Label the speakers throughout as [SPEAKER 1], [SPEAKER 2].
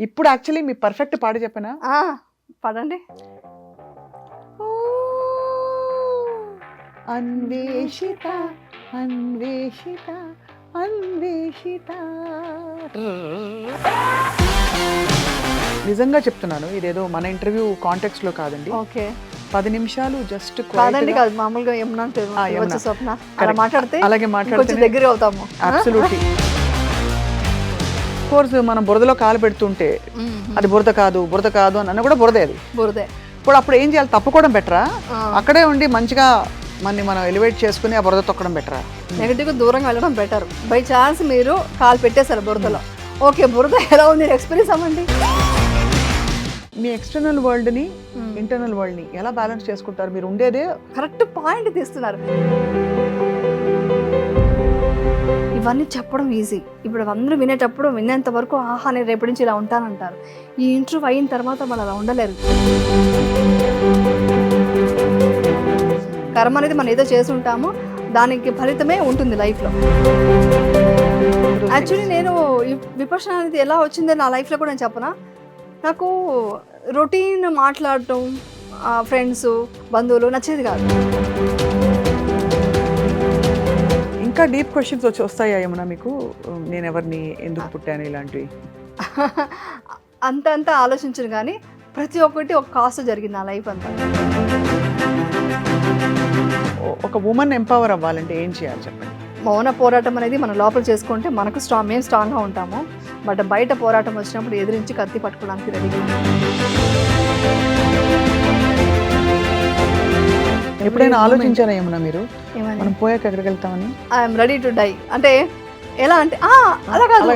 [SPEAKER 1] ఇప్పుడు యాక్చువల్లీ మీ పర్ఫెక్ట్ పాట చెప్పనా?
[SPEAKER 2] పాడండి.
[SPEAKER 1] అన్వేషిత అన్వేషిత అన్వేషిత. నిజంగా చెప్తున్నాను, ఇదేదో మన ఇంటర్వ్యూ కాంటెక్స్ట్ లో కాదండి.
[SPEAKER 2] ఓకే,
[SPEAKER 1] 10 నిమిషాలు జస్ట్
[SPEAKER 2] కాదండి, కాదు మామూలుగా యమునా స్వప్న అలా మాట్లాడితే
[SPEAKER 1] అలాగే
[SPEAKER 2] కొంచెం దగ్గర అవుతాము.
[SPEAKER 1] అబ్సల్యూట్లీ. కోర్స్ మనం బురదలో కాలు పెడుతుంటే అది బురద కాదు బురద కాదు అని అన్న కూడా బురదే, అది
[SPEAKER 2] బురదే.
[SPEAKER 1] ఇప్పుడు అప్పుడు ఏం చేయాలి? తప్పుకోవడం బెటరా? అక్కడే ఉండి మంచిగా మనం ఎలివేట్ చేసుకుని ఆ బురద తొక్కడం బెటరా?
[SPEAKER 2] నెగటివ్గా దూరంగా వెళ్ళడం బెటర్. బై ఛాన్స్ మీరు కాలు పెట్టేశారు బురదలో, ఓకే బురద ఎలా ఉంది ఎక్స్పీరియన్స్ అవ్వండి.
[SPEAKER 1] మీ ఎక్స్టర్నల్ వరల్డ్ని ఇంటర్నల్ వరల్డ్ని ఎలా బ్యాలెన్స్ చేసుకుంటారు? మీరు ఉండేదే
[SPEAKER 2] కరెక్ట్ పాయింట్ తీస్తున్నారు. ఇవన్నీ చెప్పడం ఈజీ, ఇప్పుడు అందరూ వినేటప్పుడు వినేంత వరకు ఆహా నేను రేపటి నుంచి ఇలా ఉంటానంటారు. ఈ ఇంటర్వ్యూ అయిన తర్వాత వాళ్ళు అలా ఉండలేరు. కర్మ అనేది మనం ఏదో చేసి ఉంటామో దానికి ఫలితమే ఉంటుంది లైఫ్లో. యాక్చువల్లీ నేను విపర్శన అనేది ఎలా వచ్చిందో నా లైఫ్లో కూడా నేను చెప్పనా, నాకు రొటీన్ మాట్లాడటం ఫ్రెండ్స్ బంధువులు నచ్చేది కాదు.
[SPEAKER 1] ఇంకా డీప్ క్వశ్చన్స్ వస్తాయా ఏమన్నా మీకు? నేను ఎవరిని, ఎందుకు పుట్టాను, ఇలాంటివి
[SPEAKER 2] అంత ఆలోచించను, కానీ ప్రతి ఒక్కటి ఒక కాస్ట్ జరిగింది నా లైఫ్ అంతా.
[SPEAKER 1] ఒక ఉమెన్ ఎంపవర్ అవ్వాలంటే ఏం చేయాలి చెప్పండి?
[SPEAKER 2] మౌన పోరాటం అనేది మనం లోపల చేసుకుంటే మనకు మేము స్ట్రాంగ్గా ఉంటాము. బట్ బయట పోరాటం వచ్చినప్పుడు ఎదిరించి కత్తి పట్టుకోవడానికి రెడీగా ఉంటాం.
[SPEAKER 1] ఎప్పుడైనా ఆలోచించారా ఏమన్నా మీరు మనం పోయాక ఎక్కడికి వెళ్తామని?
[SPEAKER 2] ఐఎమ్ రెడీ టు డై అంటే ఎలా అంటే అలా కాదు,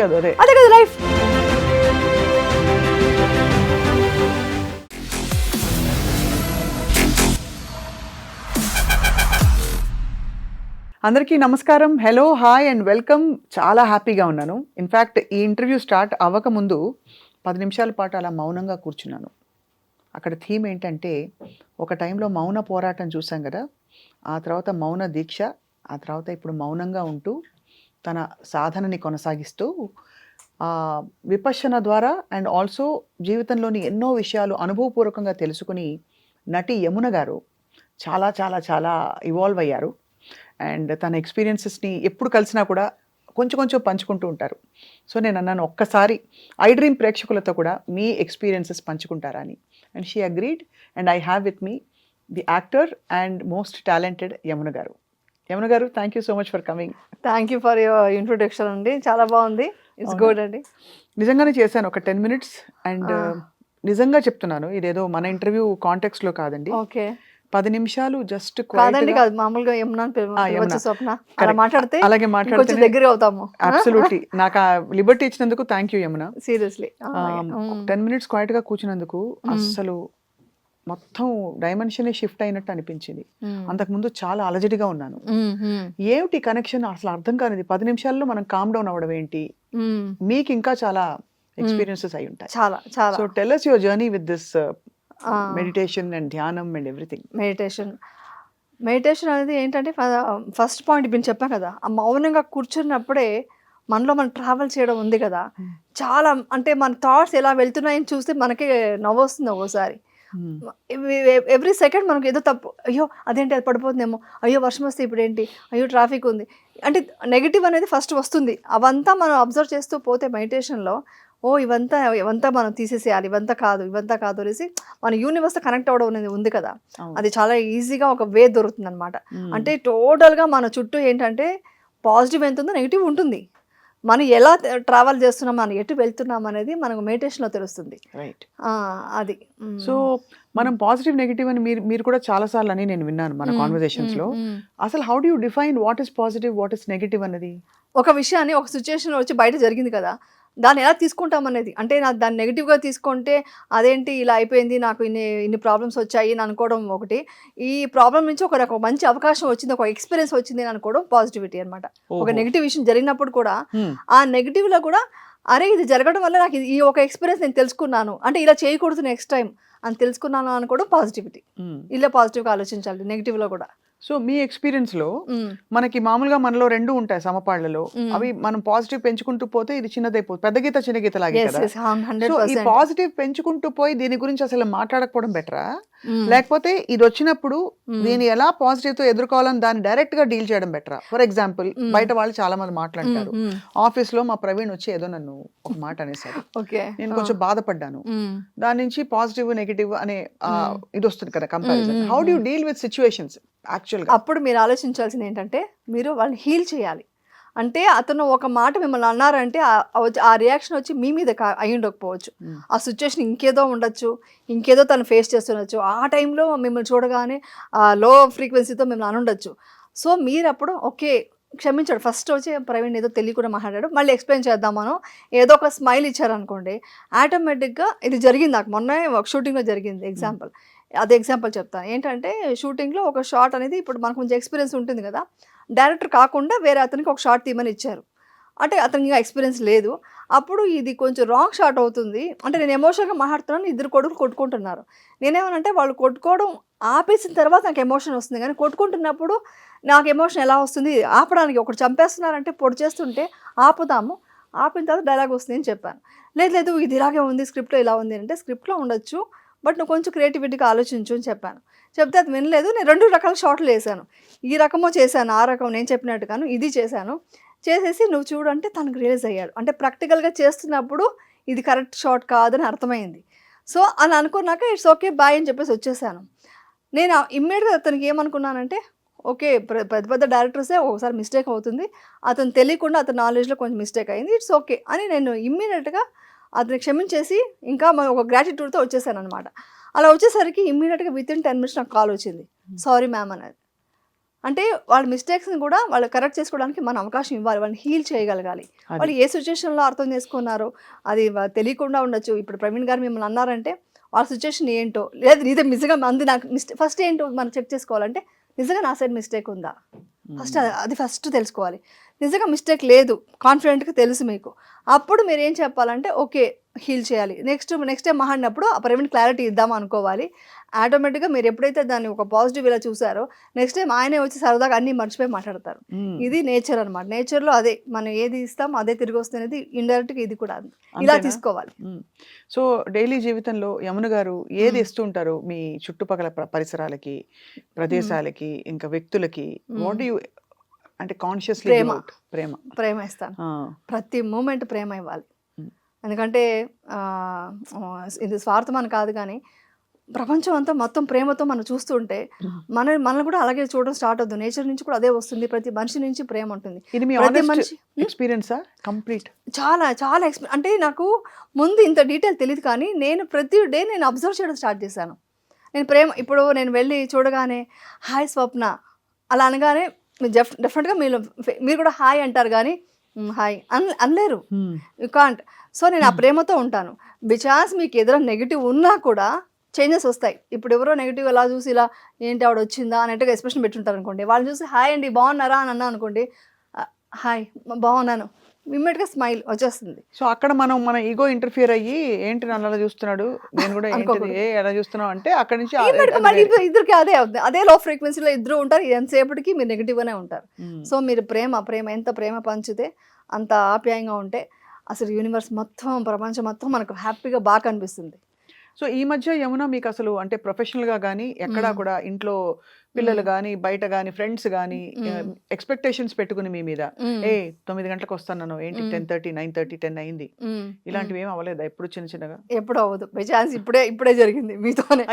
[SPEAKER 1] అదే
[SPEAKER 2] కదా లైఫ్.
[SPEAKER 1] అందరికీ నమస్కారం, హలో, హాయ్ అండ్ వెల్కమ్. చాలా హ్యాపీగా ఉన్నాను. ఇన్ఫ్యాక్ట్ ఈ ఇంటర్వ్యూ స్టార్ట్ అవ్వకముందు 10 నిమిషాల పాటు అలా మౌనంగా కూర్చున్నాను. అక్కడ థీమ్ ఏంటంటే, ఒక టైంలో మౌన పోరాటం చూసాం కదా, ఆ తర్వాత మౌన దీక్ష, ఆ తర్వాత ఇప్పుడు మౌనంగా ఉంటూ తన సాధనని కొనసాగిస్తూ విపశ్యన ద్వారా అండ్ ఆల్సో జీవితంలోని ఎన్నో విషయాలు అనుభవపూర్వకంగా తెలుసుకుని నటి యమున గారు చాలా చాలా చాలా ఇవాల్వ్ అయ్యారు. అండ్ తన ఎక్స్పీరియన్సెస్ని ఎప్పుడు కలిసినా కూడా కొంచెం పంచుకుంటూ ఉంటారు. సో నేను అన్నాను, ఒక్కసారి ఐ డ్రీమ్ ప్రేక్షకులతో కూడా మీ ఎక్స్పీరియన్సెస్ పంచుకుంటారా అని. And she agreed and I have with me the actor and most talented Yamuna గారు. యమున గారు, thank you so much for coming.
[SPEAKER 2] Thank you for your introduction అండి, చాలా బాగుంది. ఇట్స్ గుడ్ అండి.
[SPEAKER 1] నిజంగానే చేశాను ఒక 10 minutes అండ్ నిజంగా చెప్తున్నాను, ఇదేదో మన ఇంటర్వ్యూ కాంటెక్స్ట్ లో కాదండి.
[SPEAKER 2] ఓకే,
[SPEAKER 1] 10 నిమిషాలు జస్ట్
[SPEAKER 2] కాదండి, కాదు మామూలుగా యమునా స్వప్న అలా మాట్లాడితే
[SPEAKER 1] అలాగే
[SPEAKER 2] కొంచెం దగ్గర అవుతాము.
[SPEAKER 1] అబ్సల్యూట్లీ. నాకు ఆ లిబర్టీ ఇచ్చినందుకు thank you Yamuna.
[SPEAKER 2] Seriously
[SPEAKER 1] 10 minutes quiet గా కూర్చున్నందుకు అస్సలు మొత్తం డైమెన్షనే షిఫ్ట్ అయినట్టు అనిపించింది. అంతకుముందు చాలా అలజడిగా ఉన్నాను. ఏమిటి కనెక్షన్ అసలు అర్థం కానిది. 10 నిమిషాల్లో మనం కామ్ డౌన్ అవ్వడం ఏంటి? మీకు ఇంకా చాలా ఎక్స్పీరియన్సెస్ అయి ఉంటాయి.
[SPEAKER 2] చాలా చాలా.
[SPEAKER 1] So tell us your journey with this meditation and ధ్యానం అండ్ ఎవ్రీథింగ్.
[SPEAKER 2] మెడిటేషన్ అనేది ఏంటంటే, ఫస్ట్ పాయింట్ ఇప్పుడు చెప్పాను కదా, ఆ మౌనంగా కూర్చున్నప్పుడే మనలో మనం ట్రావెల్ చేయడం ఉంది కదా. చాలా అంటే మన థాట్స్ ఎలా వెళ్తున్నాయని చూస్తే మనకి నవ్వు వస్తుంది ఒక్కోసారి. ఎవ్రీ సెకండ్ మనకు ఏదో తప్పు, అయ్యో అదేంటి అది పడిపోతుందేమో, అయ్యో వర్షం వస్తే ఇప్పుడు ఏంటి, అయ్యో ట్రాఫిక్ ఉంది అంటే నెగిటివ్ అనేది ఫస్ట్ వస్తుంది. అవంతా మనం అబ్జర్వ్ చేస్తూ పోతే మెడిటేషన్లో ఇవంతా మనం తీసేసేయాలి, ఇవంతా కాదు అనేసి మన యూనివర్స్తో కనెక్ట్ అవ్వడం అనేది ఉంది కదా. అది చాలా ఈజీగా ఒక వే దొరుకుతుంది అనమాట. అంటే టోటల్గా మన చుట్టూ ఏంటంటే పాజిటివ్ ఎంత ఉందో నెగిటివ్ ఉంటుంది. మనం ఎలా ట్రావెల్ చేస్తున్నాం, మనం ఎటు వెళ్తున్నాం అనేది మనకు మెడిటేషన్లో తెలుస్తుంది.
[SPEAKER 1] రైట్,
[SPEAKER 2] అది.
[SPEAKER 1] సో మనం పాజిటివ్ నెగిటివ్ అని మీరు కూడా చాలా సార్లు అని నేను విన్నాను మన కాన్వర్సేషన్స్ లో. అసలు how do you define what is positive, what is negative అనేది?
[SPEAKER 2] ఒక విషయాన్ని ఒక సిచ్యుయేషన్ వచ్చి బయట జరిగింది కదా, దాన్ని ఎలా తీసుకుంటాం అనేది. అంటే నాకు దాన్ని నెగిటివ్గా తీసుకుంటే అదేంటి ఇలా అయిపోయింది, నాకు ఇన్ని ప్రాబ్లమ్స్ వచ్చాయి అని అనుకోవడం ఒకటి. ఈ ప్రాబ్లం నుంచి ఒక మంచి అవకాశం వచ్చింది, ఒక ఎక్స్పీరియన్స్ వచ్చింది అని అనుకోవడం పాజిటివిటీ అనమాట. ఒక నెగిటివ్ విషయం జరిగినప్పుడు కూడా ఆ నెగిటివ్లో కూడా అరే ఇది జరగడం వల్ల నాకు ఈ ఒక ఎక్స్పీరియన్స్ నేను తెలుసుకున్నాను, అంటే ఇలా చేయకూడదు నెక్స్ట్ టైం అని తెలుసుకున్నాను అనుకోవడం పాజిటివిటీ. ఇలా పాజిటివ్గా ఆలోచించాలి నెగిటివ్లో కూడా.
[SPEAKER 1] సో మీ ఎక్స్పీరియన్స్ లో
[SPEAKER 2] మ్మ్.
[SPEAKER 1] మనకి మామూలుగా మనలో రెండు ఉంటాయి సమపాళ్లలో, అవి మనం పాజిటివ్ పెంచుకుంటూ పోతే ఇది చిన్నదైపోతుంది, పెద్ద గీత చిన్న గీత లాగే
[SPEAKER 2] Yes,
[SPEAKER 1] కదా.
[SPEAKER 2] yes, 100%.
[SPEAKER 1] సో ఈ పాజిటివ్ పెంచుకుంటూ పోయి దీని గురించి అసలు మాట్లాడకపోవడం బెటరా, లేకపోతే ఇది వచ్చినప్పుడు దీన్ని ఎలా పాజిటివ్ తో ఎదుర్కోవాలని దాన్ని డైరెక్ట్ గా డీల్ చేయడం బెటరా? ఫర్ ఎగ్జాంపుల్ బయట వాళ్ళు చాలా మంది మాట్లాడతారు, ఆఫీస్ లో మా ప్రవీణ్ వచ్చి ఏదో నన్ను ఒక మాట అనేసారు,
[SPEAKER 2] ఓకే.
[SPEAKER 1] నేను కొంచెం బాధపడ్డాను, దాని నుంచి పాజిటివ్ నెగిటివ్ అనే ఇది వస్తుంది కదా comparison. How do you deal with situations actual గా?
[SPEAKER 2] అప్పుడు మీరు ఆలోచించాల్సింది ఏంటంటే మీరు వాళ్ళని హీల్ చేయాలి. అంటే అతను ఒక మాట మిమ్మల్ని అన్నారంటే ఆ రియాక్షన్ వచ్చి మీ మీద అయి ఉండకపోవచ్చు, ఆ సిచ్యువేషన్ ఇంకేదో ఉండొచ్చు, ఇంకేదో తను ఫేస్ చేస్తుండొచ్చు, ఆ టైంలో మిమ్మల్ని చూడగానే లో ఫ్రీక్వెన్సీతో మిమ్మల్ని అనుండొచ్చు. సో మీరు అప్పుడు ఓకే క్షమించాడు, ఫస్ట్ వచ్చి ప్రవీణ్ ఏదో తెలియకుండా మాట్లాడాడు, మళ్ళీ ఎక్స్ప్లెయిన్ చేద్దామనో ఏదో ఒక స్మైల్ ఇచ్చారనుకోండి, ఆటోమేటిక్గా ఇది జరిగింది. నాకు మొన్న ఒక షూటింగ్లో జరిగింది ఎగ్జాంపుల్, అదే ఎగ్జాంపుల్ చెప్తాను. ఏంటంటే షూటింగ్లో ఒక షాట్ అనేది ఇప్పుడు మనకు కొంచెం ఎక్స్పీరియన్స్ ఉంటుంది కదా, డైరెక్టర్ కాకుండా వేరే అతనికి ఒక షాట్ తీయమని ఇచ్చారు. అంటే అతనికి ఇంకా ఎక్స్పీరియన్స్ లేదు. అప్పుడు ఇది కొంచెం రాంగ్ షాట్ అవుతుంది, అంటే నేను ఎమోషన్గా మాట్లాడుతున్నాను, ఇద్దరు కొడుకులు కొట్టుకుంటున్నారు. నేనేమనంటే వాళ్ళు కొట్టుకోవడం ఆపేసిన తర్వాత నాకు ఎమోషన్ వస్తుంది, కానీ కొట్టుకుంటున్నప్పుడు నాకు ఎమోషన్ ఎలా వస్తుంది, ఆపడానికి ఒకటి చంపేస్తున్నారంటే పొడి చేస్తుంటే ఆపుదాము, ఆపిన తర్వాత డైలాగ్ వస్తుంది అని చెప్పాను. లేదు లేదు ఇది ఇలాగే ఉంది, స్క్రిప్ట్లో ఇలా ఉంది అంటే, స్క్రిప్ట్లో ఉండొచ్చు బట్ నువ్వు కొంచెం క్రియేటివిటీగా ఆలోచించు అని చెప్పాను. చెప్తే అది వినలేదు. నేను 2 రకాల షాట్లు వేసాను, ఈ రకమో చేశాను, ఆ రకం నేను చెప్పినట్టుగాను ఇది చేశాను. చేసేసి నువ్వు చూడు అంటే తనకు రియలైజ్ అయ్యాడు, అంటే ప్రాక్టికల్గా చేస్తున్నప్పుడు ఇది కరెక్ట్ షాట్ కాదని అర్థమైంది. సో అని అనుకున్నాక ఇట్స్ ఓకే బాయ్ అని చెప్పేసి వచ్చేసాను. నేను ఇమ్మీడియట్గా అతనికి ఏమనుకున్నానంటే ఓకే పెద్ద పెద్ద డైరెక్టర్సే ఒకసారి మిస్టేక్ అవుతుంది, అతను తెలియకుండా అతని నాలెడ్జ్లో కొంచెం మిస్టేక్ అయింది, ఇట్స్ ఓకే అని నేను ఇమ్మీడియట్గా అతన్ని క్షమించేసి ఇంకా ఒక గ్రాటిట్యూడ్తో వచ్చేసాను అనమాట. అలా వచ్చేసరికి ఇమ్మీడియట్గా విత్ ఇన్ 10 minutes నాకు కాల్ వచ్చింది, సారీ మ్యామ్ అనేది. అంటే వాళ్ళ మిస్టేక్స్ని కూడా వాళ్ళు కరెక్ట్ చేసుకోవడానికి మనం అవకాశం ఇవ్వాలి, వాళ్ళని హీల్ చేయగలగాలి. వాళ్ళు ఏ సిచ్యువేషన్లో అర్థం చేసుకున్నారో అది తెలియకుండా ఉండొచ్చు. ఇప్పుడు ప్రవీణ్ గారు మిమ్మల్ని అన్నారంటే వాళ్ళ సిచ్యువేషన్ ఏంటో, లేదు నిజం నిజంగా మంది నాకు మిస్టేక్ ఫస్ట్ ఏంటో మనం చెక్ చేసుకోవాలంటే నిజంగా నా సైడ్ మిస్టేక్ ఉందా, అది ఫస్ట్ తెలుసుకోవాలి. నిజంగా మిస్టేక్ లేదు కాన్ఫిడెంట్గా తెలుసు మీకు, అప్పుడు మీరు ఏం చెప్పాలంటే ఓకే హీల్ చేయాలి. నెక్స్ట్ టైం మాట్లాడినప్పుడు ఆ ప్రవీణ్ క్లారిటీ ఇద్దాం అనుకోవాలి. ఆటోమేటిక్గా మీరు ఎప్పుడైతే దాన్ని ఒక పాజిటివ్ ఇలా చూసారో నెక్స్ట్ టైం ఆయనే వచ్చి సరదాగా అన్నీ మర్చిపోయి మాట్లాడతారు. ఇది నేచర్ అనమాట. నేచర్లో అదే మనం ఏది ఇస్తాం అదే తిరిగి వస్తుంది, ఇండైరెక్ట్గా ఇది కూడా ఇలా తీసుకోవాలి.
[SPEAKER 1] సో డైలీ జీవితంలో యమున గారు ఏది ఇస్తుంటారు మీ చుట్టుపక్కల పరిసరాలకి, ప్రదేశాలకి, ఇంకా వ్యక్తులకి? వాట్ యు అంటే కాన్షియస్లీ
[SPEAKER 2] ప్రేమ ఇస్తాను. ప్రతి మూమెంట్ ప్రేమ ఇవ్వాలి. ఎందుకంటే ఇది స్వార్థం అని కాదు, కానీ ప్రపంచం అంతా మొత్తం ప్రేమతో మనం చూస్తుంటే మనల్ని కూడా అలాగే చూడడం స్టార్ట్ అవుతుంది. నేచర్ నుంచి కూడా అదే వస్తుంది, ప్రతి మనిషి నుంచి ప్రేమ ఉంటుంది. ప్రతి మనిషి
[SPEAKER 1] ఎక్స్పీరియన్సా కంప్లీట్
[SPEAKER 2] చాలా చాలా అంటే నాకు ముందు ఇంత డీటెయిల్ తెలియదు, కానీ నేను ప్రతి డే నేను అబ్జర్వ్ చేయడం స్టార్ట్ చేశాను. నేను ప్రేమ ఇప్పుడు నేను వెళ్ళి చూడగానే హాయ్ స్వప్న అలా అనగానే డెఫినెట్గా మీరు కూడా హాయ్ అంటారు, కానీ హాయ్ అనలేరు, యు కాంట్. సో నేను ఆ ప్రేమతో ఉంటాను. బికాస్ మీకు ఏదైనా నెగిటివ్ ఉన్నా కూడా చేంజెస్ వస్తాయి. ఇప్పుడు ఎవరో నెగిటివ్ ఎలా చూసి ఇలా ఏంటి ఆవిడ వచ్చిందా అన్నట్టుగా ఎక్స్ప్రెషన్ పెట్టుంటారు అనుకోండి, వాళ్ళు చూసి హాయ్ అండి బాగున్నారా అని అన్నా అనుకోండి, హాయ్ బాగున్నాను, ఇమ్మీడియట్గా స్మైల్ వచ్చేస్తుంది.
[SPEAKER 1] సో అక్కడ మన ఈగో ఇంటర్ఫియర్ అయ్యి ఏంటి నన్ను అలా చూస్తున్నాడు, నేను కూడా ఎలా చూస్తున్నావు అంటే అక్కడ నుంచి
[SPEAKER 2] మళ్ళీ ఇద్దరికి అదే అవుతుంది, అదే లో ఫ్రీక్వెన్సీలో ఇద్దరు ఉంటారు, ఎంతసేపటికి మీరు నెగిటివ్గానే ఉంటారు. సో మీరు ప్రేమ ఎంత ప్రేమ పంచితే అంత ఆప్యాయంగా ఉంటే అసలు యూనివర్స్ మొత్తం ప్రపంచం మొత్తం మనకు హ్యాపీగా బాగా కనిపిస్తుంది.
[SPEAKER 1] సో ఈ మధ్య యమున మీకు అసలు అంటే ప్రొఫెషనల్గా కానీ ఎక్కడా కూడా ఇంట్లో పిల్లలు కానీ బయట కానీ ఫ్రెండ్స్ కానీ ఎక్స్పెక్టేషన్స్ పెట్టుకుని మీ మీద 9 గంటలకు వస్తాను ఏంటి 10:30 9:30 10 అయింది, ఇలాంటివి ఏం అవ్వలేదా ఎప్పుడు చిన్నగా?
[SPEAKER 2] ఎప్పుడు అవ్వదు, బై ఛాన్స్ ఇప్పుడే జరిగింది మీతోనే.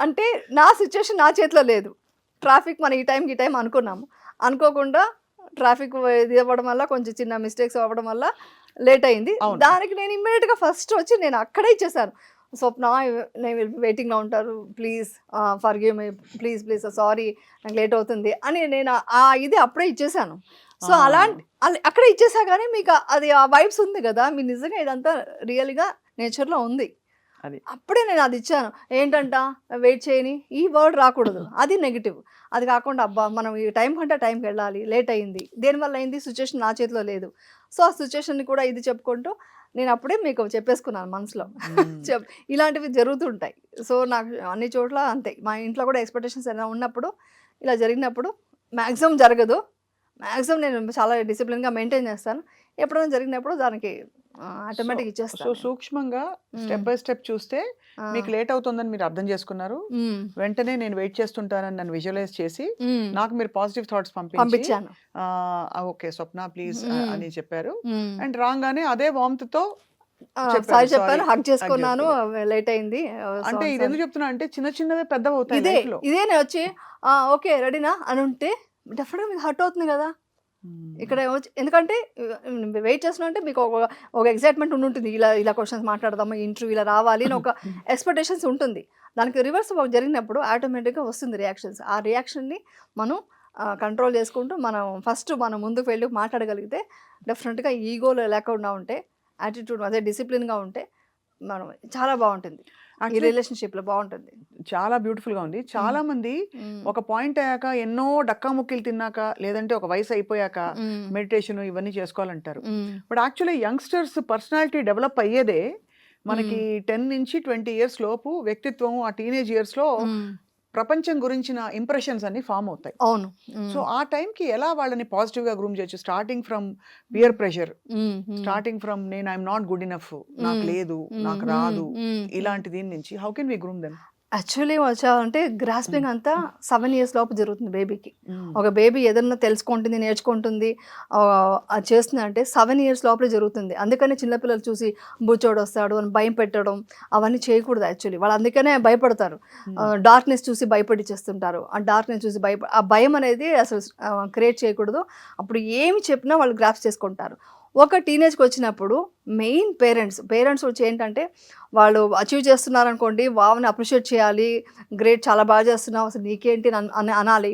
[SPEAKER 2] అంటే నా సిచ్యువేషన్ నా చేతిలో లేదు, ట్రాఫిక్ మన ఈ టైం అనుకున్నాము, అనుకోకుండా ట్రాఫిక్ ఇది అవ్వడం వల్ల కొంచెం చిన్న మిస్టేక్స్ అవ్వడం వల్ల లేట్ అయింది. దానికి నేను ఇమ్మీడియట్గా ఫస్ట్ వచ్చి నేను అక్కడే ఇచ్చేసాను, స్వప్న నేను వెయిటింగ్లో ఉంటారు, please forgive me, please sorry నాకు లేట్ అవుతుంది అని నేను ఇది అప్పుడే ఇచ్చేసాను. సో అక్కడే ఇచ్చేసా, కానీ మీకు అది ఆ వైబ్స్ ఉంది కదా, మీ నిజంగా ఇదంతా రియల్గా నేచర్లో ఉంది.
[SPEAKER 1] అది
[SPEAKER 2] అప్పుడే నేను అది ఇచ్చాను. ఏంటంట వెయిట్ చేయని ఈ వర్డ్ రాకూడదు. అది నెగెటివ్. అది కాకుండా అబ్బా! మనం ఈ టైం కంటే టైంకి వెళ్ళాలి. లేట్ అయింది. దేనివల్ల అయింది? సిట్యుయేషన్ నా చేతిలో లేదు. సో, ఆ సిట్యుయేషన్‌ని కూడా ఇది చెప్పుకుంటూ నేను అప్పుడే మీకు చెప్పేసుకున్నాను మనసులో.
[SPEAKER 1] మ్మ్.
[SPEAKER 2] ఇలాంటివి జరుగుతుంటాయి. సో, నాకు అన్ని చోట్ల అంతే. మా ఇంట్లో కూడా ఎక్స్‌పెక్టేషన్స్ ఏమైనా ఉన్నప్పుడు, ఇలా జరిగినప్పుడు మాక్సిమం జరగదు. మాక్సిమం నేను చాలా డిసిప్లిన్‌గా మెయింటైన్ చేస్తాను. ఎప్పుడైనా జరిగినప్పుడు దానికి ఆటోమేటిక్
[SPEAKER 1] సో
[SPEAKER 2] ఇచ్చేస్తాను.
[SPEAKER 1] సూక్ష్మంగా
[SPEAKER 2] హ్మ్.
[SPEAKER 1] స్టెప్ బై స్టెప్ చూస్తే
[SPEAKER 2] ఆ!
[SPEAKER 1] మీకు లేట్ అవుతుందని మీరు అర్థం చేసుకున్నారు.
[SPEAKER 2] హ్మ్.
[SPEAKER 1] వెంటనే నేను వెయిట్ చేస్తుంటానని నన్ను విజువలైజ్ చేసి
[SPEAKER 2] హ్మ్.
[SPEAKER 1] నాకు మీరు పాజిటివ్ థాట్స్ పంపించి
[SPEAKER 2] పంపించాను.
[SPEAKER 1] ఓకే స్వప్న ప్లీజ్
[SPEAKER 2] హ్మ్.
[SPEAKER 1] అని చెప్పారు.
[SPEAKER 2] హ్మ్.
[SPEAKER 1] అండ్ రాగానే అదే వామ్తో చెప్పారు
[SPEAKER 2] సారీ
[SPEAKER 1] సారీ
[SPEAKER 2] చెప్పాను. హగ్
[SPEAKER 1] హగ్
[SPEAKER 2] చేసుకున్నాను.
[SPEAKER 1] చేసుకున్నారు.
[SPEAKER 2] లేట్ అయింది. సో
[SPEAKER 1] అంటే
[SPEAKER 2] అండ్
[SPEAKER 1] ఇది
[SPEAKER 2] సో అని.
[SPEAKER 1] ఎందుకు చెప్తున్నా అంటే చిన్న చిన్నవే పెద్దవి అవుతాయి
[SPEAKER 2] ఇదే,
[SPEAKER 1] లైఫ్ లో.
[SPEAKER 2] ఇదే నేను వచ్చి ఓకే రెడీనా అని ఉంటే డెఫినెట్‌గా మీకు హర్ట్ అవుతుంది కదా! ఇక్కడ వచ్చి ఎందుకంటే వెయిట్ చేస్తున్నా అంటే మీకు ఒక ఎక్సైట్‌మెంట్ ఉండుంటుంది. ఇలా ఇలా క్వెషన్స్ మాట్లాడదాము, ఇంటర్వ్యూ ఇలా రావాలి అని ఒక ఎక్స్‌పెక్టేషన్స్ ఉంటుంది. దానికి రివర్స్ జరిగినప్పుడు ఆటోమేటిక్‌గా వస్తుంది రియాక్షన్స్. ఆ రియాక్షన్‌ని మనం కంట్రోల్ చేసుకుంటూ మనం ముందుకు వెళ్ళి మాట్లాడగలిగితే డెఫినెట్‌గా ఈగోలు లేకుండా ఉంటే, యాటిట్యూడ్ అదే డిసిప్లిన్‌గా ఉంటే మనం చాలా బావుంటుంది. ఈ
[SPEAKER 1] యాక్చువల్లీ
[SPEAKER 2] రిలేషన్‌షిప్‌లో బావుంటుంది.
[SPEAKER 1] చాలా బ్యూటిఫుల్ గా ఉంది. చాలా మంది
[SPEAKER 2] హ్మ్.
[SPEAKER 1] ఒక పాయింట్ అయ్యాక ఎన్నో డక్కాముక్కీలు తిన్నాక లేదంటే ఒక వయసు అయిపోయాక
[SPEAKER 2] హ్మ్.
[SPEAKER 1] మెడిటేషన్ ఇవన్నీ చేసుకోవాలంటారు.
[SPEAKER 2] Hmm.
[SPEAKER 1] But actually youngsters personality develop అయ్యేదే మనకి
[SPEAKER 2] హ్మ్.
[SPEAKER 1] 10 నుంచి 20 ఇయర్స్ లోపు వ్యక్తిత్వం ఆ టీనేజ్ ఇయర్స్ లో
[SPEAKER 2] హ్మ్.
[SPEAKER 1] ప్రపంచం గురించిన ఇంప్రెషన్స్ అన్ని ఫామ్ అవుతాయి.
[SPEAKER 2] అవును.
[SPEAKER 1] సో
[SPEAKER 2] హ్మ్.
[SPEAKER 1] ఆ టైంకి ఎలా వాళ్ళని పాజిటివ్ గా గ్రూమ్ చేయొచ్చు? స్టార్టింగ్ ఫ్రమ్ పియర్ ప్రెషర్,
[SPEAKER 2] హ్మ్. హ్మ్.
[SPEAKER 1] స్టార్టింగ్ ఫ్రమ్ నేను ఐఎమ్ నాట్ గుడ్ ఇనఫ్, నాకు
[SPEAKER 2] హ్మ్.
[SPEAKER 1] లేదు,
[SPEAKER 2] హ్మ్.
[SPEAKER 1] నాకు
[SPEAKER 2] హ్మ్.
[SPEAKER 1] రాదు,
[SPEAKER 2] హ్మ్.
[SPEAKER 1] ఇలాంటి దీని నుంచి how can we groom them?
[SPEAKER 2] Actually వచ్చావంటే గ్రాస్పింగ్ అంతా 7 ఇయర్స్ లోపు జరుగుతుంది బేబీకి.
[SPEAKER 1] హ్మ్.
[SPEAKER 2] ఒక బేబీ ఏదన్నా తెలుసుకుంటుంది, నేర్చుకుంటుంది, అది చేస్తుందంటే 7 ఇయర్స్ లోపలే జరుగుతుంది. అందుకనే చిన్న పిల్లలు చూసి బుచ్చోడొస్తాడు అని భయం పెట్టడం అవన్నీ చేయకూడదు యాక్చువల్లీ. వాళ్ళు అందుకనే భయపడతారు.
[SPEAKER 1] హ్మ్.
[SPEAKER 2] డార్క్‌నెస్ చూసి భయపడిచ్చేస్తుంటారు. ఆ డార్క్‌నెస్ చూసి ఆ భయం అనేది అసలు క్రియేట్ చేయకూడదు. అప్పుడు ఏమి చెప్పినా వాళ్ళు గ్రాస్ప్ చేసుకుంటారు. ఒక టీనేజ్‌కి వచ్చినప్పుడు మెయిన్ పేరెంట్స్ వచ్చి ఏంటంటే వాళ్ళు అచీవ్ చేస్తున్నారనుకోండి, వావ్‌ని అప్రిషియేట్ చేయాలి. గ్రేట్ చాలా బాగా చేస్తున్నావు. అసలు నీకేంటి అని అనాలి.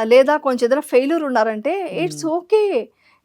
[SPEAKER 2] లేదా కొంచెం ఏదైనా ఫెయిల్యూర్ ఉన్నారంటే ఇట్స్
[SPEAKER 1] హ్మ్.
[SPEAKER 2] ఓకే.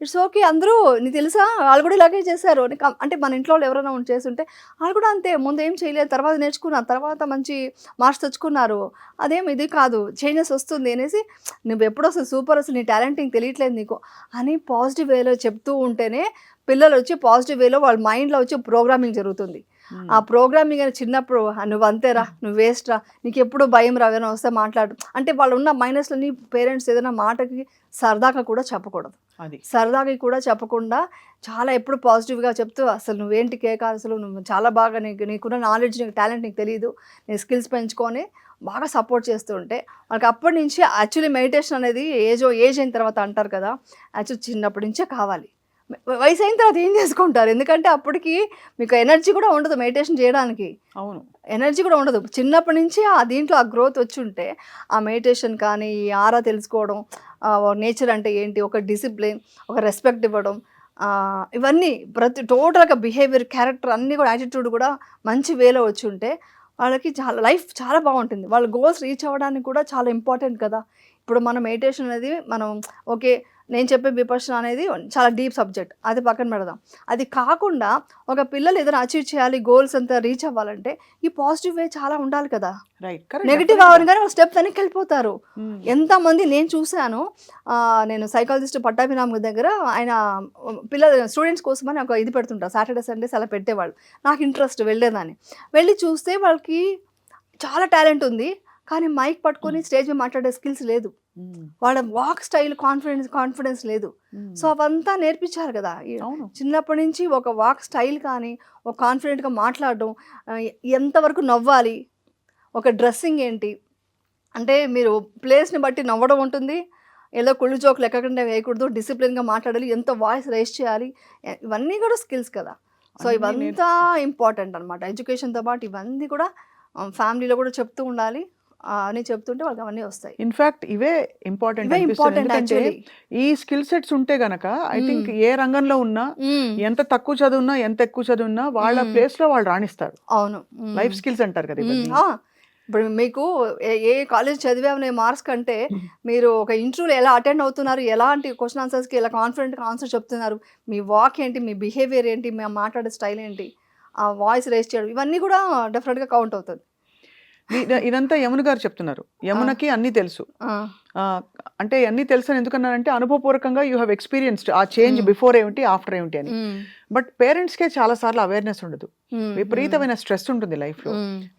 [SPEAKER 2] It's okay. అందరూ నీకు తెలుసా వాళ్ళు కూడా ఇలాగే చేశారు. అంటే మన ఇంట్లో వాళ్ళు ఎవరైనా ఉండి చేసుంటే వాళ్ళు కూడా అంతే ముందు ఏం చేయలేదు. తర్వాత నేర్చుకున్నారు. తర్వాత మంచి మార్క్స్ తెచ్చుకున్నారు. అదేం ఇది కాదు. చేంజెస్ వస్తుంది అనేసి నువ్వెప్పుడు అసలు సూపర్ అసలు నీ టాలెంటింగ్ తెలియట్లేదు నీకు అని పాజిటివ్ వేలో చెప్తూ ఉంటేనే పిల్లలు వచ్చి పాజిటివ్ వేలో వాళ్ళ మైండ్‌లో వచ్చి ప్రోగ్రామింగ్ జరుగుతుంది. ఆ
[SPEAKER 1] హ్మ్.
[SPEAKER 2] ప్రోగ్రామింగ్ అని చిన్నప్పుడు నువ్వు అంతేరా, నువ్వు వేస్ట్‌రా, నీకెప్పుడు భయం రా ఏమైనా వస్తే మాట్లాడు. అంటే వాళ్ళున్న మైనస్‌లని పేరెంట్స్ ఏదైనా మాటకి సరదాగా కూడా చెప్పకూడదు.
[SPEAKER 1] అది.
[SPEAKER 2] సరదాగా కూడా చెప్పకుండా చాలా ఎప్పుడు పాజిటివ్‌గా చెప్తూ అసలు నువ్వేంటి కేక అసలు నువ్వు చాలా బాగా నీకున్న నాలెడ్జ్, నీకు టాలెంట్ నీకు తెలీదు. నీ స్కిల్స్ పెంచుకొని బాగా సపోర్ట్ చేస్తూ ఉంటే వాళ్ళకి అప్పటి నుంచి యాక్చువల్లీ మెడిటేషన్ అనేది ఏజ్ అయిన తర్వాత అంటారు కదా! యాక్చువల్లీ చిన్నప్పటి నుంచే కావాలి. వయసు అయిన తర్వాత ఏం చేసుకుంటారు? ఎందుకంటే అప్పటికి మీకు ఎనర్జీ కూడా ఉండదు మెడిటేషన్ చేయడానికి.
[SPEAKER 1] అవును.
[SPEAKER 2] ఎనర్జీ కూడా ఉండదు. చిన్నప్పటి నుంచి దీంట్లో ఆ గ్రోత్ వచ్చుంటే, ఆ మెడిటేషన్ కానీ, ఈ ఆరా తెలుసుకోవడం, నేచర్ అంటే ఏంటి, ఒక డిసిప్లిన్, ఒక రెస్పెక్ట్ ఇవ్వడం, ఇవన్నీ టోటల్‌గా బిహేవియర్, క్యారెక్టర్ అన్నీ కూడా యాటిట్యూడ్ కూడా మంచి వేలో వచ్చుంటే, వాళ్ళకి లైఫ్ చాలా బాగుంటుంది. వాళ్ళ గోల్స్ రీచ్ అవ్వడానికి కూడా చాలా ఇంపార్టెంట్ కదా! ఇప్పుడు మనం మెడిటేషన్ అనేది మనం ఓకే. నేను చెప్పే విపశ్యన అనేది చాలా డీప్ సబ్జెక్ట్. అది పక్కన పెడదాం. అది కాకుండా ఒక పిల్లలు ఏదైనా అచీవ్ చేయాలి, గోల్స్ అంతా రీచ్ అవ్వాలంటే ఈ పాజిటివ్ వే చాలా ఉండాలి కదా!
[SPEAKER 1] రైట్. కరెక్ట్.
[SPEAKER 2] నెగెటివ్
[SPEAKER 1] డెఫినెట్‌గా.
[SPEAKER 2] అవ్వగానే వాళ్ళు స్టెప్ వెనక్కెళ్ళిపోతారు.
[SPEAKER 1] హ్మ్.
[SPEAKER 2] ఎంతమంది నేను చూశాను. నేను సైకాలజిస్ట్ పట్టాభిరామ్ దగ్గర ఆయన స్టూడెంట్స్ కోసమని ఒక ఇది పెడుతుంటారు. సాటర్‌డే, సండేస్ అలా పెట్టేవాళ్ళు. నాకు ఇంట్రెస్ట్ వెళ్ళేదాన్ని. వెళ్ళి చూస్తే వాళ్ళకి చాలా టాలెంట్ ఉంది. కానీ మైక్ పట్టుకొని స్టేజ్ మీద మాట్లాడే స్కిల్స్ లేదు.
[SPEAKER 1] హ్మ్.
[SPEAKER 2] వాళ్ళ వాక్ స్టైల్ కాన్ఫిడెన్స్ లేదు. సో,
[SPEAKER 1] హ్మ్.
[SPEAKER 2] అవంతా నేర్పించాలి కదా!
[SPEAKER 1] అవును.
[SPEAKER 2] చిన్నప్పటి నుంచి ఒక వాక్ స్టైల్ కానీ, ఒక కాన్ఫిడెంట్‌గా మాట్లాడడం, ఎంతవరకు నవ్వాలి, ఒక డ్రెస్సింగ్ ఏంటి, అంటే మీరు ప్లేస్‌ని బట్టి నవ్వడం ఉంటుంది. ఏదో కుళ్ళు జోకులు ఎక్కకుండా వేయకూడదు. డిసిప్లిన్‌గా మాట్లాడాలి. ఎంత వాయిస్ రైజ్ చేయాలి. ఇవన్నీ కూడా స్కిల్స్ కదా! సో,
[SPEAKER 1] అన్నీ
[SPEAKER 2] ఇవంతా ఇంపార్టెంట్ అనమాట. ఎడ్యుకేషన్‌తో పాటు ఇవన్నీ కూడా ఫ్యామిలీలో కూడా చెప్తూ ఉండాలి. అని చెప్తుంటే వాళ్ళకి అవన్నీ వస్తాయి.
[SPEAKER 1] ఇన్‌ఫాక్ట్ ఇవే ఇంపార్టెంట్
[SPEAKER 2] ఇవే
[SPEAKER 1] అనిపిస్తుంది.
[SPEAKER 2] ఇంపార్టెంట్
[SPEAKER 1] ఎందుకంటే
[SPEAKER 2] యాక్చువల్లీ.
[SPEAKER 1] ఈ స్కిల్ సెట్స్ ఉంటే గనక ఐ
[SPEAKER 2] హ్మ్.
[SPEAKER 1] థింక్ ఏ రంగంలో ఉన్నా
[SPEAKER 2] హ్మ్.
[SPEAKER 1] ఎంత తక్కువ చదువున్నా, ఎంత ఎక్కువ చదువున్నా వాళ్ళ
[SPEAKER 2] హ్మ్.
[SPEAKER 1] ప్లేస్‌లో వాళ్ళు రాణిస్తారు.
[SPEAKER 2] అవును. హ్మ్.
[SPEAKER 1] లైఫ్ స్కిల్స్ అంటారు కదా
[SPEAKER 2] హ్మ్.
[SPEAKER 1] ఇవన్నీ.
[SPEAKER 2] ఇప్పుడు మీకు ఏ కాలేజ్ చదివామనే మార్క్స్ కంటే, మీరు ఒక ఇంటర్వ్యూలో ఎలా అటెండ్ అవుతున్నారు, ఎలాంటి క్వెషన్ ఆన్సర్స్‌కి ఎలా కాన్ఫిడెంట్‌గా ఆన్సర్ చెప్తున్నారు, మీ వాక్ ఏంటి, మీ బిహేవియర్ ఏంటి, మీ మాట్లాడే స్టైల్ ఏంటి, ఆ వాయిస్ రేస్ చేయడం ఇవన్నీ కూడా డెఫినెట్గా కౌంట్ అవుతుంది.
[SPEAKER 1] ఇదంతా యమున గారు చెప్తున్నారు. యమునకి అన్నీ తెలుసు. అంటే అన్నీ తెలుసు అని ఎందుకన్నానంటే అనుభవపూర్వకంగా యూ హ్యావ్ ఎక్స్పీరియన్స్డ్ ఆ చేంజ్ బిఫోర్ ఏమిటి ఆఫ్టర్ ఏమిటి అని. బట్ పేరెంట్స్కే చాలా సార్లు అవేర్నెస్ ఉండదు. విపరీతమైన స్ట్రెస్ ఉంటుంది లైఫ్లో,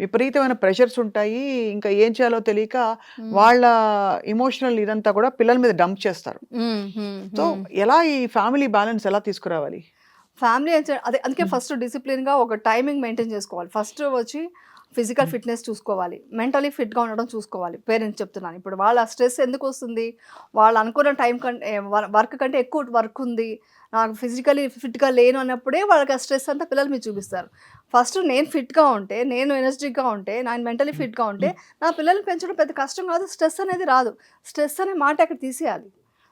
[SPEAKER 1] విపరీతమైన ప్రెషర్స్ ఉంటాయి. ఇంకా ఏం చేయాలో తెలియక వాళ్ళ ఇమోషనల్ ఇదంతా కూడా పిల్లల మీద డంప్ చేస్తారు. సో ఎలా ఈ ఫ్యామిలీ బ్యాలెన్స్ ఎలా తీసుకురావాలి?
[SPEAKER 2] ఫ్యామిలీ అదే అందుకే ఫస్ట్ డిసిప్లిన్గా ఒక టైమింగ్ మెయింటైన్ చేసుకోవాలి. ఫస్ట్ వచ్చి ఫిజికల్ ఫిట్నెస్ చూసుకోవాలి, మెంటలీ ఫిట్గా ఉండడం చూసుకోవాలి. పేరెంట్స్ చెప్తున్నాను ఇప్పుడు వాళ్ళ స్ట్రెస్ ఎందుకు వస్తుంది, వాళ్ళు అనుకున్న టైం కంటే వర్క్ కంటే ఎక్కువ వర్క్ ఉంది, నాకు ఫిజికలీ ఫిట్గా లేను అన్నప్పుడే వాళ్ళకి ఆ స్ట్రెస్ అంతా పిల్లల మీద చూపిస్తారు. ఫస్ట్ నేను ఫిట్గా ఉంటే, నేను ఎనర్జెటిక్గా ఉంటే, నేను మెంటలీ ఫిట్గా ఉంటే నా పిల్లల్ని పెంచడం పెద్ద కష్టం కాదు, స్ట్రెస్ అనేది రాదు. స్ట్రెస్ అనే మాట అక్కడ తీసేయాలి.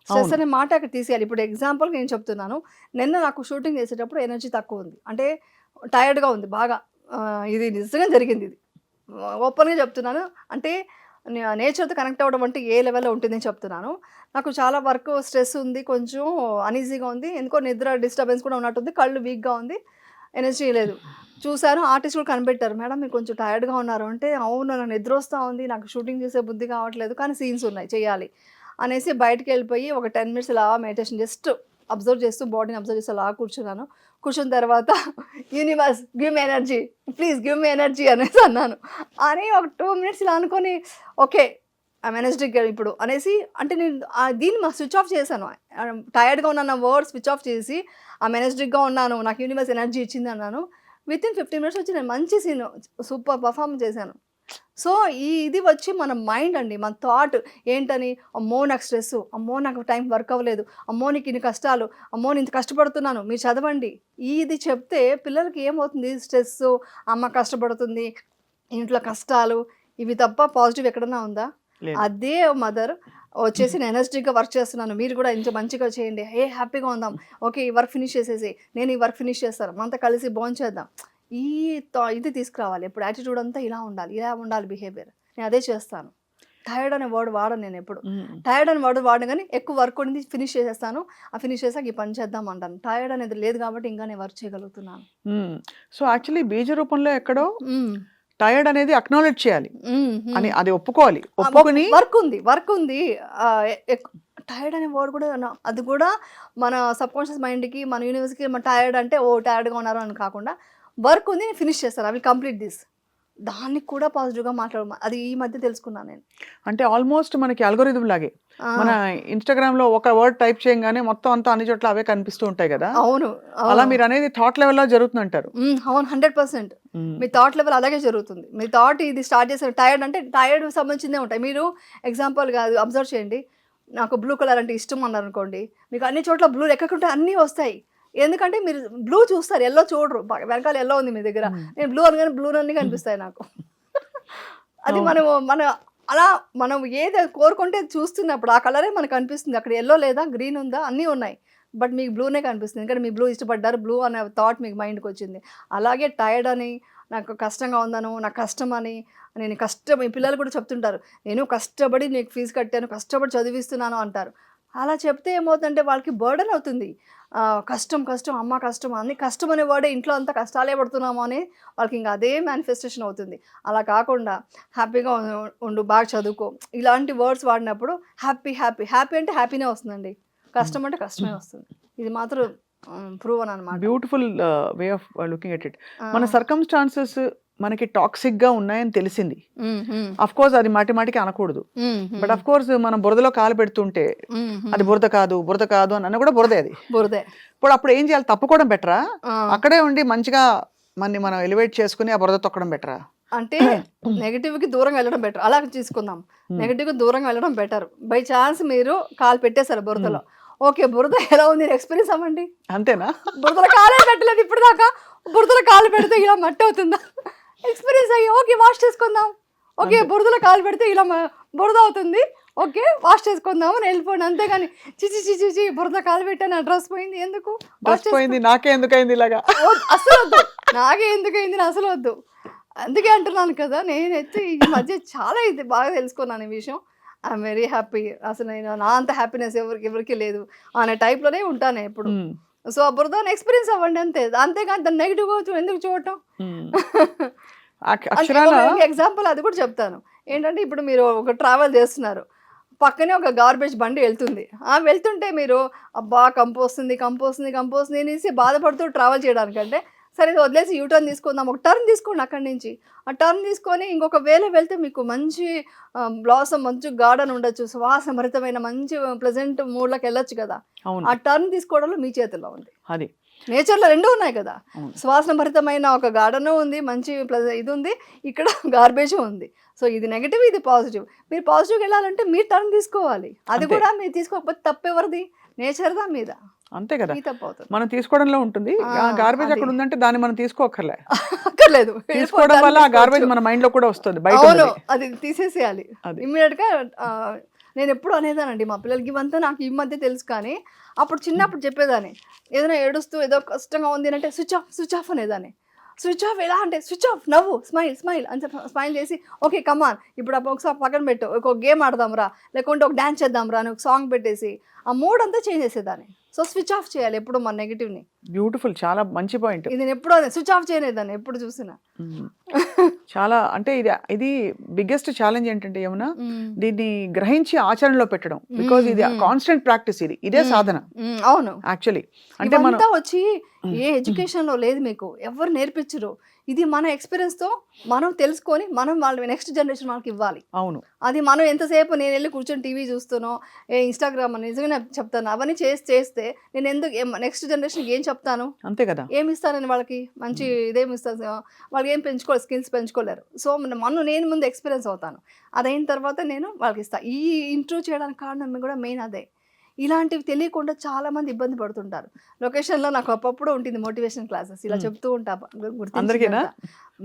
[SPEAKER 2] స్ట్రెస్ అనే మాట అక్కడ తీసేయాలి. ఇప్పుడు ఎగ్జాంపుల్కి నేను చెప్తున్నాను, నిన్న నాకు షూటింగ్ చేసేటప్పుడు ఎనర్జీ తక్కువ ఉంది, అంటే టైర్డ్గా ఉంది బాగా. ఇది నిజంగా జరిగింది, ఇది ఓపెన్గా చెప్తున్నాను. అంటే నేచర్తో కనెక్ట్ అవ్వడం అంటే ఏ లెవెల్లో ఉంటుందని చెప్తున్నాను. నాకు చాలా వర్క్ స్ట్రెస్ ఉంది, కొంచెం అనీజీగా ఉంది, ఎందుకో నిద్ర డిస్టర్బెన్స్ కూడా ఉన్నట్టుంది, కళ్ళు వీక్గా ఉంది, ఎనర్జీ లేదు. చూశాను, ఆర్టిస్ట్ కూడా కనిపెట్టారు, మేడం మీరు కొంచెం టైర్డ్గా ఉన్నారు అంటే, అవును నాకు నిద్ర వస్తూ ఉంది, నాకు షూటింగ్ చేసే బుద్ధి కావట్లేదు, కానీ సీన్స్ ఉన్నాయి చేయాలి అనేసి బయటకు వెళ్ళిపోయి ఒక 10 minutes ఇలా మెడిటేషన్ జస్ట్ అబ్జర్వ్ చేస్తూ బాడీని అబ్జర్వ్ చేస్తూ అలా కూర్చున్నాను. కూర్చున్న తర్వాత universe give me energy, please give me energy అనేసి అన్నాను. అని ఒక 2 minutes ఇలా అనుకొని ఓకే ఐఎమ్ ఎనర్జెటిక్ ఇప్పుడు అనేసి, అంటే నేను దీన్ని స్విచ్ ఆఫ్ చేశాను. టైర్డ్గా ఉన్నాను వర్డ్ స్విచ్ ఆఫ్ చేసి ఐఎమ్ ఎనర్జెటిక్గా ఉన్నాను, నాకు యూనివర్స్ ఎనర్జీ ఇచ్చింది అన్నాను. విత్ ఇన్ 15 minutes వచ్చి నేను మంచి సీన్ సూపర్ పర్ఫామ్ చేశాను. సో ఇది వచ్చి మన మైండ్ అండి, మన థాట్ ఏంటని, అమ్మో నాకు స్ట్రెస్, అమ్మో నాకు టైం వర్క్ అవ్వలేదు, అమ్మో నీకు ఇన్ని కష్టాలు, అమ్మో నేను ఇంత కష్టపడుతున్నాను మీరు చదవండి, ఇది చెప్తే పిల్లలకి ఏమవుతుంది, స్ట్రెస్, అమ్మ కష్టపడుతుంది, ఇంట్లో కష్టాలు, ఇవి తప్ప పాజిటివ్ ఎక్కడన్నా ఉందా? అదే మదర్ వచ్చేసి నేను ఎనర్జెటిక్గా వర్క్ చేస్తున్నాను, మీరు కూడా ఇంత మంచిగా చేయండి, హ్యాపీగా ఉందాం, ఓకే ఈ వర్క్ ఫినిష్ చేసేసి నేను ఈ వర్క్ ఫినిష్ చేస్తాను, మనతో కలిసి బాండ్ చేద్దాం, ఇది తీసుకురావాలి. ఇప్పుడు యాటిట్యూడ్ అంతా ఇలా ఉండాలి బిహేవియర్. నేను అదే చేస్తాను. టైర్డ్ అనే వర్డ్ వాడను నేను ఎప్పుడు. టైర్డ్ అనే వర్డ్ వాడను, కానీ ఎక్కువ వర్క్ ఉంది ఫినిష్ చేసేస్తాను, ఆ ఫినిష్ చేసాక ఈ పని చేద్దాం అంటాను. టైర్డ్ అనేది లేదు కాబట్టి ఇంకా నేను వర్క్ చేయగలుగుతున్నాను.
[SPEAKER 1] సో యాక్చువల్లీ బీజ రూపంలో ఎక్కడో టైర్డ్ అనేది అక్నాలెడ్జ్ చేయాలి అని, అది ఒప్పుకోవాలి, ఒప్పుకొని
[SPEAKER 2] వర్క్ ఉంది టైర్డ్ అనే వర్డ్ కూడా అది కూడా మన సబ్ కాన్షియస్ మైండ్కి, మన యూనివర్స్కి, మన టైర్డ్ అంటే ఓ టైర్డ్గా ఉన్నారు అని కాకుండా, వర్క్ ఉంది నేను ఫినిష్ చేస్తాను, ఐ విల్ కంప్లీట్ దిస్, దానికి కూడా పాజిటివ్గా మాట్లాడడం, అది ఈ మధ్య తెలుసుకున్నాను నేను.
[SPEAKER 1] అంటే ఆల్మోస్ట్ మనకి అల్గోరిథం లాగే, మన ఇన్స్టాగ్రామ్ లో ఒక వర్డ్ టైప్ చేయగానే మొత్తం అంతా అన్ని చోట్ల అవే కనిపిస్తూ ఉంటాయి కదా.
[SPEAKER 2] అవును,
[SPEAKER 1] అలా మీరు అనేది థాట్ లెవెల్లో జరుగుతుంది అంటారు.
[SPEAKER 2] అవును, 100% మీ థాట్ లెవెల్ అలాగే జరుగుతుంది. మీ థాట్ ఇది స్టార్ట్ చేసిన టైర్డ్ అంటే టైర్డ్ సంబంధించిందే ఉంటాయి. మీరు ఎగ్జాంపుల్గా అబ్జర్వ్ చేయండి, నాకు బ్లూ కలర్ అంటే ఇష్టం అన్నారు అనుకోండి, మీకు అన్ని చోట్ల బ్లూ ఎక్కడుంటే అన్నీ వస్తాయి. ఎందుకంటే మీరు బ్లూ చూస్తారు, ఎల్లో చూడరు, వెనకాల ఎల్లో ఉంది మీ దగ్గర, నేను బ్లూ అనగానే బ్లూ అన్నీ కనిపిస్తాయి నాకు. అది మన అలా మనం ఏది కోరుకుంటే చూస్తున్నప్పుడు ఆ కలరే మనకు అనిపిస్తుంది, అక్కడ ఎల్లో లేదా గ్రీన్ ఉందా అన్నీ ఉన్నాయి, బట్ మీకు బ్లూనే కనిపిస్తుంది, ఎందుకంటే మీ బ్లూ ఇష్టపడ్డారు, బ్లూ అనే థాట్ మీకు మైండ్కి వచ్చింది. అలాగే టైర్డ్ అని, నాకు కష్టంగా ఉందను, నాకు కష్టం అని, నేను మీ పిల్లలు కూడా చెప్తుంటారు, నేను కష్టపడి నీకు ఫీజు కట్టాను, కష్టపడి చదివిస్తున్నాను అంటారు. అలా చెప్తే ఏమవుతుందంటే వాళ్ళకి బర్డెన్ అవుతుంది, కష్టం అమ్మ కష్టం అన్ని కష్టం అనే వర్డే, ఇంట్లో అంతా కష్టాలే పడుతున్నాము అని వాళ్ళకి ఇంకా అదే మేనిఫెస్టేషన్ అవుతుంది. అలా కాకుండా హ్యాపీగా ఉండు, బాగా చదువుకో, ఇలాంటి వర్డ్స్ వాడినప్పుడు హ్యాపీ అంటే హ్యాపీనే వస్తుందండి, కష్టం అంటే కష్టమే వస్తుంది. ఇది మాత్రం ప్రూవ్ అని అనమాట.
[SPEAKER 1] Beautiful way of looking at it. మన సర్కమ్స్టాన్సెస్ మనకి టాక్సిక్ గా ఉన్నాయని తెలిసింది, అఫ్ కోర్స్ అది మాటికి అనకూడదు, బట్ అఫ్ కోర్స్ మనం బురదలో కాలు పెడుతుంటే అది బురద కాదు అని అన్న కూడా బురదే, అది
[SPEAKER 2] బురదే.
[SPEAKER 1] ఇప్పుడు అప్పుడు ఏం చేయాలి, తప్పుకోవడం బెటరా, అక్కడే ఉండి మంచిగా మనం ఎలివేట్ చేసుకుని ఆ బురద తొక్కడం బెటరా?
[SPEAKER 2] అంటే నెగిటివ్కి దూరంగా వెళ్ళడం బెటర్, అలా తీసుకుందాం. నెగిటివ్కి దూరంగా వెళ్ళడం బెటర్. బై ఛాన్స్ మీరు కాలు పెట్టేశారు బురదలో, ఓకే బురద ఎలా ఉంది ఎక్స్పీరియన్స్ అవ్వండి, అంతేనా? బురదలో కాలే పెట్టలేదు ఇప్పుడు దాకా, బురదలో కాలు పెడితే ఇలా మట్టి అవుతుందా, ఎక్స్పీరియన్స్ అయ్యి ఓకే వాష్ చేసుకుందాం, ఓకే బురదలో కాలు పెడితే ఇలా బురద అవుతుంది, ఓకే వాష్ చేసుకుందాం అని వెళ్ళిపోండి. అంతేగాని చిచి బురద కాలు పెట్టాను, డ్రెస్ పోయింది, ఎందుకు
[SPEAKER 1] నాకే ఎందుకైంది ఇలాగా,
[SPEAKER 2] అసలు వద్దు, నాకే ఎందుకైంది అసలు వద్దు. అందుకే అంటున్నాను కదా, నేనైతే ఈ మధ్య చాలా ఇది బాగా తెలుసుకున్నాను ఈ విషయం. ఐఎమ్ వెరీ హ్యాపీ, అసలు నేను నా అంత హ్యాపీనెస్ ఎవరికి లేదు అనే టైప్లోనే ఉంటాను ఎప్పుడు. సో ఆ బురదను ఎక్స్పీరియన్స్ అవ్వండి అంతే. అంతేగాని దాన్ని నెగిటివ్గా ఎందుకు చూడటం?
[SPEAKER 1] అక్షరాల
[SPEAKER 2] ఎగ్జాంపుల్ అది కూడా చెప్తాను. ఏంటంటే ఇప్పుడు మీరు ఒక ట్రావెల్ చేస్తున్నారు, పక్కనే ఒక గార్బేజ్ బండి వెళ్తుంది. వెళ్తుంటే మీరు అబ్బా కంపు వస్తుంది అనేసి బాధపడుతూ ట్రావెల్ చేయడానికంటే సరే ఇది వదిలేసి యూటర్న్ తీసుకుందాం, ఒక టర్న్ తీసుకోండి అక్కడి నుంచి. ఆ టర్న్ తీసుకొని ఇంకొక వేలో వెళ్తే మీకు మంచి బ్లాసమ్, మంచి గార్డెన్ ఉండొచ్చు, సువాసన భరితమైన మంచి ప్లెజెంట్ మూడ్లోకి వెళ్ళొచ్చు కదా.
[SPEAKER 1] అవును
[SPEAKER 2] ఆ టర్న్ తీసుకోవడంలో మీ చేతుల్లో ఉంది.
[SPEAKER 1] అది
[SPEAKER 2] నేచర్లో రెండు ఉన్నాయి కదా,
[SPEAKER 1] అవును.
[SPEAKER 2] సువాసన భరితమైన ఒక గార్డెన్ ఉంది, మంచి ఇది ఉంది, ఇక్కడ గార్బేజ్ ఉంది. సో ఇది నెగిటివ్, ఇది పాజిటివ్. మీరు పాజిటివ్కి వెళ్ళాలంటే మీరు టర్న్ తీసుకోవాలి. అది
[SPEAKER 1] అంతే.
[SPEAKER 2] కూడా మీరు తీసుకోకపోతే తప్పెవరిది? నేచర్దా మీద.
[SPEAKER 1] అంతే కదా,
[SPEAKER 2] మీ తప్పు అవుతుంది.
[SPEAKER 1] మనం తీసుకోవడంలో ఉంటుంది. ఆ గార్బేజ్
[SPEAKER 2] అది.
[SPEAKER 1] అక్కడ ఉందంటే దాన్ని మనం తీసుకోకర్లే,
[SPEAKER 2] అక్కర్లేదు,
[SPEAKER 1] తీసుకోవడం వల్ల ఆ గార్బేజ్ మన మైండ్ లో కూడా వస్తుంది, బయట
[SPEAKER 2] అవును
[SPEAKER 1] ఉన్నది.
[SPEAKER 2] అది తీసేసేయాలి
[SPEAKER 1] అది.
[SPEAKER 2] ఇమ్మీడియట్ గా. నేను ఎప్పుడు అనేదానండి మా పిల్లలకి, ఇవంతా నాకు ఈ మధ్య తెలుసు, కానీ అప్పుడు చిన్నప్పుడు చెప్పేదాన్ని. ఏదైనా ఏడుస్తూ ఏదో కష్టంగా ఉంది అంటే స్విచ్ ఆఫ్ అనేదాన్ని. స్విచ్ ఆఫ్ ఎలా అంటే స్విచ్ ఆఫ్, నవ్వు, స్మైల్ అని స్మైల్ చేసి ఓకే కమాన్ ఇప్పుడు ఒకసారి పక్కన పెట్టు, ఒక గేమ్ ఆడదాం రా, లేకుంటే ఒక డ్యాన్స్ చేద్దాం రా అని ఒక సాంగ్ పెట్టేసి ఆ మూడ్ అంతా చేంజ్ చేసేదాన్ని. సో స్విచ్ ఆఫ్ చేయాలి ఎప్పుడు మన నెగిటివ్ని.
[SPEAKER 1] బ్యూటిఫుల్, చాలా మంచి పాయింట్.
[SPEAKER 2] ఇది నేను ఎప్పుడూ స్విచ్ ఆఫ్ చేయలేదాన్ని ఎప్పుడు చూసినా.
[SPEAKER 1] చాలా అంటే ఇది బిగ్గెస్ట్ ఛాలెంజ్ ఏంటంటే ఏమన్నా దీన్ని గ్రహించి ఆచరణలో పెట్టడం. బికాజ్ ఇది కాన్స్టెంట్ ప్రాక్టీస్, ఇదే సాధన
[SPEAKER 2] అవును.
[SPEAKER 1] యాక్చువల్లీ. అంటే మనం
[SPEAKER 2] ఇవంతా వచ్చి ఏ ఎడ్యుకేషన్లో లేదు, మీకు ఎవరు నేర్పించరు. ఇది మన ఎక్స్పీరియన్స్తో మనం తెలుసుకొని మనం వాళ్ళ నెక్స్ట్ జనరేషన్ వాళ్ళకి ఇవ్వాలి.
[SPEAKER 1] అవును,
[SPEAKER 2] అది మనం ఎంతసేపు నేను వెళ్ళి కూర్చొని టీవీ చూస్తానో, ఇన్స్టాగ్రామ్ అని నిజంగా చెప్తాను, అవన్నీ చేస్తే నేను ఎందుకు నెక్స్ట్ జనరేషన్కి ఏం చెప్తాను?
[SPEAKER 1] అంతే కదా.
[SPEAKER 2] ఏమి ఇస్తానని వాళ్ళకి మంచి ఇదేమి ఇస్తాను? వాళ్ళకి ఏం పెంచుకోలేరు, స్కిల్స్ పెంచుకోలేరు. సో నేను ముందు ఎక్స్పీరియన్స్ అవుతాను, అదైన తర్వాత నేను వాళ్ళకి ఇస్తాను. ఈ ఇంట్రో చేయడానికి కారణం కూడా మెయిన్ అదే. ఇలాంటివి తెలియకుండా చాలామంది ఇబ్బంది పడుతుంటారు. లొకేషన్లో నాకు అప్పుడప్పుడు ఉంటుంది మోటివేషన్ క్లాసెస్, ఇలా చెప్తూ ఉంటా.
[SPEAKER 1] అందరికీనా?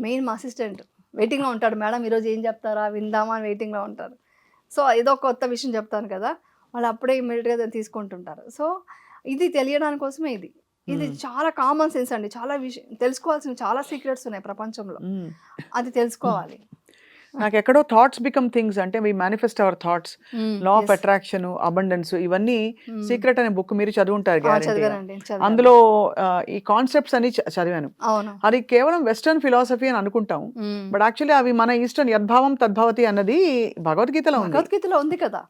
[SPEAKER 2] మెయిన్ మా అసిస్టెంట్ వెయిటింగ్లో ఉంటాడు, మేడం ఈరోజు ఏం చెప్తారా విందామా అని వెయిటింగ్లో ఉంటారు. సో ఏదో ఒక కొత్త విషయం చెప్తాను కదా, వాళ్ళు అప్పుడే ఇమ్మీడియట్గా తీసుకుంటుంటారు. సో ఇది తెలియడానికి కోసమే ఇది చాలా కామన్ సెన్స్ అండి. చాలా విషయం తెలుసుకోవాల్సిన చాలా సీక్రెట్స్ ఉన్నాయి ప్రపంచంలో, అది తెలుసుకోవాలి.
[SPEAKER 1] నాకు ఎక్కడో థాట్స్ బికమ్ థింగ్స్ అంటే we manifest our thoughts, law of attraction, abundance, ఇవన్నీ సీక్రెట్ అనే బుక్ మీరు చదువుంటారు గ్యారెంటీగా.
[SPEAKER 2] చదివానండి,
[SPEAKER 1] అందులో ఈ కాన్సెప్ట్స్ అని చదివాను.
[SPEAKER 2] అవును.
[SPEAKER 1] అది కేవలం వెస్టర్న్ ఫిలాసఫీ అని అనుకుంటాం, బట్ యాక్చువల్లీ అవి మన ఈస్టర్న్ యద్భావం తద్భవతి అన్నది భగవద్గీతలో ఉంది.
[SPEAKER 2] భగవద్గీతలో ఉంది కదా,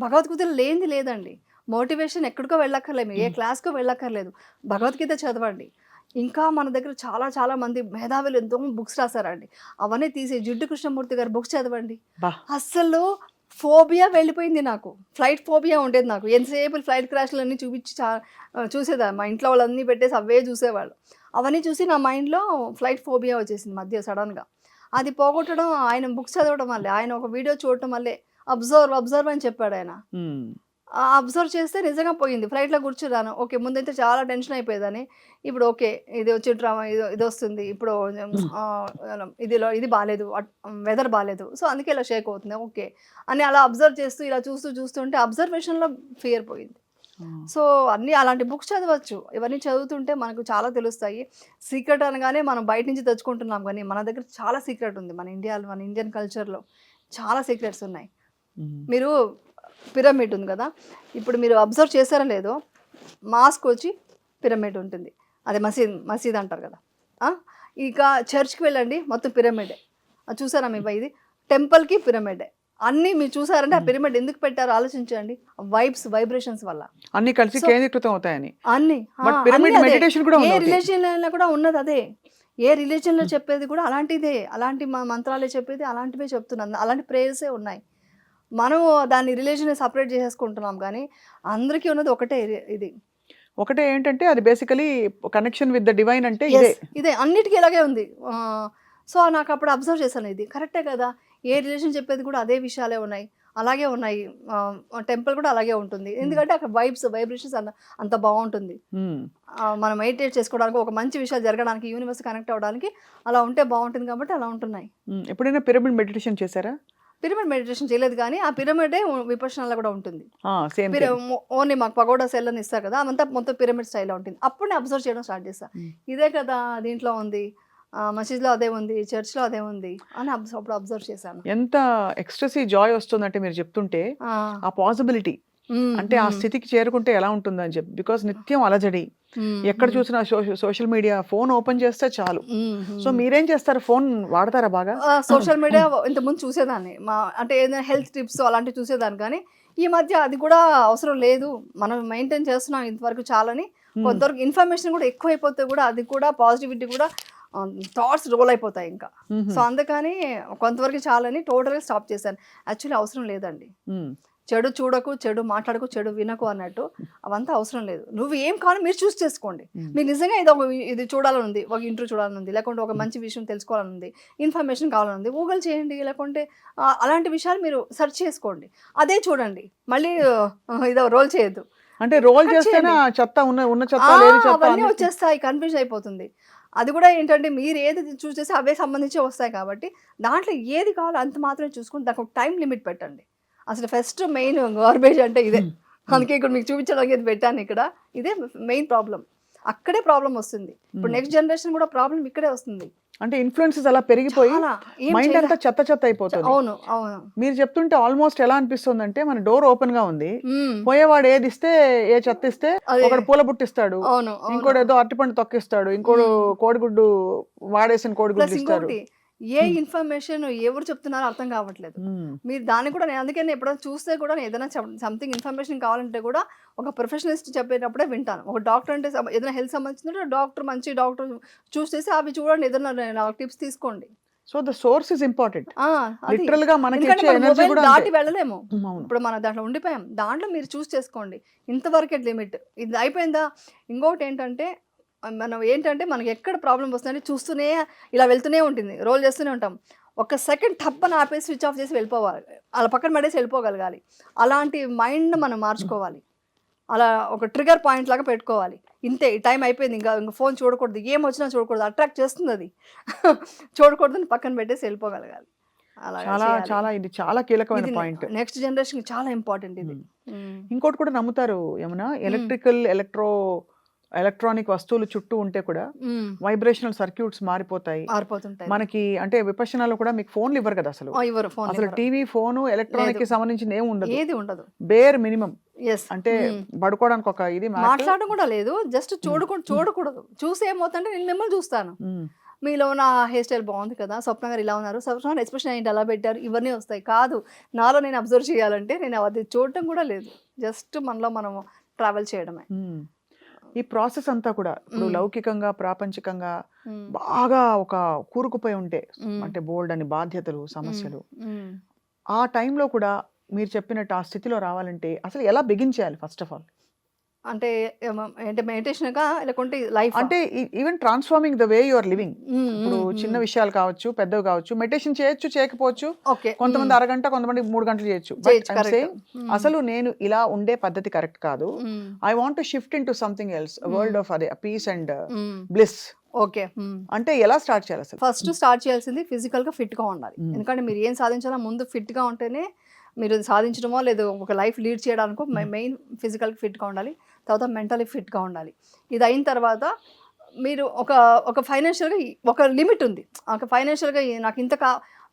[SPEAKER 2] భగవద్గీతలో లేనిది లేదండి. మోటివేషన్ ఎక్కడికో వెళ్ళక్కర్లేదు, ఏ క్లాస్కో వెళ్ళక్కర్లేదు, భగవద్గీత చదవండి. ఇంకా మన దగ్గర చాలా చాలా మంది మేధావులు ఎంతో బుక్స్ రాశారండి, అవన్నీ తీసి జిడ్డు కృష్ణమూర్తి గారి బుక్స్ చదవండి. అస్సలు ఫోబియా వెళ్ళిపోయింది నాకు, ఫ్లైట్ ఫోబియా ఉండేది నాకు. ఎంతసేపు ఫ్లైట్ క్రాష్లు అన్నీ చూసేదాన్ని, మా ఇంట్లో వాళ్ళన్నీ పెట్టేసి అవే చూసేవాళ్ళు. అవన్నీ చూసి నా మైండ్లో ఫ్లైట్ ఫోబియా వచ్చేసింది మధ్య సడన్గా. అది పోగొట్టడం ఆయన బుక్స్ చదవడం వల్లే, ఆయన ఒక వీడియో చూడటం వల్లే. అబ్జర్వ్ అని చెప్పాడు ఆయన. అబ్జర్వ్ చేస్తే నిజంగా పోయింది. ఫ్లైట్లో కూర్చున్నాను, ఓకే ముందైతే చాలా టెన్షన్ అయిపోయేదని, ఇప్పుడు ఓకే ఇది వచ్చే డ్రామా ఇది వస్తుంది, ఇప్పుడు ఇది బాగాలేదు, వెదర్ బాగాలేదు, సో అందుకే ఇలా షేక్ అవుతుంది ఓకే అని అలా అబ్జర్వ్ చేస్తూ ఇలా చూస్తుంటే అబ్జర్వేషన్లో ఫియర్ పోయింది. సో అన్నీ అలాంటి బుక్స్ చదవచ్చు, ఇవన్నీ చదువుతుంటే మనకు చాలా తెలుస్తాయి. సీక్రెట్ అనగానే మనం బయట నుంచి తెచ్చుకుంటున్నాం, కానీ మన దగ్గర చాలా సీక్రెట్ ఉంది. మన ఇండియన్ కల్చర్లో చాలా సీక్రెట్స్ ఉన్నాయి. మీరు పిరమిడ్ ఉంది కదా, ఇప్పుడు మీరు అబ్జర్వ్ చేశారో లేదో, మాస్క్ వచ్చి పిరమిడ్ ఉంటుంది, అదే మసీద్ అంటారు కదా. ఇక చర్చ్కి వెళ్ళండి, మొత్తం పిరమిడే. అది చూసారా మీ ఇది టెంపుల్కి పిరమిడే. అన్నీ మీరు చూసారంటే ఆ పిరమిడ్ ఎందుకు పెట్టారో ఆలోచించండి. వైబ్రేషన్స్ వల్ల
[SPEAKER 1] అన్ని కలిసి కేంద్రీకృతం అవుతాయని.
[SPEAKER 2] అన్ని ఏ రిలీజియన్లో కూడా ఉన్నది అదే. ఏ రిలీజియన్లో చెప్పేది కూడా అలాంటిదే, అలాంటి మంత్రాలే చెప్పేది, అలాంటివే చెప్తున్నాను, అలాంటి ప్రేయర్సే ఉన్నాయి. మనం దాన్ని రిలీజియన్ సపరేట్ చేసేసుకుంటున్నాం, కానీ అందరికీ ఉన్నది ఒకటే. ఇది
[SPEAKER 1] ఒకటే ఏంటంటే అది basically connection with the divine, అంటే
[SPEAKER 2] ఇదే అన్నిటికీ ఇలాగే ఉంది. సో నాకు అప్పుడు అబ్జర్వ్ చేశాను, ఇది కరెక్టే కదా, ఏ రిలేషన్ చెప్పేది కూడా అదే విషయాలే ఉన్నాయి, అలాగే ఉన్నాయి. టెంపుల్ కూడా అలాగే ఉంటుంది, ఎందుకంటే అక్కడ వైబ్రేషన్స్ అంత బాగుంటుంది. మనం మెడిటేట్ చేసుకోవడానికి, ఒక మంచి విషయాలు జరగడానికి, యూనివర్స్ కనెక్ట్ అవ్వడానికి అలా ఉంటే బాగుంటుంది, కాబట్టి అలా ఉంటున్నాయి.
[SPEAKER 1] ఎప్పుడైనా పిరమిడ్ మెడిటేషన్ చేశారా?
[SPEAKER 2] పిరమిడ్ మెడిటేషన్ చేయలేదు, కానీ ఆ పిరమిడే విపక్షణలో కూడా ఉంటుంది. ఓన్లీ మాకు పగోడా సెల్ అని ఇస్తారు కదా, అవంతా మొత్తం పిరమిడ్ స్టైల్లో ఉంటుంది. అప్పుడు నేను అబ్జర్వ్ చేయడం స్టార్ట్ చేస్తాను, ఇదే కదా దీంట్లో ఉంది, మసీద్లో అదే ఉంది, చర్చ్లో అదే ఉంది అని అప్పుడు అబ్జర్వ్ చేశాను.
[SPEAKER 1] ఎంత ఎక్స్ట్రెసీ జాయ్ వస్తుందంటే మీరు చెప్తుంటే, ఆ పాసిబిలిటీ అంటే ఆ స్థితికి చేరుకుంటే ఎలా ఉంటుందని చెప్పి. బికాస్ నిత్యం అలజడి, ఎక్కడ చూసినా సోషల్ మీడియా, ఫోన్ ఓపెన్ చేస్తే చాలు. సో మీరేం చేస్తారు? ఫోన్ వాడతారా బాగా?
[SPEAKER 2] సోషల్ మీడియా ఇంతకుముందు చూసేదాన్ని, అంటే ఏదైనా హెల్త్ టిప్స్ అలాంటివి చూసేదాన్ని, కానీ ఈ మధ్య అది కూడా అవసరం లేదు, మనం మెయింటైన్ చేస్తున్నాం ఇంతవరకు చాలని. కొంతవరకు ఇన్ఫర్మేషన్ కూడా ఎక్కువైపోతే కూడా అది కూడా పాజిటివిటీ కూడా థాట్స్ రోల్ అయిపోతాయి ఇంకా. సో అందుకని కొంతవరకు చాలని టోటల్గా స్టాప్ చేశాను. యాక్చువల్లీ అవసరం లేదండి, చెడు చూడకు, చెడు మాట్లాడకు, చెడు వినకు అన్నట్టు అవంతా అవసరం లేదు. నువ్వు ఏం కావాలో మీరు చూస్ చేసుకోండి. మీకు నిజంగా ఇది చూడాలని ఉంది, ఒక ఇంటర్వ్యూ చూడాలని ఉంది, లేకుంటే ఒక మంచి విషయం తెలుసుకోవాలని ఉంది, ఇన్ఫర్మేషన్ కావాలని ఉంది, గూగుల్ చేయండి, లేకుంటే అలాంటి విషయాలు మీరు సెర్చ్ చేసుకోండి, అదే చూడండి. మళ్ళీ ఇదో రోల్ చేయొద్దు.
[SPEAKER 1] అంటే రోల్ చేస్తేనే చెత్త ఉన్న చెత్త లేని చెత్త
[SPEAKER 2] అవన్నీ వచ్చేస్తాయి, కన్ఫ్యూజ్ అయిపోతుంది. అది కూడా ఏంటంటే మీరు ఏది చూస్ చేస్తే అవే సంబంధించి వస్తాయి కాబట్టి దాంట్లో ఏది కావాలో అంత మాత్రమే చూసుకుని దానికి ఒక టైం లిమిట్ పెట్టండి. అసలు ఫస్ట్ మెయిన్ గార్బేజ్ అంటే ఇదే. అందుకే ఇక్కడ మీకు చూపించడానికి ఇది పెట్టాను. ఇక్కడ ఇదే మెయిన్ ప్రాబ్లం, అక్కడే ప్రాబ్లం వస్తుంది. ఇప్పుడు నెక్స్ట్ జనరేషన్ కూడా ప్రాబ్లం ఇక్కడే వస్తుంది.
[SPEAKER 1] అంటే ఇన్ఫ్లుయెన్సెస్ అలా పెరిగిపోయి మైండ్ అంతా చెత్త చెత్త అయిపోతుంది.
[SPEAKER 2] అవును అవును.
[SPEAKER 1] మీరు చెప్తుంటే ఆల్మోస్ట్ ఎలా అనిపిస్తుంది అంటే మన డోర్ ఓపెన్ గా ఉంది, పోయేవాడు ఏది ఇస్తే, ఏ చెత్త ఇస్తే, ఒకడు పూల బుట్టిస్తాడు, ఇంకోటి ఏదో అరటిపండు తొక్కిస్తాడు, ఇంకోడు కోడిగుడ్డు వాడేసిన కోడిగుడ్డు ఇస్తాడు.
[SPEAKER 2] ఏ ఇన్ఫర్మేషన్ ఎవరు చెప్తున్నారో అర్థం కావట్లేదు. మీరు దాన్ని కూడా నేను అందుకని ఎప్పుడైనా చూస్తే కూడా ఏదైనా సంథింగ్ ఇన్ఫర్మేషన్ కావాలంటే కూడా ఒక ప్రొఫెషనలిస్ట్ చెప్పేటప్పుడే వింటాను. ఒక డాక్టర్ అంటే ఏదైనా హెల్త్ సంబంధించిన డాక్టర్, మంచి డాక్టర్ చూస్ చేసి అవి చూడండి, ఏదైనా టిప్స్ తీసుకోండి.
[SPEAKER 1] So the source is important. Literal గా మనకి ఇచ్చే ఎనర్జీ కూడా
[SPEAKER 2] దాటి వెళ్ళలేము. ఇప్పుడు మనం దాంట్లో ఉండిపోయాం. దాంట్లో మీరు చూస్ చేసుకోండి, ఇంతవరకే లిమిట్, ఇది అయిపోయిందా. ఇంకొకటి ఏంటంటే మనం ఏంటంటే మనకి ఎక్కడ ప్రాబ్లం వస్తుందంటే చూస్తూనే ఇలా వెళ్తూనే ఉంటుంది, రోల్ చేస్తూనే ఉంటాం. ఒక సెకండ్ టప్పని ఆపేసి స్విచ్ ఆఫ్ చేసి వెళ్ళిపోవాలి, అలా పక్కన పడేసి వెళ్ళిపోగలగాలి. అలాంటి మైండ్ మనం మార్చుకోవాలి. అలా ఒక ట్రిగర్ పాయింట్ లాగా పెట్టుకోవాలి. ఇంతే, టైం అయిపోయింది, ఇంకా ఫోన్ చూడకూడదు, ఏం వచ్చినా చూడకూడదు, అట్రాక్ట్ చేస్తుంది అది, చూడకూడదని పక్కన పెట్టేసి వెళ్ళిపోగలగాలి.
[SPEAKER 1] చాలా చాలా ఇది చాలా కీలకమైన పాయింట్.
[SPEAKER 2] నెక్స్ట్ జనరేషన్ చాలా ఇంపార్టెంట్ ఇది.
[SPEAKER 1] ఇంకోటి కూడా నమ్ముతారు ఏమన్నా, ఎలక్ట్రానిక్ వస్తువులు చుట్టూ ఉంటే కూడా వైబ్రేషనల్ సర్క్యూట్స్ మారిపోతాయి. మనకి అంటే విపక్షణలో కూడా మీకు ఫోన్లు ఇవ్వరు కదా అసలు. అసలు టీవీ, ఫోను, ఎలక్ట్రానిక్ కి సంబంధించిన ఏది ఉండదు. Bear minimum. అంటే పడుకోవడానికి ఒక ఇది,
[SPEAKER 2] మాట్లాడడం కూడా లేదు, జస్ట్ చూడకూడదు. చూసి ఏమవుతుందంటే నేను మిమ్మల్ని చూస్తాను, మీలో నా హెయిర్ స్టైల్ బాగుంది కదా, స్వప్న గారు ఇలా ఉన్నారు, స్వప్న ఎక్స్ప్రెషన్ ఏంటి అలా పెట్టారు, ఇవన్నీ వస్తాయి. కాదు, నాలో నేను అబ్జర్వ్ చేయాలంటే నేను అది చూడటం కూడా లేదు, జస్ట్ మనలో మనము ట్రావెల్ చేయడమే.
[SPEAKER 1] ఈ ప్రాసెస్ అంతా కూడా ఇప్పుడు లౌకికంగా, ప్రాపంచికంగా బాగా ఒక కూరుకుపోయి ఉంటే, అంటే బోల్డ్ అని బాధ్యతలు, సమస్యలు, ఆ టైంలో కూడా మీరు చెప్పినట్టు ఆ స్థితిలో రావాలంటే అసలు ఎలా బిగిన్ చేయాలి? ఫస్ట్ ఆఫ్ ఆల్
[SPEAKER 2] అంటే మెడిటేషన్ లేకుంటే లైఫ్,
[SPEAKER 1] అంటే even transforming the way you are living. ఇప్పుడు చిన్న విషయాలు కావచ్చు, పెద్దవి కావచ్చు, మెడిటేషన్ చేయొచ్చు, చేయకపోవచ్చు. కొంతమంది అరగంట, కొంతమంది 3 గంటలు చేయొచ్చు. అసలు నేను ఇలా ఉండే పద్ధతి కరెక్ట్ కాదు, I want to shift in to something else, world of అదే పీస్ అండ్ బ్లిస్.
[SPEAKER 2] ఓకే,
[SPEAKER 1] అంటే ఎలా స్టార్ట్ చేయాలి అసలు?
[SPEAKER 2] ఫస్ట్ స్టార్ట్ చేయాల్సింది ఫిజికల్ గా ఫిట్ గా ఉండాలి. ఎందుకంటే మీరు ఏం సాధించాలో ముందు ఫిట్ గా ఉంటేనే మీరు సాధించడమో లేదు ఒక లైఫ్ లీడ్ చేయడానికో మెయిన్ ఫిజికల్గా ఫిట్గా ఉండాలి. తర్వాత మెంటలీ ఫిట్గా ఉండాలి. ఇది అయిన తర్వాత మీరు ఒక ఫైనాన్షియల్గా ఒక లిమిట్ ఉంది. ఒక ఫైనాన్షియల్గా నాకు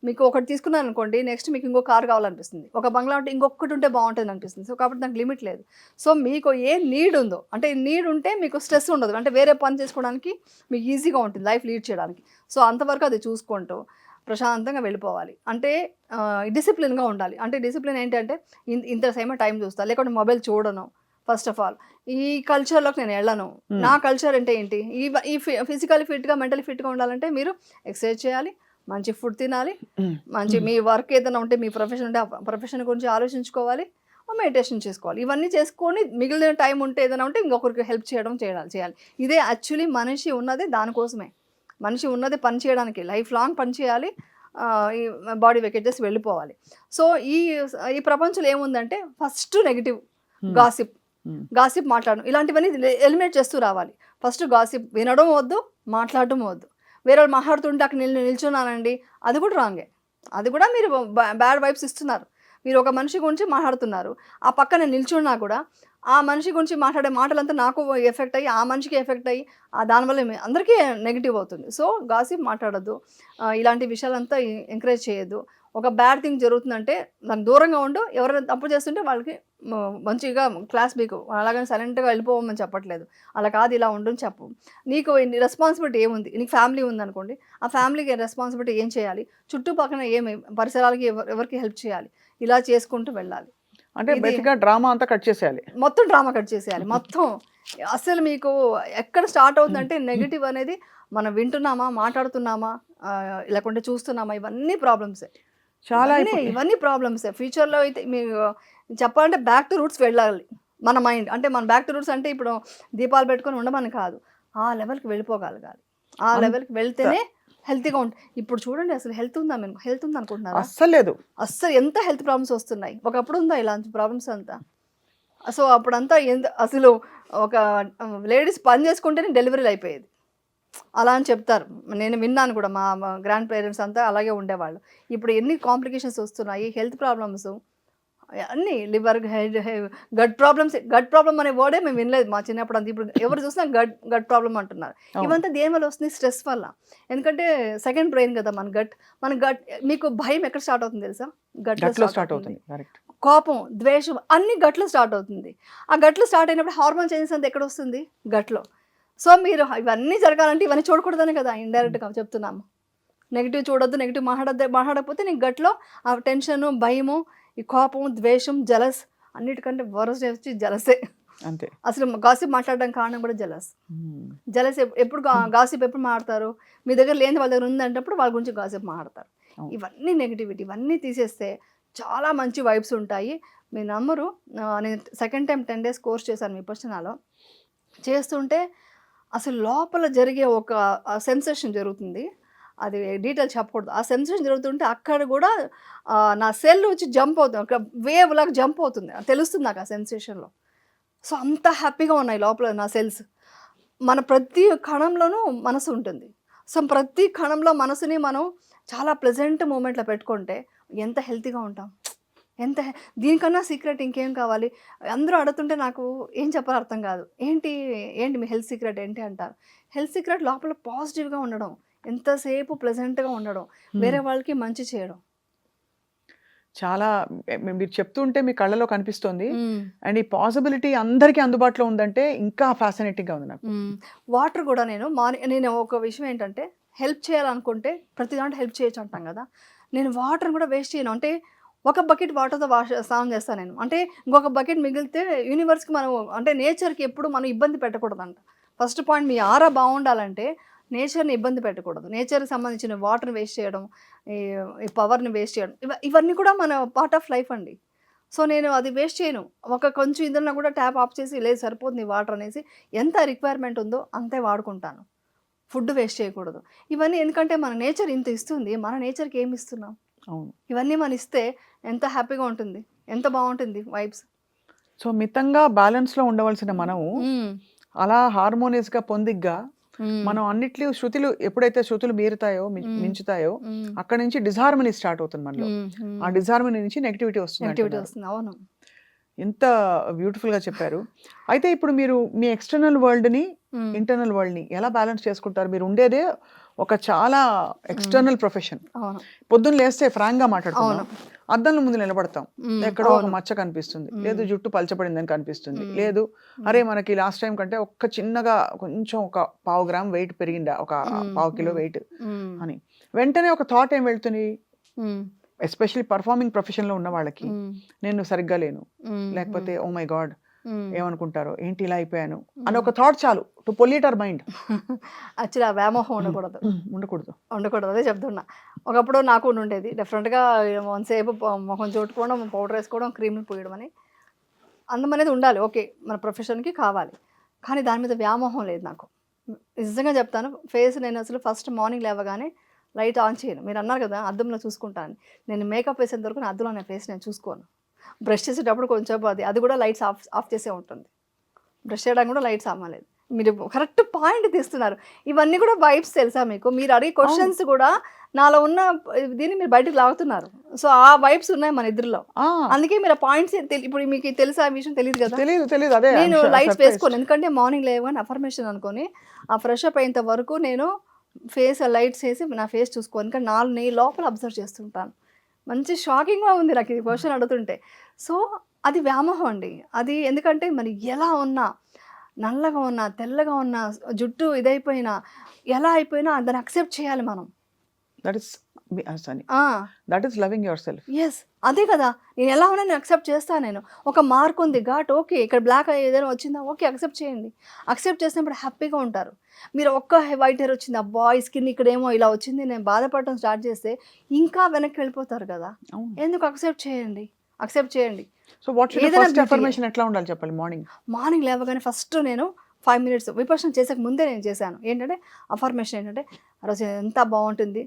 [SPEAKER 2] మీకు ఒకటి తీసుకున్నాను అనుకోండి, నెక్స్ట్ మీకు ఇంకో కార్ కావాలనిపిస్తుంది, ఒక బంగ్లా ఉంటే ఇంకొకటి ఉంటే బాగుంటుంది అనిపిస్తుంది. సో కాబట్టి నాకు లిమిట్ లేదు. సో మీకు ఏ నీడ్ ఉందో, అంటే నీడ్ ఉంటే మీకు స్ట్రెస్ ఉండదు, అంటే వేరే పని చేసుకోవడానికి మీకు ఈజీగా ఉంటుంది లైఫ్ లీడ్ చేయడానికి. సో అంతవరకు అది చూసుకుంటూ ప్రశాంతంగా వెళ్ళిపోవాలి. అంటే డిసిప్లిన్గా ఉండాలి. అంటే డిసిప్లిన్ ఏంటంటే ఇంత సేమ టైం చూస్తా, లేకుంటే మొబైల్ చూడను. ఫస్ట్ ఆఫ్ ఆల్ ఈ కల్చర్లోకి నేను వెళ్ళను. నా కల్చర్ అంటే ఏంటి, ఈ ఫిజికల్లీ ఫిట్గా, మెంటలీ ఫిట్గా ఉండాలంటే మీరు ఎక్సర్సైజ్ చేయాలి, మంచి ఫుడ్ తినాలి, మంచి మీ వర్క్ ఏదైనా ఉంటే, మీ ప్రొఫెషన్ ఉంటే ఆ ప్రొఫెషన్ గురించి ఆలోచించుకోవాలి, మెడిటేషన్ చేసుకోవాలి. ఇవన్నీ చేసుకొని మిగిలిన టైం ఉంటే ఏదైనా ఉంటే ఇంకొకరికి హెల్ప్ చేయాలి. ఇదే యాక్చువల్లీ మనిషి ఉన్నది దానికోసమే. మనిషి ఉన్నది పని చేయడానికి, లైఫ్ లాంగ్ పని చేయాలి, ఈ బాడీ వెకేట్ చేసి వెళ్ళిపోవాలి. సో ఈ ప్రపంచంలో ఏముందంటే ఫస్ట్ నెగిటివ్, గాసిప్ మాట్లాడడం, ఇలాంటివన్నీ ఎలిమినేట్ చేస్తూ రావాలి. ఫస్ట్ గాసిప్ వినడం వద్దు, మాట్లాడడం వద్దు. వేరే వాళ్ళు మాట్లాడుతుంటే అక్కడ నిల్చున్నానండి, అది కూడా రాంగే. అది కూడా మీరు బ్యాడ్ వైబ్స్ ఇస్తున్నారు. మీరు ఒక మనిషి గురించి మాట్లాడుతున్నారు, ఆ పక్కన నిల్చున్నా కూడా ఆ మనిషి గురించి మాట్లాడే మాటలంతా నాకు ఎఫెక్ట్ అయ్యి, ఆ మనిషికి ఎఫెక్ట్ అయ్యి, దానివల్ల అందరికీ నెగిటివ్ అవుతుంది. సో గాసిప్ మాట్లాడద్దు, ఇలాంటి విషయాలంతా ఎంకరేజ్ చేయొద్దు. ఒక బ్యాడ్ థింగ్ జరుగుతుందంటే దానికి దూరంగా ఉండు, ఎవరైనా తప్పు చేస్తుంటే వాళ్ళకి మంచిగా క్లాస్ బీకు అలాగని సైలెంట్గా వెళ్ళిపోవమని చెప్పట్లేదు. అలా కాదు ఇలా ఉండని చెప్పు. నీకు రెస్పాన్సిబిలిటీ ఏముంది, నీకు ఫ్యామిలీ ఉందనుకోండి, ఆ ఫ్యామిలీకి రెస్పాన్సిబిలిటీ ఏం చేయాలి, చుట్టుపక్కల ఏమి పరిసరాలకి ఎవరికి హెల్ప్ చేయాలి, ఇలా చేసుకుంటూ వెళ్ళాలి.
[SPEAKER 1] అంటే
[SPEAKER 2] ఇది
[SPEAKER 1] బేసిక్గా డ్రామా అంతా కట్ చేసేయాలి.
[SPEAKER 2] మొత్తం డ్రామా కట్ చేసేయాలి. మొత్తం అసలు మీకు ఎక్కడ స్టార్ట్ అవుతుందంటే నెగెటివ్ అనేది మనం వింటున్నామా, మాట్లాడుతున్నామా, లేకుంటే చూస్తున్నామా, ఇవన్నీ ప్రాబ్లమ్సే.
[SPEAKER 1] చాలా
[SPEAKER 2] ఇవన్నీ ప్రాబ్లమ్సే. ఫ్యూచర్లో అయితే మీకు చెప్పాలంటే బ్యాక్ టు రూట్స్ వెళ్ళాలి మన మైండ్. అంటే మన బ్యాక్ టు రూట్స్ అంటే ఇప్పుడు దీపాలు పెట్టుకొని ఉండమని కాదు, ఆ లెవెల్కి వెళ్ళిపోగలగాలి. ఆ లెవెల్కి వెళ్తేనే హెల్తీగా ఉంటుంది. ఇప్పుడు చూడండి అసలు హెల్త్ ఉందా, మేము హెల్త్ ఉంది అనుకుంటున్నారా?
[SPEAKER 1] అస్సలు లేదు.
[SPEAKER 2] అస్సలు ఎంత హెల్త్ ప్రాబ్లమ్స్ వస్తున్నాయి. ఒకప్పుడు ఉందా ఇలాంటి ప్రాబ్లమ్స్ అంతా? సో అప్పుడంతా అసలు ఒక లేడీస్ పని చేసుకుంటేనే డెలివరీలు అయిపోయేది అలా అని చెప్తారు. నేను విన్నాను కూడా, మా గ్రాండ్ పేరెంట్స్ అంతా అలాగే ఉండేవాళ్ళు. ఇప్పుడు ఎన్ని కాంప్లికేషన్స్ వస్తున్నాయి, హెల్త్ ప్రాబ్లమ్స్ అన్నీ, liver, gut problems. Gut problem అనే వర్డే మేము వినలేదు మా చిన్నప్పుడు అంతా. ఇప్పుడు ఎవరు చూసినా గట్ ప్రాబ్లమ్ అంటున్నారు. ఇవంతా దేని వల్ల వస్తుంది? స్ట్రెస్ వల్ల. ఎందుకంటే సెకండ్ బ్రెయిన్ కదా మన గట్. మీకు భయం ఎక్కడ స్టార్ట్ అవుతుంది తెలుసా? గట్లో స్టార్ట్ అవుతుంది. కోపం, ద్వేషం అన్ని గట్లో స్టార్ట్ అవుతుంది. ఆ గట్లో స్టార్ట్ అయినప్పుడు హార్మోన్ చేంజెస్ అంతా ఎక్కడ వస్తుంది? గట్లో. సో మీరు ఇవన్నీ జరగాలంటే ఇవన్నీ చూడకూడదనే కదా ఇండైరెక్ట్గా చెప్తున్నాము. నెగిటివ్ చూడొద్దు, నెగిటివ్ మాట్లాడకపోతే నీకు గట్లో ఆ టెన్షను, భయము, ఈ కోపం, ద్వేషం, జలస్, అన్నిటికంటే వరస్ట్ వచ్చి జలసే.
[SPEAKER 1] అంతే.
[SPEAKER 2] అసలు గాసిప్ మాట్లాడడానికి కారణం కూడా జలస్. జలస్ ఎప్పుడు గాసిప్ ఎప్పుడు మాట్లాడతారు? మీ దగ్గర లేని వాళ్ళ దగ్గర ఉందంటప్పుడు వాళ్ళ గురించి గాసిప్ మాట్లాడతారు. ఇవన్నీ నెగిటివిటీ, ఇవన్నీ తీసేస్తే చాలా మంచి వైబ్స్ ఉంటాయి. మీరు నమ్మరు, నేను సెకండ్ టైం 10 days కోర్స్ చేశాను విపశ్యనాలో. చేస్తుంటే అసలు లోపల జరిగే ఒక సెన్సేషన్ జరుగుతుంది. అది డీటెయిల్ చెప్పకూడదు. ఆ సెన్సేషన్ జరుగుతుంటే అక్కడ కూడా నా సెల్ వచ్చి జంప్ అవుతుంది, ఒక వేవ్ లాగా జంప్ అవుతుంది, తెలుస్తుంది నాకు ఆ సెన్సేషన్లో. సో అంత హ్యాపీగా ఉన్నాయి లోపల నా సెల్స్. మన ప్రతి కణంలోనూ మనసు ఉంటుంది. సో ప్రతి కణంలో మనసుని మనం చాలా ప్లెజెంట్ మూమెంట్లో పెట్టుకుంటే ఎంత హెల్తీగా ఉంటాం. దీనికన్నా సీక్రెట్ ఇంకేం కావాలి? అందరూ అడుగుతుంటే నాకు ఏం చెప్పాలో అర్థం కాదు. ఏంటి మీ హెల్త్ సీక్రెట్ ఏంటి అంటారు. హెల్త్ సీక్రెట్ లోపల పాజిటివ్గా ఉండడం, ఎంతసేపు ప్లెజెంట్గా ఉండడం, వేరే వాళ్ళకి మంచి చేయడం.
[SPEAKER 1] చాలా మీరు చెప్తుంటే మీ కళ్ళలో కనిపిస్తుంది. అండ్ ఈ పాసిబిలిటీ అందరికీ అందుబాటులో ఉందంటే ఇంకా ఫ్యాసినేటింగ్గా ఉంది నాకు.
[SPEAKER 2] వాటర్ కూడా నేను ఒక విషయం ఏంటంటే, హెల్ప్ చేయాలనుకుంటే ప్రతి దాంట్లో హెల్ప్ చేయొచ్చు అంటాం కదా. నేను వాటర్ కూడా వేస్ట్ చేయను. అంటే ఒక బకెట్ వాటర్తో స్నానం చేస్తాను నేను. అంటే ఇంకొక బకెట్ మిగిలితే యూనివర్స్కి మనం, అంటే నేచర్కి ఎప్పుడు మనం ఇబ్బంది పెట్టకూడదంట. ఫస్ట్ పాయింట్, మీ ఆరా బాగుండాలంటే నేచర్ని ఇబ్బంది పెట్టకూడదు. నేచర్కి సంబంధించిన వాటర్ని వేస్ట్ చేయడం, ఈ పవర్ని వేస్ట్ చేయడం, ఇవన్నీ కూడా మన పార్ట్ ఆఫ్ లైఫ్ అండి. సో నేను అది వేస్ట్ చేయను. కొంచెం ఇదన్నా కూడా ట్యాప్ ఆఫ్ చేసి, లేదు సరిపోతుంది వాటర్ అనేసి, ఎంత రిక్వైర్మెంట్ ఉందో అంతే వాడుకుంటాను. ఫుడ్ వేస్ట్ చేయకూడదు. ఇవన్నీ ఎందుకంటే మన నేచర్ ఇంత ఇస్తుంది, మన నేచర్కి ఏమి ఇస్తున్నాం?
[SPEAKER 1] అవును.
[SPEAKER 2] ఇవన్నీ మనం ఇస్తే ఎంత హ్యాపీగా ఉంటుంది, ఎంత బాగుంటుంది వైబ్స్.
[SPEAKER 1] సో మితంగా బ్యాలెన్స్లో ఉండవలసిన మనము అలా హార్మోనియస్గా పొందిగ్గా మనం అన్నిట్లో ఎప్పుడైతే శృతులు మీరుతాయో, మించుతాయో, అక్కడ నుంచి డిజార్మనీ స్టార్ట్ అవుతుంది మనలో. ఆ డిజార్మనీ నుంచి నెగిటివిటీ వస్తుంది.
[SPEAKER 2] అవును,
[SPEAKER 1] ఎంత బ్యూటిఫుల్గా చెప్పారు. అయితే ఇప్పుడు మీరు మీ ఎక్స్టర్నల్ వరల్డ్ని, ఇంటర్నల్ వరల్డ్ని ఎలా బ్యాలెన్స్ చేసుకుంటారు? మీరు ఉండేదే ఒక చాలా ఎక్స్టర్నల్ ప్రొఫెషన్. పొద్దున్న లేస్తే ఫ్రాంక్గా మాట్లాడుతున్నాం, అద్దంలో ముందు నిలబడతాం, ఎక్కడో ఒక మచ్చ కనిపిస్తుంది, లేదు జుట్టు పలచబడిందని కనిపిస్తుంది, లేదు అరే మనకి లాస్ట్ టైం కంటే ఒక్క చిన్నగా కొంచెం ఒక 1/2 గ్రామ్ వెయిట్ పెరిగిందా, ఒక 1/2 కిలో వెయిట్ అని వెంటనే ఒక థాట్ ఏం వెళ్తుంది? ఎస్పెషల్లీ పర్ఫార్మింగ్ ప్రొఫెషన్లో ఉన్న వాళ్ళకి, నేను సరిగ్గా లేను, లేకపోతే ఓ మై గాడ్ ఏమనుకుంటారో, ఏంటి ఇలా అయిపోయాను అని ఒక థాట్ చాలు to pollute our mind.
[SPEAKER 2] Actually ఆ వ్యామోహం ఉండకూడదు అదే చెప్తున్నా. ఒకప్పుడు నాకు ఉండేది డెఫినెట్గా, కొంతసేపు మొహం చుట్టుకోవడం, పౌడర్ వేసుకోవడం, క్రీమ్ని పూయడం అని అందం అనేది ఉండాలి, ఓకే, మన ప్రొఫెషన్కి కావాలి. కానీ దాని మీద వ్యామోహం లేదు నాకు. నిజంగా చెప్తాను, ఫేస్ నేను అసలు ఫస్ట్ మార్నింగ్ లేవగానే లైట్ ఆన్ చేయను. మీరు అన్నారు కదా అద్దంలో చూసుకుంటాను, నేను మేకప్ వేసేంత వరకు నా అద్దంలో నా ఫేస్ నేను చూసుకోను. బ్రష్ చేసేటప్పుడు కొంచెం అది కూడా లైట్స్ ఆఫ్ చేసే ఉంటుంది. బ్రష్ చేయడానికి కూడా లైట్స్ అమ్మలేదు. మీరు కరెక్ట్ పాయింట్ తీస్తున్నారు. ఇవన్నీ కూడా వైబ్స్ తెలుసా మీకు? మీరు అడిగే క్వశ్చన్స్ కూడా నాలో ఉన్న దీన్ని మీరు బయటకు లాగుతున్నారు. సో ఆ వైబ్స్ ఉన్నాయి మన ఇద్దరిలో. అందుకే మీరు ఆ పాయింట్స్ ఇప్పుడు మీకు తెలుసా ఆ విషయం? తెలియదు కదా.
[SPEAKER 1] తెలియదు. అదే
[SPEAKER 2] నేను లైట్స్ వేసుకోను, ఎందుకంటే మార్నింగ్ లేవని అఫర్మేషన్ అనుకొని ఆ ఫ్రెష్ అప్ అయ్యేంత వరకు నేను ఫేస్ లైట్స్ వేసి నా ఫేస్ చూసుకోను. ఎందుకంటే నేను లోపల అబ్జర్వ్ చేస్తుంటాను. మంచి షాకింగ్గా ఉంది నాకు ఈ క్వశ్చన్ అడుగుతుంటే. సో అది వ్యామోహం అండి. అది ఎందుకంటే మరి ఎలా ఉన్నా, నల్లగా ఉన్నా, తెల్లగా ఉన్నా, జుట్టు ఇదైపోయినా, ఎలా అయిపోయినా దాన్ని యాక్సెప్ట్ చేయాలి మనం.
[SPEAKER 1] దట్ ఇస్ సని
[SPEAKER 2] ఆ!
[SPEAKER 1] That is loving your self.
[SPEAKER 2] Yes. అదే కదా! నేను ఎలా ఉన్నా నేను యాక్సెప్ట్ చేస్తా నేను. ఒక మార్క్ ఉంది ఘాట్ ఓకే. ఇక్కడ బ్లాక్ ఏదైనా వచ్చిందా ఓకే యాక్సెప్ట్ చేయండి. యాక్సెప్ట్ చేసినప్పుడు హ్యాపీగా ఉంటారు. మీరు ఒక్క వైట్ హెయిర్ వచ్చింది అబ్బా! ఈ స్కిన్ ఇక్కడేమో ఇలా వచ్చింది నేను బాధపడటం స్టార్ట్ చేస్తే ఇంకా వెనక్కి వెళ్ళిపోతారు కదా!
[SPEAKER 1] అవును.
[SPEAKER 2] ఎందుకు యాక్సెప్ట్ చేయండి. యాక్సెప్ట్ చేయండి.
[SPEAKER 1] సో వాట్ షుడ్
[SPEAKER 2] ఏదైనా
[SPEAKER 1] ఫస్ట్
[SPEAKER 2] బ్యూటీయే.
[SPEAKER 1] అఫర్మేషన్ ఎట్లా ఉండాలి చెప్పాలి మార్నింగ్?
[SPEAKER 2] మార్నింగ్ లేవగానే ఫస్ట్ నేను 5 మినిట్స్ విపర్శన చేసే ముందే నేను చేశాను. ఏంటంటే అఫర్మేషన్ ఏంటంటే ఆ రోజు ఎంత బావుంటుంది.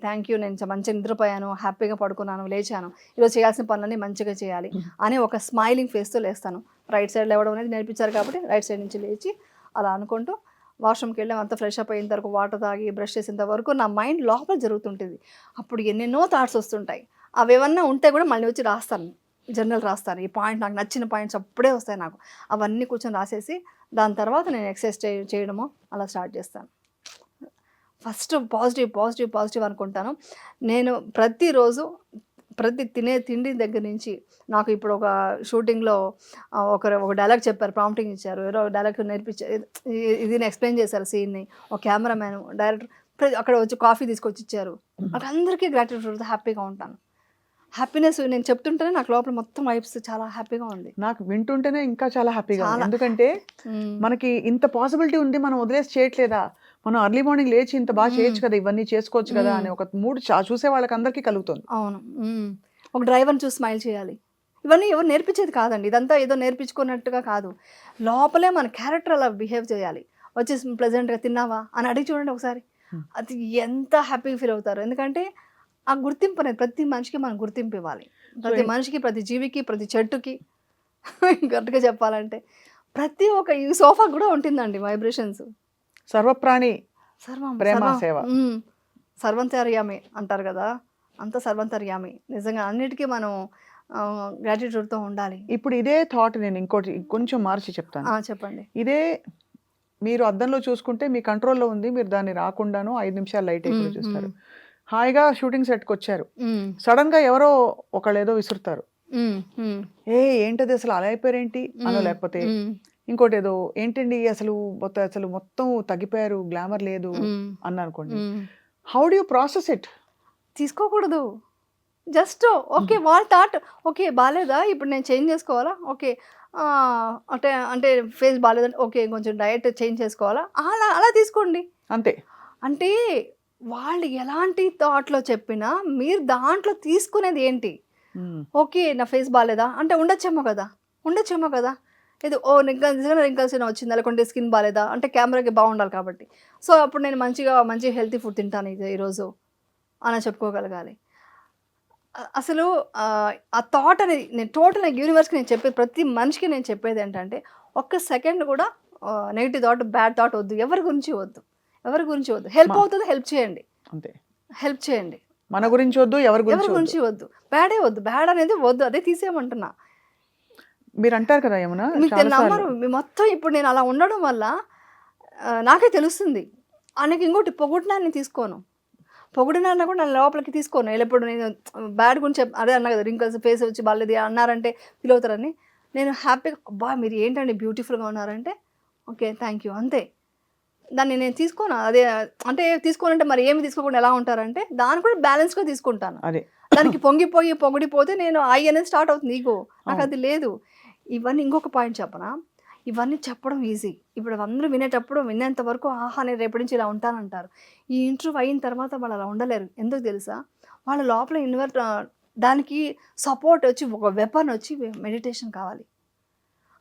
[SPEAKER 2] Thank you. నేను మంచిగా నిద్రపోయాను. హ్యాపీగా పడుకున్నాను. లేచాను. ఈరోజు చేయాల్సిన పనులన్నీ మంచిగా చేయాలి అని ఒక స్మైలింగ్ ఫేస్‌తో లేస్తాను. రైట్ సైడ్ లేవడం అనేది నేర్పించారు కాబట్టి రైట్ సైడ్ నుంచి లేచి అలా అనుకుంటూ వాష్‌రూమ్‌కి వెళ్ళి అంతా ఫ్రెష్ అప్ అయిన తర్వాత వాటర్ తాగి బ్రష్ చేసేంత వరకు నా మైండ్ లోపల జరుగుతుంటుంది. అప్పుడు ఎన్నెన్నో థాట్స్ వస్తుంటాయి. అవేమన్నా ఉంటే కూడా మళ్ళీ వచ్చి రాస్తాను. జర్నల్ రాస్తాను. ఈ పాయింట్ నాకు నచ్చిన పాయింట్స్ అప్పుడే వస్తాయి నాకు. అవన్నీ కూర్చొని రాసేసి దాని తర్వాత నేను ఎక్సర్సైజ్ చేయడమో అలా స్టార్ట్ చేస్తాను. ఫస్ట్ పాజిటివ్ అనుకుంటాను. నేను ప్రతిరోజు తినే తిండి దగ్గర నుంచి నాకు ఇప్పుడు ఒక షూటింగ్‌లో ఒక డైలాగ్ చెప్పారు. ప్రాంప్టింగ్ ఇచ్చారు. ఏదో డైలాగ్ ఇది ఎక్స్‌ప్లెయిన్ చేశారు సీన్‌ని. ఒక కెమెరామెన్, డైరెక్టర్ అక్కడ వచ్చి కాఫీ తీసుకొచ్చి ఇచ్చారు. వాళ్ళందరికీ గ్రాటిట్యూడ్‌తో హ్యాపీగా ఉంటాను. హ్యాపీనెస్ నేను చెప్తుంటేనే నాకు లోపల మొత్తం వైబ్స్ చాలా హ్యాపీగా ఉంది.
[SPEAKER 1] నాకు వింటుంటేనే ఇంకా చాలా హ్యాపీగా ఉంది.
[SPEAKER 2] చాలా.
[SPEAKER 1] ఎందుకంటే
[SPEAKER 2] హ్మ్.
[SPEAKER 1] మనకి ఇంత పాసిబిలిటీ ఉంది, మనం వదిలేసి చేయట్లేదా? మనం ఎర్లీ మార్నింగ్ లేచి ఇంత బాగా చేయొచ్చు కదా, ఇవన్నీ చేసుకోవచ్చు కదా అని ఒక మూడ్ చూసే వాళ్ళకి అందరికీ కలుగుతుంది.
[SPEAKER 2] అవును. ఒక డ్రైవర్‌ని చూసి స్మైల్ చేయాలి. ఇవన్నీ ఎవరు నేర్పించేది కాదండి. ఇదంతా ఏదో నేర్పించుకున్నట్టుగా కాదు. లోపలే మన క్యారెక్టర్ అలా బిహేవ్ చేయాలి. వచ్చేసి ప్లెజెంట్‌గా తిన్నావా అని అడిగి చూడండి ఒకసారి. అది ఎంత హ్యాపీగా ఫీల్ అవుతారో. ఎందుకంటే ఆ గుర్తింపు అనేది ప్రతి మనిషికి మనం గుర్తింపు ఇవ్వాలి. ప్రతి మనిషికి, ప్రతి జీవికి, ప్రతి చెట్టుకి కరెక్ట్‌గా చెప్పాలంటే ప్రతి ఒక్క ఈ సోఫాకి కూడా ఉంటుందండి వైబ్రేషన్స్.
[SPEAKER 1] సర్వప్రాణి
[SPEAKER 2] సర్వం
[SPEAKER 1] ప్రేమ సేవ.
[SPEAKER 2] సర్వంతర్యామి అంటారు కదా! అంతా సర్వంతర్యామి. నిజంగా అన్నిటికీ మనం గ్రాటిట్యూడ్‌తో ఉండాలి.
[SPEAKER 1] ఇప్పుడు ఇదే థాట్ నేను ఇంకోటి కొంచెం మార్చి చెప్తాను.
[SPEAKER 2] చెప్పండి.
[SPEAKER 1] ఇదే మీరు అద్దంలో చూసుకుంటే మీ కంట్రోల్‌లో ఉంది. మీరు దాన్ని రాకుండాను 5 నిమిషాలు లైట్ ఎక్కడ చూస్తారు. హాయిగా షూటింగ్ సెట్‌కి వచ్చారు. సడన్‌గా ఎవరో ఒకళ్ళేదో విసురుతారు. ఏంటది అసలు అలా అయిపోయారేంటి అనో, లేకపోతే ఇంకోటి ఏదో ఏంటండి అసలు మొత్తం తగ్గిపోయారు, గ్లామర్ లేదు అన్న అనుకోండి. How do you process it?
[SPEAKER 2] తీసుకోకూడదు. జస్ట్ ఓకే వాళ్ళ థాట్ ఓకే బాలేదా ఇప్పుడు నేను చేంజ్ చేసుకోవాలా? ఓకే అంటే అంటే ఫేస్ బాలేదంటే ఓకే కొంచెం డయట్ చేంజ్ చేసుకోవాలా? అలా అలా తీసుకోండి.
[SPEAKER 1] అంతే.
[SPEAKER 2] అంటే వాళ్ళు ఎలాంటి థాట్‌లో చెప్పినా మీరు దాంట్లో తీసుకునేది ఏంటి? ఓకే నా ఫేస్ బాలేదా? అంటే ఉండొచ్చేమో కదా! ఏదో నిజంగా రింకల్స్ ఏమైనా వచ్చిందా? లేకుంటే స్కిన్ బాలేదా? అంటే కెమెరాకి బాగుండాలి కాబట్టి. సో అప్పుడు నేను మంచి హెల్తీ ఫుడ్ తింటాను ఈరోజు అలా చెప్పుకోగలగాలి. అసలు ఆ థాట్ అనేది నేను టోటల్ యూనివర్స్‌కి నేను చెప్పేది ప్రతి మనిషికి నేను చెప్పేది ఏంటంటే ఒక్క సెకండ్ కూడా నెగెటివ్ థాట్, బ్యాడ్ థాట్ వద్దు. ఎవరి గురించి వద్దు. హెల్ప్ అవుతుంది హెల్ప్ చేయండి.
[SPEAKER 1] అంతే.
[SPEAKER 2] హెల్ప్ చేయండి.
[SPEAKER 1] మన గురించి వద్దు, ఎవరి గురించి
[SPEAKER 2] వద్దు. బ్యాడే వద్దు. బ్యాడ్ అనేది వద్దు. అదే తీసేయమంటున్నా.
[SPEAKER 1] మీరు అంటారు కదా ఏమన్నా
[SPEAKER 2] మీకు నమ్మరు. మొత్తం ఇప్పుడు నేను అలా ఉండడం వల్ల నాకే తెలుస్తుంది. ఆయనకి ఇంకోటి పొగిడినా నేను తీసుకోను. పొగిడినా కూడా నేను లోపలికి తీసుకోను. ఎప్పుడు నేను బ్యాడ్ గురించి అదే అన్నా కదా రింకల్స్ ఫేస్ వచ్చి బాలేదు అన్నారంటే ఫీల్ అవుతారని. నేను హ్యాపీగా అబ్బా మీరు ఏంటండి బ్యూటిఫుల్గా ఉన్నారంటే ఓకే థ్యాంక్ యూ అంతే. దాన్ని నేను తీసుకోను. అదే అంటే తీసుకోనంటే మరి ఏమి తీసుకోకుండా ఎలా ఉంటారంటే దాన్ని కూడా బ్యాలెన్స్‌గా తీసుకుంటాను. దానికి పొంగిపోయి పొగిడిపోతే నేను అనేది స్టార్ట్ అవుతుంది ఈగో. నాకు అది లేదు. ఇవన్నీ ఇంకొక పాయింట్ చెప్పనా? ఇవన్నీ చెప్పడం ఈజీ. ఇప్పుడు అందరూ వినేంత వరకు ఆహా నేను రేపటి నుంచి ఇలా ఉంటానంటారు. ఈ ఇంటర్వ్యూ అయిన తర్వాత వాళ్ళు అలా ఉండలేరు. ఎందుకు తెలుసా? వాళ్ళ లోపల దానికి సపోర్ట్ వచ్చి ఒక వెపన్ వచ్చి మెడిటేషన్ కావాలి.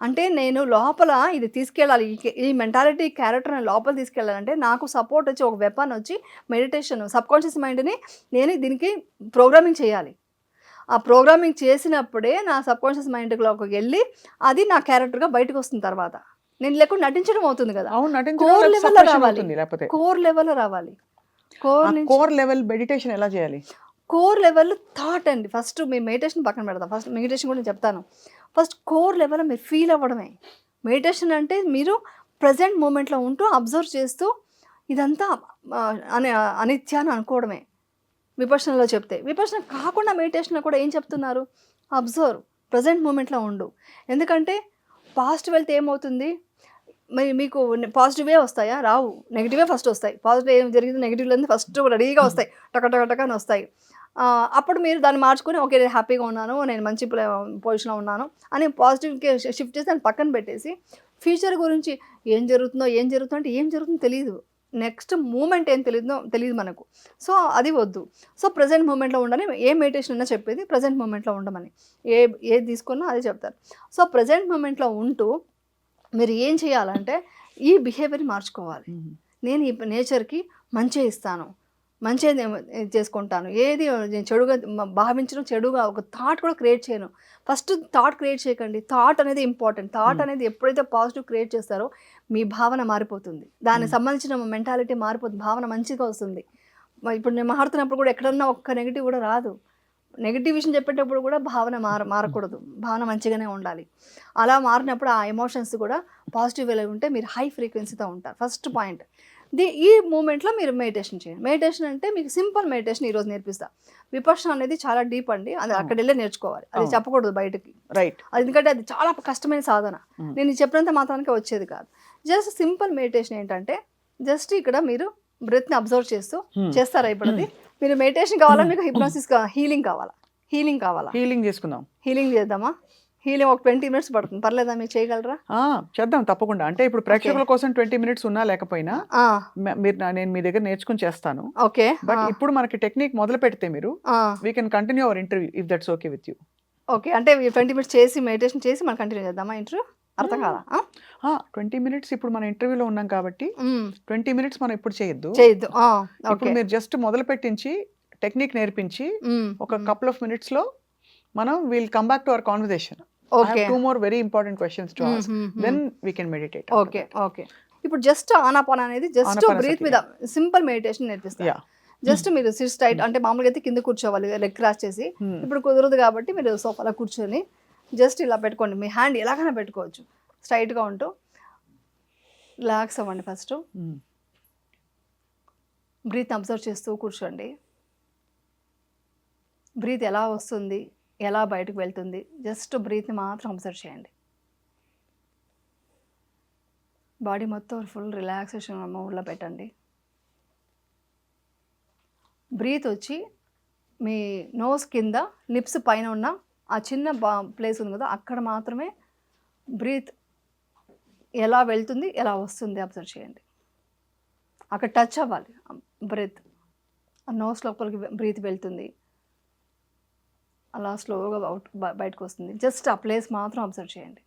[SPEAKER 2] అంటే నేను లోపల ఇది తీసుకెళ్ళాలి. ఈ మెంటాలిటీ క్యారెక్టర్ నేను లోపల తీసుకెళ్ళాలంటే నాకు సపోర్ట్ వచ్చి ఒక వెపన్ వచ్చి మెడిటేషన్ సబ్కాన్షియస్ మైండ్ని నేను దీనికి ప్రోగ్రామింగ్ చేయాలి. ఆ ప్రోగ్రామింగ్ చేసినప్పుడే నా సబ్కాన్షియస్ మైండ్లోకి వెళ్ళి అది నా క్యారెక్టర్గా బయటకు వస్తుంది. తర్వాత నేను లేకుండా నటించడం అవుతుంది కదా. కోర్ లెవెల్లో రావాలి.
[SPEAKER 1] కోర్ లెవెల్ మెడిటేషన్ ఎలా చేయాలి?
[SPEAKER 2] కోర్ లెవెల్ థాట్ అండి. ఫస్ట్ మీరు మెడిటేషన్ పక్కన పెడదాం. ఫస్ట్ మెడిటేషన్ కూడా నేను చెప్తాను. ఫస్ట్ కోర్ లెవెల్లో మీరు ఫీల్ అవ్వడమే మెడిటేషన్ అంటే. మీరు ప్రజెంట్ మూమెంట్లో ఉంటూ అబ్జర్వ్ చేస్తూ ఇదంతా అనిత్య అని అనుకోవడమే. విపర్శనలో చెప్తే విపర్శన కాకుండా మెడిటేషన్లో కూడా ఏం చెప్తున్నారు? అబ్జర్వ్, ప్రజెంట్ మూమెంట్లో ఉండు. ఎందుకంటే పాస్ట్ వెళ్తే ఏమవుతుంది, మరి మీకు పాజిటివే వస్తాయా? రావు, నెగిటివే ఫస్ట్ వస్తాయి. పాజిటివ్ ఏం జరిగింది, నెగిటివ్లన్నీ ఫస్ట్ రెడీగా వస్తాయి, టక టక టక అని వస్తాయి. అప్పుడు మీరు దాన్ని మార్చుకొని ఓకే నేను హ్యాపీగా ఉన్నాను, నేను మంచి పొజిషన్లో ఉన్నాను అని పాజిటివ్కి షిఫ్ట్ చేసి దాన్ని పక్కన పెట్టేసి ఫ్యూచర్ గురించి ఏం జరుగుతుందో అంటే ఏం జరుగుతుందో తెలియదు, నెక్స్ట్ మూమెంట్ ఏం తెలియదు మనకు. సో అది వద్దు. సో ప్రజెంట్ మూమెంట్లో ఉండని ఏ మెడిటేషన్ అయినా చెప్పేది ప్రజెంట్ మూమెంట్లో ఉండమని. ఏది తీసుకున్నా అదే చెప్తారు. సో ప్రజెంట్ మూమెంట్లో ఉంటూ మీరు ఏం చేయాలంటే ఈ బిహేవియర్ మార్చుకోవాలి. నేను ఈ నేచర్కి మంచి ఇస్తాను, మంచిగా చేసుకుంటాను, ఏది నేను చెడుగా భావించడం, చెడుగా ఒక థాట్ కూడా క్రియేట్ చేయను. ఫస్ట్ థాట్ క్రియేట్ చేయకండి. థాట్ అనేది ఇంపార్టెంట్. థాట్ అనేది ఎప్పుడైతే పాజిటివ్ క్రియేట్ చేస్తారో మీ భావన మారిపోతుంది, దానికి సంబంధించిన మెంటాలిటీ మారిపోతుంది, భావన మంచిగా వస్తుంది. ఇప్పుడు నేను మాట్లాడుతున్నప్పుడు కూడా ఎక్కడన్నా ఒక్క నెగిటివ్ కూడా రాదు. నెగిటివ్ విషయం చెప్పేటప్పుడు కూడా భావన మారకూడదు, భావన మంచిగానే ఉండాలి. అలా మారినప్పుడు ఆ ఎమోషన్స్ కూడా పాజిటివ్ వేలో ఉంటే మీరు హై ఫ్రీక్వెన్సీతో ఉంటారు. First point. ఈ మూమెంట్లో మీరు మెడిటేషన్ చేయండి. మెడిటేషన్ అంటే మీకు సింపుల్ మెడిటేషన్ ఈరోజు నేర్పిస్తా. విపశ్యన అనేది చాలా డీప్ అండి, అది అక్కడ వెళ్ళే నేర్చుకోవాలి, అది చెప్పకూడదు బయటకి.
[SPEAKER 1] రైట్.
[SPEAKER 2] ఎందుకంటే అది చాలా కష్టమైన సాధన, నేను చెప్పినంత మాత్రానికి వచ్చేది కాదు. జస్ట్ సింపుల్ మెడిటేషన్ ఏంటంటే జస్ట్ ఇక్కడ మీరు బ్రెత్ని అబ్జర్వ్ చేస్తూ చేస్తారా. ఇప్పుడు అది మీరు మెడిటేషన్ కావాలా, మీకు హిప్నోసిస్ హీలింగ్ కావాలా?
[SPEAKER 1] హీలింగ్ చేసుకుందాం.
[SPEAKER 2] హీలింగ్ చేద్దామా? హీలింగ్ ఒక 20 minutes పడుతుంది, పర్లేదా? మీరు చేయగలరా?
[SPEAKER 1] చేద్దాం తప్పకుండా. అంటే ఇప్పుడు ప్రేక్షకుల కోసం 20 minutes ఉన్నా లేకపోయినా నేను మీ దగ్గర నేర్చుకుని చేస్తాను.
[SPEAKER 2] ఓకే.
[SPEAKER 1] బట్ ఇప్పుడు మనకి టెక్నిక్ మొదలు పెడితే మీరు we can continue our interview if that's okay with you.
[SPEAKER 2] Okay, అంటే 20 minutes చేసి మెడిటేషన్ చేసి మనం కంటిన్యూ చేద్దామా ఇంటర్వ్యూ? అర్థం కాదా?
[SPEAKER 1] 20 minutes ఇప్పుడు మనం ఇంటర్వ్యూలో ఉన్నాం కాబట్టి 20 minutes మనం ఇప్పుడు చేయొద్దు. ఇప్పుడు మీరు జస్ట్ మొదలు పెట్టించి టెక్నిక్ నేర్పించి ఒక కపుల్ ఆఫ్ మినిట్స్ లో మనం will come back to our conversation. I have 2 more very important questions to ask. Then we can meditate.
[SPEAKER 2] Okay. ఇప్పుడు జస్ట్ ఆనాపాన అనేది జస్ట్ బ్రీత్ మీద సింపుల్ మెడిటేషన్ నేర్పిస్తారు. జస్ట్ మీరు సిట్ స్ట్రైట్, అంటే మామూలుగా అయితే కింద కూర్చోవాలి లెగ్ క్రాస్ చేసి. ఇప్పుడు కుదరదు కాబట్టి మీరు సోఫాలో కూర్చొని జస్ట్ ఇలా పెట్టుకోండి. మీ హ్యాండ్ ఎలాగైనా పెట్టుకోవచ్చు, స్ట్రైట్గా ఉంటూ రిలాక్స్ అవ్వండి. ఫస్ట్ బ్రీత్ అబ్జర్వ్ చేస్తూ కూర్చోండి. బ్రీత్ ఎలా వస్తుంది, ఎలా బయటకు వెళ్తుంది, జస్ట్ బ్రీత్ని మాత్రం అబ్జర్వ్ చేయండి. బాడీ మొత్తం ఫుల్ రిలాక్సేషన్ మూడ్లో పెట్టండి. బ్రీత్ వచ్చి మీ నోస్ కింద లిప్స్ పైన ఉన్న ఆ చిన్న ప్లేస్ ఉంది కదా, అక్కడ మాత్రమే బ్రీత్ ఎలా వెళ్తుంది, ఎలా వస్తుంది అబ్జర్వ్ చేయండి. అక్కడ టచ్ అవ్వాలి బ్రీత్. ఆ నోస్ లోపలికి బ్రీత్ వెళ్తుంది, అలా స్లోగా బయటకు వస్తుంది. జస్ట్ ఆ ప్లేస్ మాత్రం అబ్జర్వ్ చేయండి.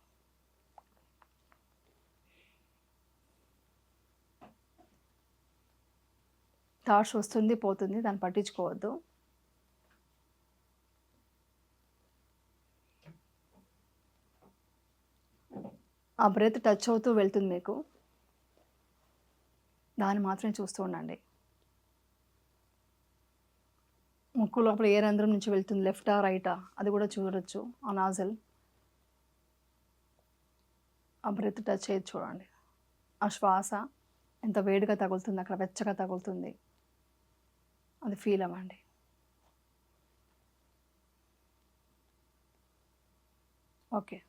[SPEAKER 2] థాట్స్ వస్తుంది పోతుంది, దాన్ని పట్టించుకోవద్దు. ఆ బ్రెత్ టచ్ అవుతూ వెళ్తుంది మీకు, దాన్ని మాత్రమే చూస్తూ ఉండండి. ముక్కు లోపల ఏ రంధ్రం నుంచి వెళ్తుంది, లెఫ్టా రైటా, అది కూడా చూడొచ్చు. ఆ నాజల్, ఆ బ్రెత్ టచ్ అయ్యేది చూడండి. ఆ శ్వాస ఎంత వేడిగా తగులుతుంది, అక్కడ వెచ్చగా తగులుతుంది, అది ఫీల్ అవ్వండి. ఓకే,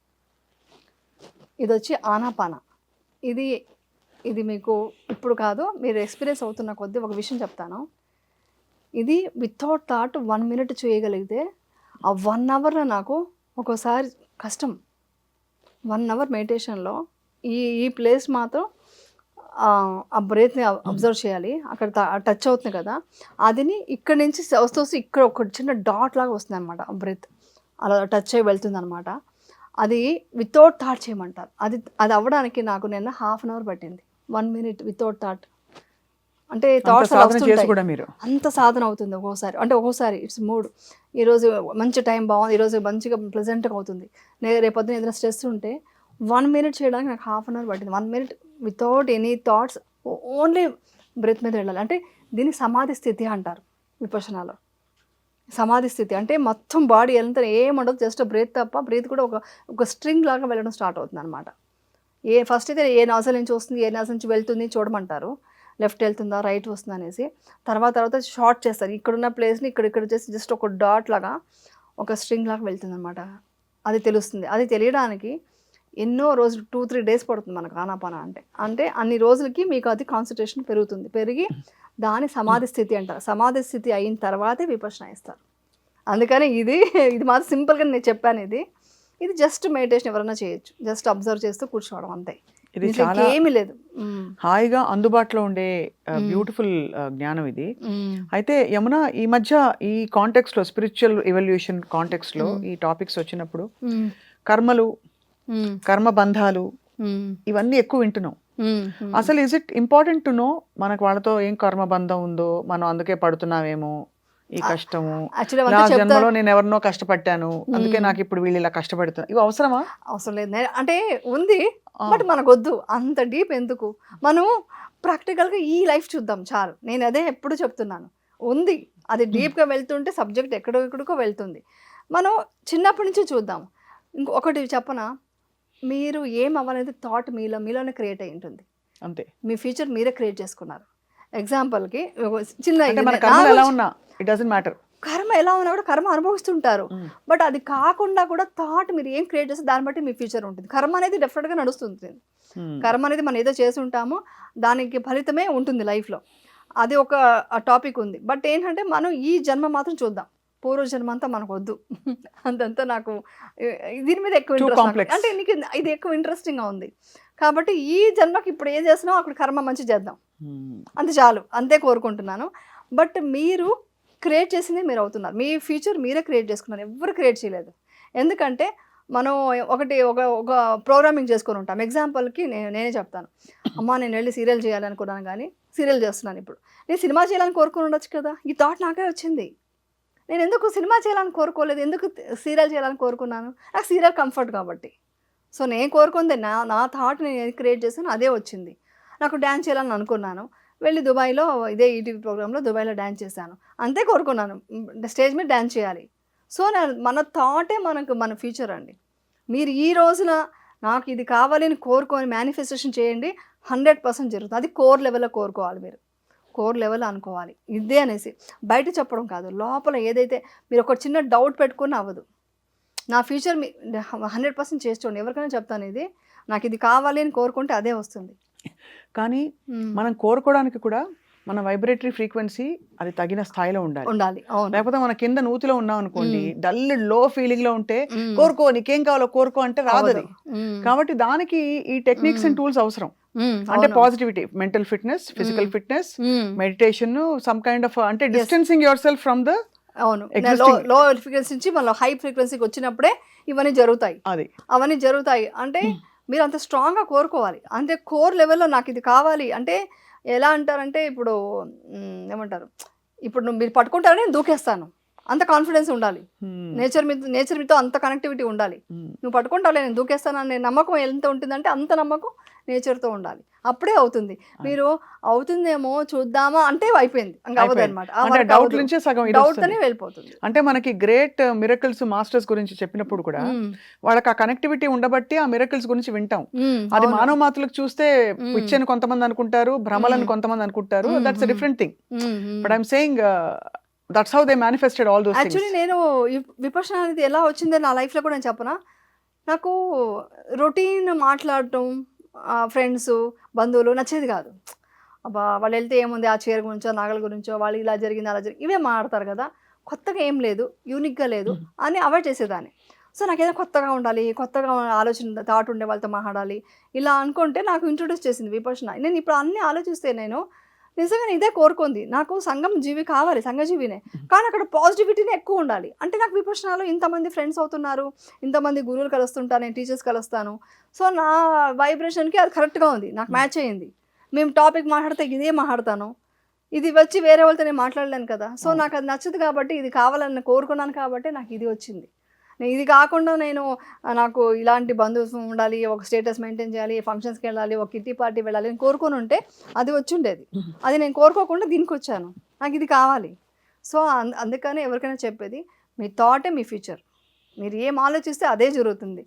[SPEAKER 2] ఇది వచ్చి ఆనాపాన. ఇది మీకు ఇప్పుడు కాదు, మీరు ఎక్స్పీరియన్స్ అవుతున్న కొద్దీ ఒక విషయం చెప్తాను. ఇది వితౌట్ థాట్ 1 minute చేయగలిగితే ఆ 1 hourలో నాకు ఒక్కోసారి కష్టం. 1 hour మెడిటేషన్లో ఈ ప్లేస్ మాత్రం ఆ బ్రెత్ని అబ్జర్వ్ చేయాలి. అక్కడ టచ్ అవుతుంది కదా, అదిని ఇక్కడి నుంచి వస్తూ ఇక్కడ ఒక చిన్న డాట్ లాగా వస్తుంది అనమాట. ఆ బ్రెత్ అలా టచ్ అయ్యి వెళ్తుంది అనమాట. అది వితౌట్ థాట్ చేయమంటారు. అది అవ్వడానికి నాకు నిన్న 1/2 hour పట్టింది. 1 minute వితౌట్ థాట్. అంటే థాట్స్ అంత సాధన అవుతుంది ఒక్కోసారి. అంటే ఒక్కోసారి ఇట్స్ మూడ్. ఈరోజు మంచి టైం బాగుంది, ఈరోజు మంచిగా ప్లెజెంట్గా అవుతుంది. రేపొద్దున ఏదైనా స్ట్రెస్ ఉంటే 1 minute చేయడానికి నాకు 1/2 hour పట్టింది. 1 minute without any thoughts, only breath మీద వెళ్ళాలి. అంటే దీన్ని సమాధి స్థితి అంటారు విపశ్యనాలో. సమాధి స్థితి అంటే మొత్తం బాడీ ఎంత ఏముండదు, జస్ట్ బ్రెత్ తప్ప. బ్రెత్ కూడా ఒక స్ట్రింగ్ లాగా వెళ్ళడం స్టార్ట్ అవుతుంది అనమాట. ఫస్ట్ అయితే ఏ నాజల్ నుంచి వస్తుంది, ఏ నాజల్ నుంచి వెళ్తుంది చూడమంటారు. లెఫ్ట్ వెళ్తుందా రైట్ వస్తుందా అనేసి. తర్వాత షార్ట్ చేస్తారు. ఇక్కడున్న ప్లేస్ని ఇక్కడ చేసి జస్ట్ ఒక డాట్ లాగా, ఒక స్ట్రింగ్ లాగా వెళ్తుంది అనమాట. అది తెలుస్తుంది. అది తెలియడానికి ఎన్నో రోజులు 2-3 డేస్ పడుతుంది మనకు ఆనాపాన అంటే. అంటే అన్ని రోజులకి మీకు అది కాన్సంట్రేషన్ పెరుగుతుంది. పెరిగి దాని సమాధి స్థితి అంటారు. సమాధి స్థితి అయిన తర్వాతే విపశ్యన ఇస్తారు. అందుకని ఇది మాత్రం సింపుల్గా నేను చెప్పాను. ఇది జస్ట్ మెడిటేషన్ ఎవరైనా చేయొచ్చు. జస్ట్ అబ్జర్వ్ చేస్తూ కూర్చోవడం అంతే.
[SPEAKER 1] ఇది చాలా
[SPEAKER 2] ఏమీ లేదు.
[SPEAKER 1] హాయిగా అందుబాటులో ఉండే బ్యూటిఫుల్ జ్ఞానం ఇది. అయితే యమున, ఈ మధ్య ఈ కాంటెక్స్ట్ లో, స్పిరిచువల్ ఎవల్యూషన్ కాంటెక్స్ట్ లో ఈ టాపిక్స్ వచ్చినప్పుడు కర్మలు, కర్మ బంధాలు ఇవన్నీ ఎక్కువ వింటున్నాం. అసలు is it important to know మనకు వాళ్ళతో ఏం కర్మ బంధం ఉందో, మనం అందుకే పడుతున్నామేమో ఈ కష్టము, నా జన్మలో నేను ఎవరినో కష్టపడ్డాను అందుకే నాకు ఇప్పుడు వీళ్ళు ఇలా కష్టపడుతున్నా, ఇవి అవసరమా?
[SPEAKER 2] అవసరం లేదు. అంటే ఉంది, బట్ మనకు వద్దు అంత డీప్. ఎందుకు? మనం ప్రాక్టికల్గా ఈ లైఫ్ చూద్దాం చాలు. నేను అదే ఎప్పుడు చెప్తున్నాను. ఉంది, అది డీప్గా వెళ్తుంటే సబ్జెక్ట్ ఎక్కడికో వెళ్తుంది. మనం చిన్నప్పటి నుంచి చూద్దాం. ఇంకొకటి చెప్పనా, మీరు ఏం అవ్వాలనేది థాట్ మీలోనే క్రియేట్ అయి ఉంటుంది.
[SPEAKER 1] అంతే,
[SPEAKER 2] మీ ఫ్యూచర్ మీరే క్రియేట్ చేసుకున్నారు. ఎగ్జాంపుల్కి చిన్న కర్మ ఎలా ఉన్నా కూడా కర్మ అనుభవిస్తుంటారు. బట్ అది కాకుండా కూడా థాట్ మీరు ఏం క్రియేట్ చేస్తే దాన్ని బట్టి మీ ఫ్యూచర్ ఉంటుంది. కర్మ అనేది డెఫినెట్గా నడుస్తుంది. కర్మ అనేది మనం ఏదో చేసి ఉంటామో దానికి ఫలితమే ఉంటుంది లైఫ్లో. అది ఒక టాపిక్ ఉంది. బట్ ఏంటంటే మనం ఈ జన్మ మాత్రం చూద్దాం. పూర్వజన్మ అంతా మనకు వద్దు. అంతంతా నాకు దీని మీద ఎక్కువ ఇంట్రెస్ట్. అంటే నీకు ఇది ఎక్కువ ఇంట్రెస్టింగ్గా ఉంది కాబట్టి ఈ జన్మకి ఇప్పుడు ఏం చేస్తున్నామో అక్కడ కర్మ మంచి చేద్దాం, అంతే చాలు, అంతే కోరుకుంటున్నాను. బట్ మీరు క్రియేట్ చేసిందే మీరు అవుతున్నారు. మీ ఫ్యూచర్ మీరే క్రియేట్ చేసుకున్నారు, ఎవరు క్రియేట్ చేయలేదు. ఎందుకంటే మనం ఒక ప్రోగ్రామింగ్ చేసుకొని ఉంటాం. ఎగ్జాంపుల్కి నేనే చెప్తాను, అమ్మా నేను వెళ్ళి సీరియల్ చేయాలనుకున్నాను కానీ సీరియల్ చేస్తున్నాను. ఇప్పుడు నేను సినిమా చేయాలని కోరుకుని ఉండొచ్చు కదా. ఈ థాట్ నాకే వచ్చింది. నేను ఎందుకు సినిమా చేయాలని కోరుకోలేదు, ఎందుకు సీరియల్ చేయాలని కోరుకున్నాను? నాకు సీరియల్ కంఫర్ట్ కాబట్టి. సో నేను కోరుకుంది నా థాట్ నేను ఏది క్రియేట్ చేశాను అదే వచ్చింది. నాకు డ్యాన్స్ చేయాలని అనుకున్నాను, వెళ్ళి దుబాయ్లో ఇదే ఈటీవీ ప్రోగ్రాంలో దుబాయ్లో డ్యాన్స్ చేశాను, అంతే కోరుకున్నాను, స్టేజ్ మీద డ్యాన్స్ చేయాలి. సో మన థాటే మన ఫ్యూచర్ అండి. మీరు ఈ రోజున నాకు ఇది కావాలని కోరుకొని మేనిఫెస్టేషన్ చేయండి, 100% జరుగుతుంది. అది కోర్ లెవెల్లో కోరుకోవాలి, మీరు కోర్ లెవెల్ అనుకోవాలి ఇదే అనేసి. బయట చెప్పడం కాదు, లోపల ఏదైతే మీరు ఒక చిన్న డౌట్ పెట్టుకుని అవ్వదు. నా ఫ్యూచర్ 100% చేసి చూడండి. ఎవరికైనా చెప్తాను, ఇది నాకు ఇది కావాలి అని కోరుకుంటే అదే వస్తుంది.
[SPEAKER 1] కానీ మనం కోరుకోవడానికి కూడా మన వైబ్రేటరీ ఫ్రీక్వెన్సీ అది తగిన స్థాయిలో ఉండాలి. లేకపోతే మన కింద నూతిలో ఉన్నాం అనుకోండి, డల్ లో ఫీలింగ్ లో ఉంటే కోరుకో నీకేం కావాలో కోరుకో అంటే రాదు అది. కాబట్టి దానికి ఈ టెక్నిక్స్ అండ్ టూల్స్ అవసరం. అంటే positivity, mental fitness, physical fitness, meditation, some kind of అంటే distancing yourself from the
[SPEAKER 2] low frequency నుంచి మళ్ళీ హై ఫ్రీక్వెన్సీకి వచ్చినప్పుడే ఇవన్నీ జరుగుతాయి. అవన్నీ జరుగుతాయి అంటే మీరు అంత స్ట్రాంగ్గా కోరుకోవాలి. అంటే కోర్ లెవెల్లో నాకు ఇది కావాలి అంటే ఎలా అంటారంటే, ఇప్పుడు ఏమంటారు, ఇప్పుడు మీరు పట్టుకుంటారని నేను దూకేస్తాను, అంత కాన్ఫిడెన్స్ ఉండాలి. నేచర్ మీతో అంత కనెక్టివిటీ ఉండాలి. నువ్వు పట్టుకుంటావులే నేను దూకేస్తాననే నమ్మకం ఎంత ఉంటుందంటే అంత నమ్మకం నేచర్తో ఉండాలి. అప్పుడే అవుతుంది. మీరు అవుతుందేమో చూద్దామా అంటే అయిపోయింది, అవ్వదు అనమాట. డౌట్తోనే వెళ్ళిపోతుంది.
[SPEAKER 1] అంటే మనకి గ్రేట్ మిరకల్స్ మాస్టర్స్ గురించి చెప్పినప్పుడు కూడా వాళ్ళకి ఆ కనెక్టివిటీ ఉండబట్టి ఆ మిరకల్స్ గురించి వింటాం. అది మానవ మాత్రలకు చూస్తే పిచ్చని కొంతమంది అనుకుంటారు, భ్రమలని కొంతమంది అనుకుంటారు. That's a different thing. But I'm saying that's how they manifested all those things.
[SPEAKER 2] Actually నేను విపశ్యన అనేది ఎలా వచ్చిందో నా లైఫ్లో కూడా నేను చెప్పనా, నాకు రొటీన్ మాట్లాడటం ఫ్రెండ్స్ బంధువులు నచ్చేది కాదు. అబ్బా వాళ్ళు వెళ్తే ఏముంది ఆ చీర గురించో నాగల గురించో, వాళ్ళు ఇలా జరిగింది అలా జరిగింది ఇవే మాట్లాడతారు కదా, కొత్తగా ఏం లేదు, యూనిక్గా లేదు అని అవాయిడ్ చేసేదాన్ని. సో నాకేదో కొత్తగా ఉండాలి, కొత్తగా ఆలోచన థాట్ ఉండే వాళ్ళతో మాట్లాడాలి ఇలా అనుకుంటే నాకు ఇంట్రొడ్యూస్ చేసింది విపశ్యన. నేను ఇప్పుడు అన్నీ ఆలోచిస్తే నేను నిజంగా ఇదే కోరుకుంది, నాకు సంఘం జీవి కావాలి, సంఘజీవినే, కానీ అక్కడ పాజిటివిటీనే ఎక్కువ ఉండాలి. అంటే నాకు విపశ్యనలో ఇంతమంది ఫ్రెండ్స్ అవుతున్నారు, ఇంతమంది గురువులు కలుస్తుంటాను, నేను టీచర్స్ కలుస్తాను. సో నా వైబ్రేషన్కి అది కరెక్ట్గా ఉంది, నాకు మ్యాచ్ అయ్యింది. మేము టాపిక్ మాట్లాడితే ఇదే మాట్లాడతాను, ఇది వచ్చి వేరే వాళ్ళతో నేను మాట్లాడలేను కదా. సో నాకు అది నచ్చదు కాబట్టి, ఇది కావాలని కోరుకున్నాను కాబట్టి నాకు ఇది వచ్చింది. ఇది కాకుండా నాకు ఇలాంటి బంధుత్వం ఉండాలి, ఒక స్టేటస్ మెయింటైన్ చేయాలి, ఫంక్షన్స్కి వెళ్ళాలి, ఒక కిట్టి పార్టీ వెళ్ళాలి అని కోరుకొని ఉంటే అది వచ్చి ఉండేది. అది నేను కోరుకోకుండా దీనికి వచ్చాను, నాకు ఇది కావాలి. సో అందుకని ఎవరికైనా చెప్పేది, మీ థాటే మీ ఫ్యూచర్. మీరు ఏం ఆలోచిస్తే అదే జరుగుతుంది.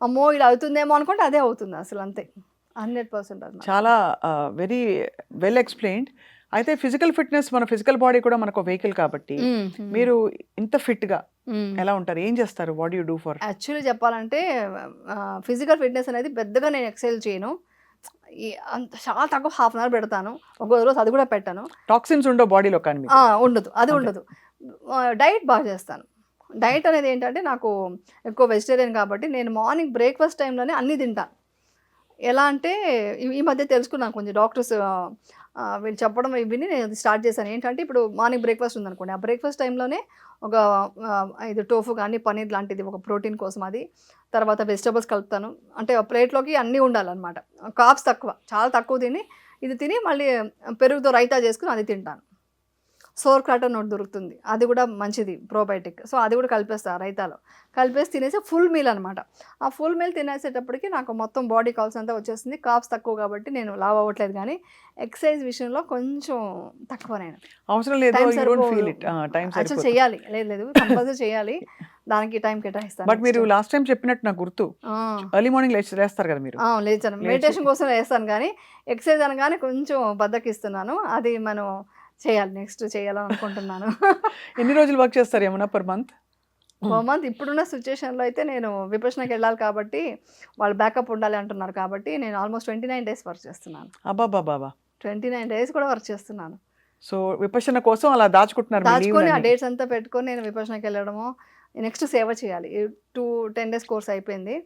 [SPEAKER 2] అమ్మో ఇలా అవుతుందేమో అనుకుంటే అదే అవుతుంది, అసలు అంతే 100%.
[SPEAKER 1] చాలా వెరీ వెల్ ఎక్స్ప్లెయిన్డ్. అయితే ఫిజికల్ ఫిట్నెస్, మన ఫిజికల్ బాడీ కూడా మనకు వెహికల్ కాబట్టి మీరు ఇంత ఫిట్ గా ఎలా ఉంటారు, ఏం చేస్తారు, what you do for?
[SPEAKER 2] Actually చెప్పాలంటే ఫిజికల్ ఫిట్నెస్ అనేది పెద్దగా నేను ఎక్సైజ్ చేయను. అంత చాలా తక్కువ హాఫ్ అన్ అవర్ పెడతాను, ఒక రోజు అది కూడా పెట్టాను.
[SPEAKER 1] టాక్సిన్స్ ఉండవు బాడీలో కానీ మీకు?
[SPEAKER 2] ఉండదు, అది ఉండదు. డైట్ బాగా చేస్తాను. డైట్ అనేది ఏంటంటే నాకు ఎక్కువ వెజిటేరియన్ కాబట్టి నేను మార్నింగ్ బ్రేక్ఫాస్ట్ టైంలోనే అన్నీ తింటాను. ఎలా అంటే ఈ మధ్య తెలుసుకున్నాను, కొంచెం డాక్టర్స్ వీళ్ళు చెప్పడం విని నేను అది స్టార్ట్ చేశాను. ఏంటంటే ఇప్పుడు మార్నింగ్ బ్రేక్ఫాస్ట్ ఉందనుకోండి, ఆ బ్రేక్ఫాస్ట్ టైంలోనే ఒక ఇది టోఫు కానీ పన్నీర్ లాంటిది ఒక ప్రోటీన్ కోసం, అది తర్వాత వెజిటబుల్స్ కలుపుతాను. అంటే ప్లేట్లోకి అన్నీ ఉండాలన్నమాట. కార్బ్స్ తక్కువ, చాలా తక్కువ తిని ఇది తిని మళ్ళీ పెరుగుతో రైతా చేసుకుని అది తింటాను. సోర్ క్రాట్ అని ఒకటి దొరుకుతుంది, అది కూడా మంచిది, ప్రోబయోటిక్. సో అది కూడా కలిపేస్తాను రైతాలో, కలిపేసి తినేసి ఫుల్ మీల్ అనమాట. ఆ ఫుల్ మీల్ తినేసేటప్పటికి నాకు మొత్తం బాడీ కావాల్సినంత వచ్చేస్తుంది. కాప్స్ తక్కువ కాబట్టి నేను లావ్ అవ్వట్లేదు, కానీ ఎక్సర్సైజ్ విషయంలో కొంచెం తక్కువ. నేను
[SPEAKER 1] అవసరం లేదు,
[SPEAKER 2] యాక్చువల్ చేయాలి, లేదు కంపల్సరీ చేయాలి, దానికి టైం కేటాయిస్తాను.
[SPEAKER 1] బట్ మీరు లాస్ట్ టైం చెప్పినట్టు నాకు గుర్తు, ఎర్లీ మార్నింగ్ లేస్తారు కదా మీరు?
[SPEAKER 2] లేచాను, మెడిటేషన్ కోసం వేస్తాను, కానీ ఎక్సర్సైజ్ అనగానే కొంచెం బద్దకిస్తున్నాను. అది మనం చేయాలి, నెక్స్ట్ చేయాలని అనుకుంటున్నాను.
[SPEAKER 1] ఎన్ని రోజులు వర్క్ చేస్తారు ఏమన్నా పర్ మంత్?
[SPEAKER 2] ఇప్పుడున్న సిచ్యువేషన్లో అయితే నేను విపక్షణకి వెళ్ళాలి కాబట్టి, వాళ్ళు బ్యాకప్ ఉండాలి అంటున్నారు కాబట్టి నేను ఆల్మోస్ట్ 29 days వర్క్ చేస్తున్నాను.
[SPEAKER 1] అబ్బాబాబా,
[SPEAKER 2] 29 days కూడా వర్క్ చేస్తున్నాను.
[SPEAKER 1] సో విపక్షణ కోసం అలా దాచుకొని
[SPEAKER 2] ఆ డేట్స్ అంతా పెట్టుకొని నేను విపక్షణకి వెళ్ళడము, నెక్స్ట్ సేవ చేయాలి. 10 days కోర్స్ అయిపోయింది.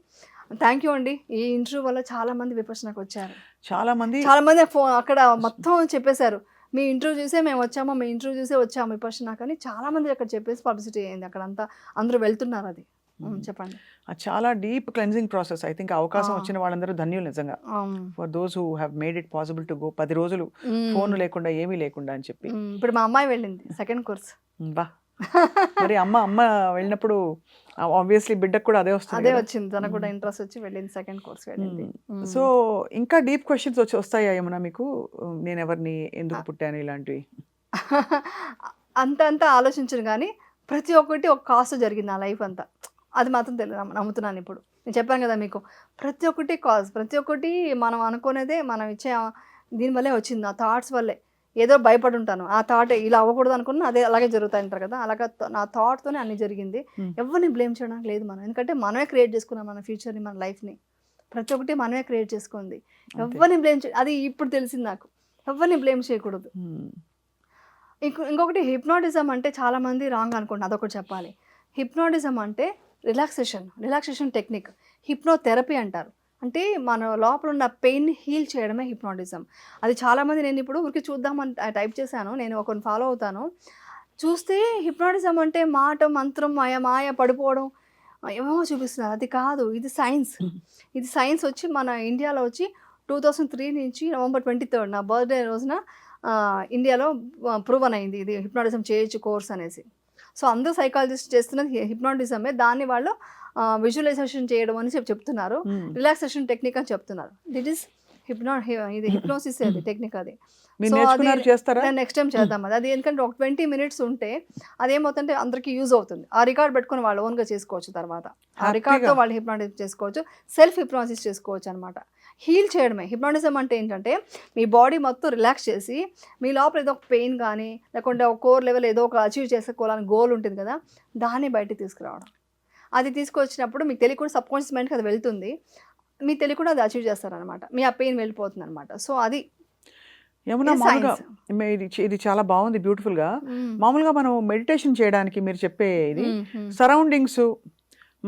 [SPEAKER 2] థ్యాంక్ యూ అండి, ఈ ఇంటర్వ్యూ వల్ల చాలా మంది విపక్షణకు వచ్చారు. చాలా మంది అక్కడ మొత్తం చెప్పేశారు, మీ ఇంటర్వ్యూ చూసే మేము వచ్చాము, మీ ఇంటర్వ్యూ చూసే వచ్చాము విపక్షణ, కానీ చాలా మంది అక్కడ చెప్పేసి పబ్లిసిటీ అయింది, అక్కడంతా అందరూ వెళ్తున్నారు. అది చెప్పండి.
[SPEAKER 1] చాలా deep cleansing process. I think అవకాశం వచ్చిన వాళ్ళందరూ ధన్యులు నిజంగా. For those who have made it possible to go 10 రోజులు ఫోన్ లేకుండా ఏమీ లేకుండా అని చెప్పి.
[SPEAKER 2] ఇప్పుడు మా అమ్మాయి వెళ్ళింది సెకండ్ కోర్స్.
[SPEAKER 1] బా, మరి అమ్మ వెళ్ళినప్పుడు ఆబ్వియస్లీ బిడ్డకు కూడా అదే
[SPEAKER 2] వచ్చింది, తనకు కూడా ఇంట్రెస్ట్ వచ్చి వెళ్ళింది, సెకండ్ కోర్స్ వెళ్ళింది.
[SPEAKER 1] సో ఇంకా డీప్ క్వశ్చన్స్ వస్తాయా ఏమన్నా మీకు, నేను ఎవరిని, ఎందుకు పుట్టాను, ఇలాంటివి?
[SPEAKER 2] అంత ఆలోచించను, కానీ ప్రతి ఒక్కటి ఒక కాస్ట్ జరిగింది నా లైఫ్ అంతా, అది మాత్రం నమ్ముతున్నాను. ఇప్పుడు నేను చెప్పాను కదా మీకు, ప్రతి ఒక్కటి కాజ్, ప్రతి ఒక్కటి మనం అనుకునేదే, మనం ఇచ్చే దీనివల్లే వచ్చింది, ఆ థాట్స్ వల్లే. ఏదో భయపడి ఉంటాను, ఆ థాట్ ఇలా అవ్వకూడదు అనుకున్నా అదే అలాగే జరుగుతాయి అంటారు కదా, అలాగా నా థాట్తోనే అన్ని జరిగింది. ఎవరిని బ్లేమ్ చేయడానికి లేదు మనం, ఎందుకంటే మనమే క్రియేట్ చేసుకున్నాం మన ఫ్యూచర్ని, మన లైఫ్ని, ప్రతి ఒక్కటి మనమే క్రియేట్ చేసుకుంది. ఎవరిని బ్లేమ్ అది ఇప్పుడు తెలిసింది నాకు, ఎవరిని బ్లేమ్ చేయకూడదు. ఇంకొకటి, హిప్నాటిజం అంటే చాలామంది రాంగ్ అనుకుంటున్నారు, అదొకటి చెప్పాలి. హిప్నాటిజం అంటే రిలాక్సేషన్ టెక్నిక్, హిప్నోథెరపీ అంటారు. అంటే మన లోపల ఉన్న పెయిన్ హీల్ చేయడమే హిప్నాటిజం. అది చాలామంది, నేను ఇప్పుడు ఊరికి చూద్దామని టైప్ చేశాను, నేను ఒకరిని ఫాలో అవుతాను, చూస్తే హిప్నాటిజం అంటే మాట, మంత్రం, మాయ పడిపోవడం ఏమో చూపిస్తున్నారు. అది కాదు, ఇది సైన్స్. ఇది సైన్స్ వచ్చి మన ఇండియాలో వచ్చి 2003 నుంచి November 23 నా బర్త్డే రోజున ఇండియాలో ప్రూవన్ అయింది, ఇది హిప్నాటిజం చేయొచ్చు కోర్స్ అనేసి. సో అందరూ సైకాలజిస్ట్ చేస్తున్నది హిప్నాటిజమే, దాన్ని వాళ్ళు విజువలైజేషన్ చేయడం అని చెప్తున్నారు, రిలాక్సేషన్ టెక్నిక్ అని చెప్తున్నారు. దిట్ ఈస్ ఇది హిప్నోసిస్ అది టెక్నిక్. అది నెక్స్ట్ టైం చేద్దాం. అది ఎందుకంటే ఒక 20 minutes ఉంటే అదేమవుతుంటే అందరికీ యూజ్ అవుతుంది. ఆ రికార్డ్ పెట్టుకుని వాళ్ళు ఓన్గా చేసుకోవచ్చు, తర్వాత ఆ రికార్డ్తో వాళ్ళు హిప్నాటిజం చేసుకోవచ్చు, సెల్ఫ్ హిప్నాసిస్ చేసుకోవచ్చు అనమాట. హీల్ చేయడమే హిప్నాటిజం అంటే. ఏంటంటే మీ బాడీ మొత్తం రిలాక్స్ చేసి, మీ లోపల ఏదో ఒక పెయిన్ కానీ, లేకుంటే ఒక కోర్ లెవెల్ ఏదో ఒక అచీవ్ చేసుకోవాలని గోల్ ఉంటుంది కదా, దాన్ని బయటికి తీసుకురావడం. అది తీసుకొచ్చినప్పుడు మీకు తెలియకుండా సబ్ కాన్షియస్ మైండ్కి అది వెళ్తుంది, మీకు తెలియకుండా అది అచీవ్ చేస్తారనమాట, మీ ఆ పెయిన్ వెళ్ళిపోతుంది అనమాట. సో అది
[SPEAKER 1] ఏమన్నా మామూలుగా ఇది చాలా బాగుంది, బ్యూటిఫుల్ గా. మామూలుగా మనం మెడిటేషన్ చేయడానికి మీరు చెప్పే ఇది సరౌండింగ్స్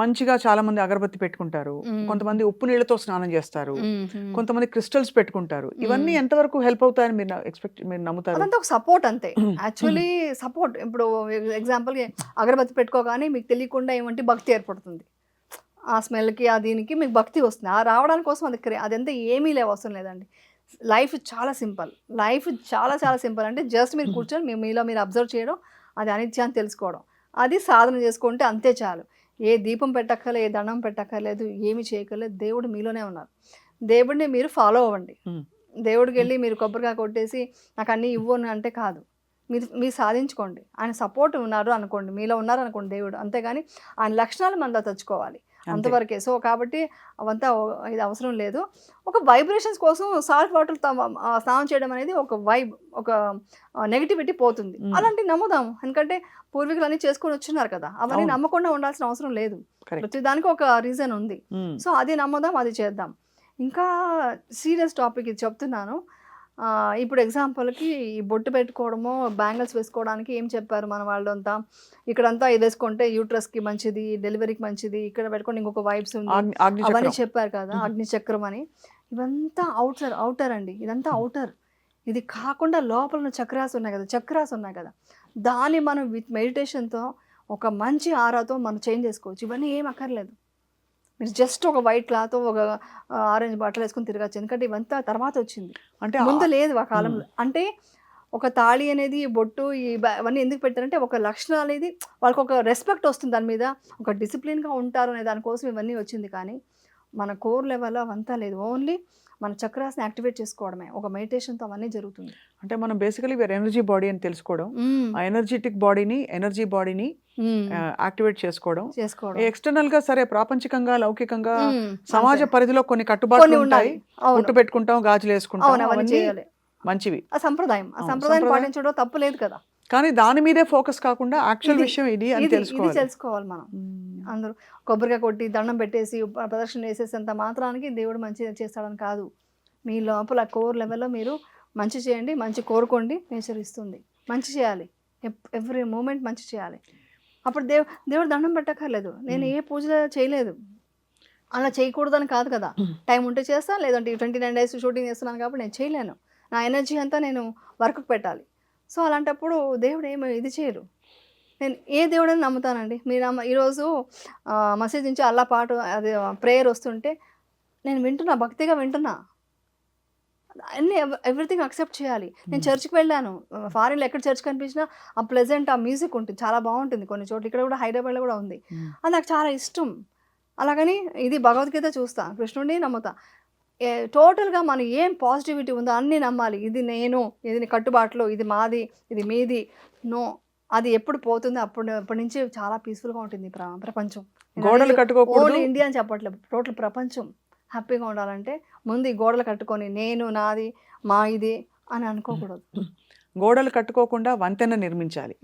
[SPEAKER 1] మంచిగా, చాలా మంది అగరబత్తి పెట్టుకుంటారు, కొంతమంది ఉప్పు నీళ్ళతో స్నానం చేస్తారు, కొంతమంది క్రిస్టల్స్ పెట్టుకుంటారు. ఇవన్నీ ఎంతవరకు హెల్ప్ అవుతాయని మీరు నమ్ముతారు?
[SPEAKER 2] అదంతా ఒక సపోర్ట్ అంతే, యాక్చువల్లీ సపోర్ట్. ఇప్పుడు ఎగ్జాంపుల్ అగరబత్తి పెట్టుకోగానే మీకు తెలియకుండా ఏమంటే భక్తి ఏర్పడుతుంది, ఆ స్మెల్కి ఆ దీనికి మీకు భక్తి వస్తుంది. ఆ రావడానికి కోసం అదంతా ఏమీ అవసరం లేదండి. లైఫ్ చాలా సింపుల్, చాలా సింపుల్. అంటే జస్ట్ మీరు కూర్చొని మీలో మీరు అబ్జర్వ్ చేయడం, అది అనిత్యాన్ని తెలుసుకోవడం, అది సాధన చేసుకుంటే అంతే చాలు. ఏ దీపం పెట్టక్కర్లేదు, ఏ దండం పెట్టక్కర్లేదు, ఏమి చేయక్కర్లేదు, దేవుడు మీలోనే ఉన్నారు. దేవుడిని మీరు ఫాలో అవ్వండి. దేవుడికి వెళ్ళి మీరు కొబ్బరికాయ కొట్టేసి నాకు అన్నీ ఇవ్వను అంటే కాదు, మీరు సాధించుకోండి. ఆయన సపోర్ట్ ఉన్నారు అనుకోండి, మీలో ఉన్నారు అనుకోండి దేవుడు, అంతేగాని ఆయన లక్షణాలు మనలో తెచ్చుకోవాలి. అంతవరకే. సో కాబట్టి అవంతా ఇది అవసరం లేదు. ఒక వైబ్రేషన్స్ కోసం సాల్ట్ వాటర్ స్నానం చేయడం అనేది ఒక వైబ్, ఒక నెగటివిటీ పోతుంది. అలాంటివి నమ్ముదాం. ఎందుకంటే పూర్వీకులు అన్నీ చేసుకొని వచ్చిన్నారు కదా, అవన్నీ నమ్మకుండా ఉండాల్సిన అవసరం లేదు. ప్రతి దానికి ఒక రీజన్ ఉంది. సో అది నమ్ముదాం, అది చేద్దాం. ఇంకా సీరియస్ టాపిక్ ఇది చెప్తున్నాను. ఇప్పుడు ఎగ్జాంపుల్కి ఈ బొట్టు పెట్టుకోవడము, బ్యాంగిల్స్ వేసుకోవడానికి ఏం చెప్పారు మన వాళ్ళంతా, ఇక్కడంతా ఇది వేసుకుంటే యూట్రస్కి మంచిది, డెలివరీకి మంచిది, ఇక్కడ పెట్టుకుంటే ఇంకొక వైబ్స్ ఉంది అవన్నీ చెప్పారు కదా, అగ్ని చక్రం అని. ఇవంతా అవుటర్ అండి, ఇదంతా అవుటర్. ఇది కాకుండా లోపల చక్రాస్ ఉన్నాయి కదా, దాన్ని మనం విత్ మెడిటేషన్తో ఒక మంచి ఆరాతో మనం చేంజ్ చేసుకోవచ్చు. ఇవన్నీ ఏం అక్కర్లేదు. మీరు జస్ట్ ఒక వైట్ క్లాత్, ఒక ఆరెంజ్ బట్టలు వేసుకొని తిరగచ్చు. ఎందుకంటే ఇవంతా తర్వాత వచ్చింది, అంటే ముందు లేదు ఆ కాలంలో. అంటే ఒక తాళి అనేది, బొట్టు, ఇవన్నీ ఎందుకు పెట్టారంటే ఒక లక్షణం అనేది వాళ్ళకి ఒక రెస్పెక్ట్ వస్తుంది, దాని మీద ఒక డిసిప్లిన్గా ఉంటారు అనే దానికోసం ఇవన్నీ వచ్చింది. కానీ మన కోర్ లెవెల్లో అవంతా లేదు. ఓన్లీ మన చక్రాస్ని యాక్టివేట్ చేసుకోవడమే, ఒక మెడిటేషన్తో అవన్నీ జరుగుతుంది.
[SPEAKER 1] అంటే మనం బేసికలీ వేరే ఎనర్జీ బాడీ అని తెలుసుకోవడం, ఆ ఎనర్జెటిక్ బాడీని, ఎనర్జీ బాడీని యాక్టివేట్ చేసుకోవడం. ఎక్స్టర్నల్ గా సరే ప్రాపంచికంగా, లౌకికంగా సమాజ పరిధిలో కొన్ని కట్టుబాట్లు ఉంటాయి. బొట్టు పెట్టుకుంటాం, గాజులు వేసుకుంటాం, మంచివి.
[SPEAKER 2] ఆ సంప్రదాయం పాటించడం తప్పు లేదు కదా.
[SPEAKER 1] కానీ దాని మీదే ఫోకస్ కాకుండా యాక్చువల్ విషయం ఇది అని
[SPEAKER 2] తెలుసుకోవాలి మనం. అందరూ కొబ్బరికాయ కొట్టి దండం పెట్టేసి ప్రదర్శన చేసేసేంత మాత్రానికి దేవుడు మంచి చేస్తాడని కాదు. మీ లోపల కోర్ లెవెల్లో మీరు మంచి చేయండి, మంచి కోరుకోండి, నేచర్ ఇస్తుంది. మంచి చేయాలి, ఎవ్రీ మూమెంట్ మంచి చేయాలి. అప్పుడు దేవుడు దండం పెట్టక్కర్లేదు. నేను ఏ పూజలు చేయలేదు, అలా చేయకూడదని కాదు కదా. టైం ఉంటే చేస్తాను, లేదంటే 29 days షూటింగ్ చేస్తున్నాను కాబట్టి నేను చేయలేను. నా ఎనర్జీ అంతా నేను వర్క్కి పెట్టాలి. సో అలాంటప్పుడు దేవుడు ఏమి ఇది చేయరు. నేను ఏ దేవుడని నమ్ముతానండి. మీరు ఈరోజు మసీద్ నుంచి అల్లా పాట, అది ప్రేయర్ వస్తుంటే నేను వింటున్నా, భక్తిగా వింటున్నా. అన్నీ ఎవ్రీథింగ్ అక్సెప్ట్ చేయాలి. నేను చర్చ్కి వెళ్ళాను, ఫారిన్లో ఎక్కడ చర్చ్ కనిపించినా ఆ ప్లెజెంట్, ఆ మ్యూజిక్ ఉంటుంది, చాలా బాగుంటుంది. కొన్ని చోట్ల ఇక్కడ కూడా హైదరాబాద్లో కూడా ఉంది. అది నాకు చాలా ఇష్టం. అలాగని ఇది భగవద్గీత చూస్తా, కృష్ణుడిని నమ్ముతా. టోటల్గా మనం ఏం పాజిటివిటీ ఉందో అన్నీ నమ్మాలి. ఇది నేను, ఇది కట్టుబాట్లు, ఇది మాది, ఇది మీది, నో. అది ఎప్పుడు పోతుందో అప్పటి నుంచి చాలా పీస్ఫుల్గా ఉంటుంది ప్రపంచం.
[SPEAKER 1] గోడలు కట్టుకోకూడదు,
[SPEAKER 2] ఓన్లీ ఇండియా అని చెప్పట్లేదు, టోటల్ ప్రపంచం హ్యాపీగా ఉండాలంటే ముందు ఈ గోడలు కట్టుకొని నేను, నాది, మా ఇది అని అనుకోకూడదు.
[SPEAKER 1] గోడలు కట్టుకోకుండా వంతెన నిర్మించాలి.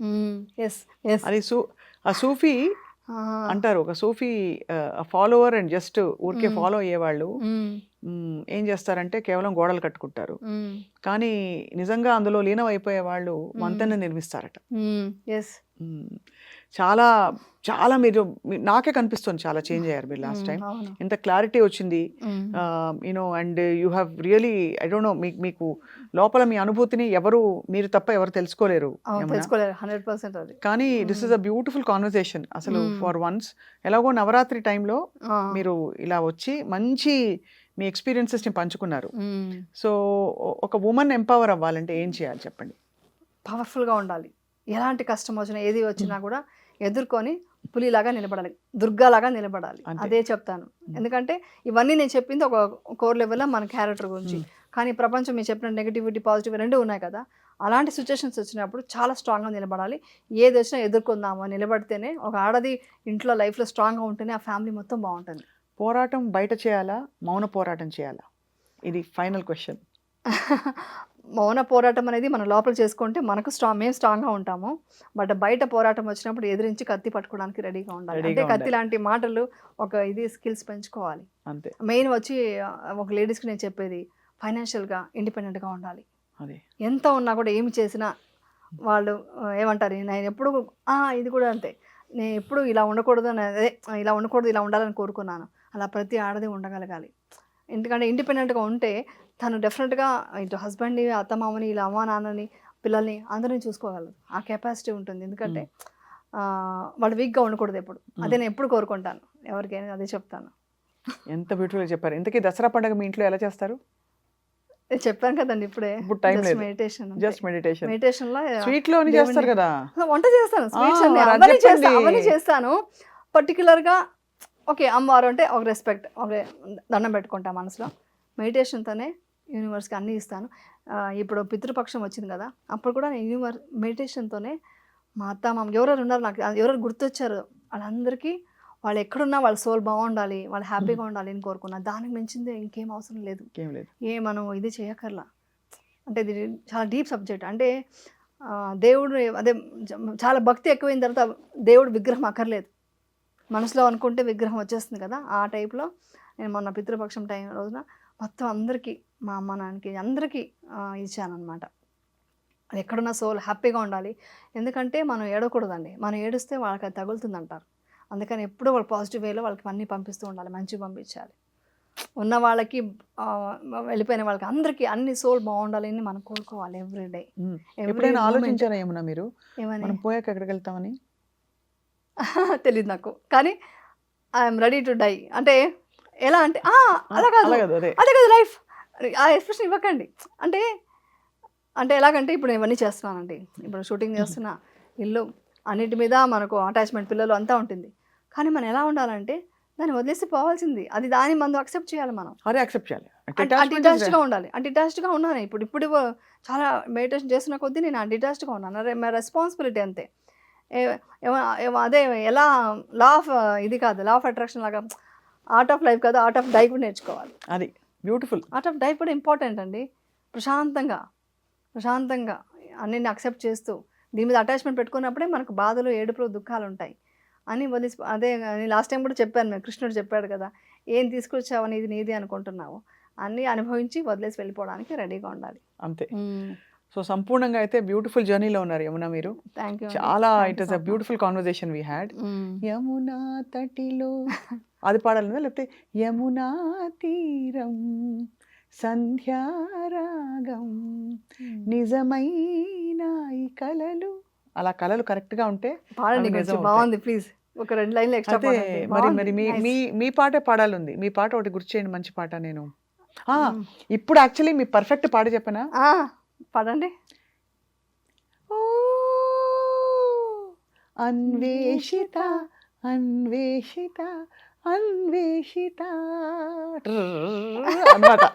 [SPEAKER 1] అది ఆ సూఫీ అంటారు, ఒక సూఫీ ఫాలోవర్ అండ్ జస్ట్ ఊరికే ఫాలో అయ్యేవాళ్ళు ఏం చేస్తారంటే కేవలం గోడలు కట్టుకుంటారు, కానీ నిజంగా అందులో లీనం అయిపోయే వాళ్ళు వంతెన నిర్మిస్తారట. చాలా చాలా మీరు నాకే కనిపిస్తుంది చాలా చేంజ్ అయ్యారు మీరు లాస్ట్ టైం. ఎంత క్లారిటీ వచ్చింది, you know, and you have really, I don't know, మీకు లోపల మీ అనుభూతిని మీరు తప్ప ఎవరు తెలుసుకోలేరు. కానీ this is a beautiful conversation అసలు. ఫర్ వన్స్ ఎలాగో నవరాత్రి టైంలో మీరు ఇలా వచ్చి మంచి మీ ఎక్స్పీరియన్సెస్ని పంచుకున్నారు. సో ఒక ఉమెన్ ఎంపవర్ అవ్వాలంటే ఏం చేయాలి చెప్పండి?
[SPEAKER 2] పవర్ఫుల్గా ఉండాలి. ఎలాంటి కష్టం వచ్చినా, ఏది వచ్చినా కూడా ఎదుర్కొని పులిలాగా నిలబడాలి, దుర్గాలాగా నిలబడాలి. అదే చెప్తాను. ఎందుకంటే ఇవన్నీ నేను చెప్పింది ఒక కోర్ లెవెల్లో మన క్యారెక్టర్ గురించి. కానీ ప్రపంచం మీరు చెప్పిన నెగిటివిటీ, పాజిటివ్ రెండు ఉన్నాయి కదా. అలాంటి సిచ్యువేషన్స్ వచ్చినప్పుడు చాలా స్ట్రాంగ్గా నిలబడాలి. ఏది వచ్చినా ఎదుర్కొందాము, నిలబడితేనే ఒక ఆడది ఇంట్లో లైఫ్లో స్ట్రాంగ్గా ఉంటేనే ఆ ఫ్యామిలీ మొత్తం బాగుంటుంది.
[SPEAKER 1] పోరాటం బయట చేయాలా, మౌన పోరాటం చేయాలా? ఇది ఫైనల్ క్వశ్చన్.
[SPEAKER 2] మౌన పోరాటం అనేది మన లోపల చేసుకుంటే మనకు మేము స్ట్రాంగ్గా ఉంటాము. బట్ బయట పోరాటం వచ్చినప్పుడు ఎదిరించి కత్తి పట్టుకోవడానికి రెడీగా ఉండాలి. అంటే కత్తి లాంటి మాటలు, ఒక ఇది స్కిల్స్ పెంచుకోవాలి అంతే. మెయిన్ వచ్చి ఒక లేడీస్కి నేను చెప్పేది, ఫైనాన్షియల్గా ఇండిపెండెంట్గా ఉండాలి. ఎంత ఉన్నా కూడా ఏమి చేసినా వాళ్ళు ఏమంటారు, నేను ఎప్పుడు ఇది కూడా అంతే, నేను ఎప్పుడు ఇలా ఉండకూడదు అదే, ఇలా ఉండకూడదు, ఇలా ఉండాలని కోరుకున్నాను. అలా ప్రతి ఆడది ఉండగలగాలి. ఎందుకంటే ఇండిపెండెంట్గా ఉంటే తను డెఫినెట్గా ఇటు హస్బెండ్ని, అత్తమామని, ఇలా అమ్మ నాన్నని, పిల్లల్ని అందరినీ చూసుకోగలదు. ఆ కెపాసిటీ ఉంటుంది. ఎందుకంటే వాళ్ళు వీక్గా ఉండకూడదు ఎప్పుడు. అదే నేను ఎప్పుడు కోరుకుంటాను ఎవరికైనా, అదే చెప్తాను.
[SPEAKER 1] ఎంత బ్యూటిఫుల్గా చెప్పారు. ఇంతకీ దసరా పండుగ మీ ఇంట్లో ఎలా చేస్తారు?
[SPEAKER 2] నేను చెప్పాను కదండి ఇప్పుడే, మెడిటేషన్.
[SPEAKER 1] Just meditation.
[SPEAKER 2] మెడిటేషన్లో
[SPEAKER 1] స్వీట్లో చేస్తారు కదా,
[SPEAKER 2] వంట చేస్తాను, స్వీట్స్ అవన్నీ చేస్తాను. పర్టికులర్గా ఓకే అమ్మవారు అంటే ఒక రెస్పెక్ట్, ఒక దండం పెట్టుకుంటా మనసులో. మెడిటేషన్తోనే యూనివర్స్కి అన్నీ ఇస్తాను. ఇప్పుడు పితృపక్షం వచ్చింది కదా, అప్పుడు కూడా నేను మెడిటేషన్తోనే మా అత్త మామ ఎవరెవరు ఉన్నారు, నాకు ఎవరెవరు గుర్తొచ్చారు వాళ్ళందరికీ వాళ్ళు ఎక్కడున్నా వాళ్ళ సోల్ బాగుండాలి, వాళ్ళు హ్యాపీగా ఉండాలి అని కోరుకున్నా. దానికి మించింది ఇంకేం అవసరం లేదు.
[SPEAKER 1] ఏం లేదు.
[SPEAKER 2] మనం ఇది చేయక్కర్లా. అంటే ఇది చాలా డీప్ సబ్జెక్ట్. అంటే దేవుడు అదే చాలా భక్తి ఎక్కువైన తర్వాత దేవుడు విగ్రహం అక్కర్లేదు, మనసులో అనుకుంటే విగ్రహం వచ్చేస్తుంది కదా. ఆ టైప్లో నేను మొన్న పితృపక్షం టైం రోజున మొత్తం అందరికీ, మా అమ్మ నాన్నకి అందరికీ ఇచ్చానమాట. అది ఎక్కడున్న సోల్ హ్యాపీగా ఉండాలి. ఎందుకంటే మనం ఏడకూడదండి, మనం ఏడిస్తే వాళ్ళకి అది తగులుతుంది అంటారు. అందుకని ఎప్పుడూ వాళ్ళు పాజిటివ్ వేలో వాళ్ళకి అన్నీ పంపిస్తూ ఉండాలి, మంచిగా పంపించాలి. ఉన్న వాళ్ళకి వెళ్ళిపోయిన వాళ్ళకి అందరికీ అన్ని సోల్ బాగుండాలి అని మనం కోరుకోవాలి ఎవ్రీడే.
[SPEAKER 1] ఎప్పుడైనా ఆలోచించారా ఏమన్నా మీరు
[SPEAKER 2] ఏమని
[SPEAKER 1] మనం పోయాక ఎక్కడికి వెళ్తామని?
[SPEAKER 2] తెలియదు నాకు, కానీ ఐఎమ్ రెడీ టు డై. అంటే ఎలా అంటే అలా కాదు, అదే కదా లైఫ్. ఆ ఎక్స్ప్రెషన్ ఇవ్వకండి. అంటే అంటే ఎలాగంటే ఇప్పుడు నేను ఇవన్నీ చేస్తున్నానండి, ఇప్పుడు షూటింగ్ చేస్తున్నా, ఇల్లు అన్నిటి మీద మనకు అటాచ్మెంట్, పిల్లలు అంతా ఉంటుంది. కానీ మనం ఎలా ఉండాలంటే దాన్ని వదిలేసి పోవాల్సింది, అది దాన్ని మనం అక్సెప్ట్ చేయాలి. మనం
[SPEAKER 1] అదే అక్సెప్ట్ చేయాలి,
[SPEAKER 2] డిటాచ్డ్గా ఉండాలి. డిటాచ్డ్గా ఉన్నాను ఇప్పుడు చాలా మెడిటేషన్ చేస్తున్న కొద్దీ నేను డిటాచ్డ్గా ఉన్నాను. మా రెస్పాన్సిబిలిటీ అంతే. అదే ఎలా లా ఆఫ్ ఇది కాదు, లా ఆఫ్ అట్రాక్షన్ లాగా ఆర్ట్ ఆఫ్ లైఫ్ కాదు, ఆర్ట్ ఆఫ్ డై కూడా నేర్చుకోవాలి.
[SPEAKER 1] అది బ్యూటిఫుల్.
[SPEAKER 2] ఆర్ట్ ఆఫ్ డై కూడా ఇంపార్టెంట్ అండి. ప్రశాంతంగా అన్నిని అక్సెప్ట్ చేస్తూ దీని మీద అటాచ్మెంట్ పెట్టుకున్నప్పుడే మనకు బాధలు, ఏడుపులు, దుఃఖాలు ఉంటాయి అని వదిలి. అదే లాస్ట్ టైం కూడా చెప్పాను, మేము కృష్ణుడు చెప్పాడు కదా, ఏం తీసుకొచ్చావు ఇది నీది అనుకుంటున్నావు, అన్నీ అనుభవించి వదిలేసి వెళ్ళిపోవడానికి రెడీగా ఉండాలి
[SPEAKER 1] అంతే. సో సంపూర్ణంగా అయితే బ్యూటిఫుల్ జర్నీలో ఉన్నారు యమున మీరు. చాలా it is a beautiful conversation we had. Yamuna తటిలో అది పాడాలి, లేకపోతే యమునా తీరం సంధ్యారాగం నిజమైన ఈ కలలు, అలా కలలు కరెక్ట్ గా ఉంటే
[SPEAKER 2] పాడండి. బాగుంది, ప్లీజ్ ఒక 2 లైన్లు ఎక్స్ట్రా పాడండి.
[SPEAKER 1] మరి మీ పాటే పాడాలి. మీ పాట ఒకటి గుర్తు చేయండి, మంచి పాట. నేను ఇప్పుడు యాక్చువల్లీ మీ పర్ఫెక్ట్ పాట చెప్పనా?
[SPEAKER 2] పాడండి.
[SPEAKER 1] ఓ అన్వేషిత అన్వేషిత అన్వేషిత అన్నమాట.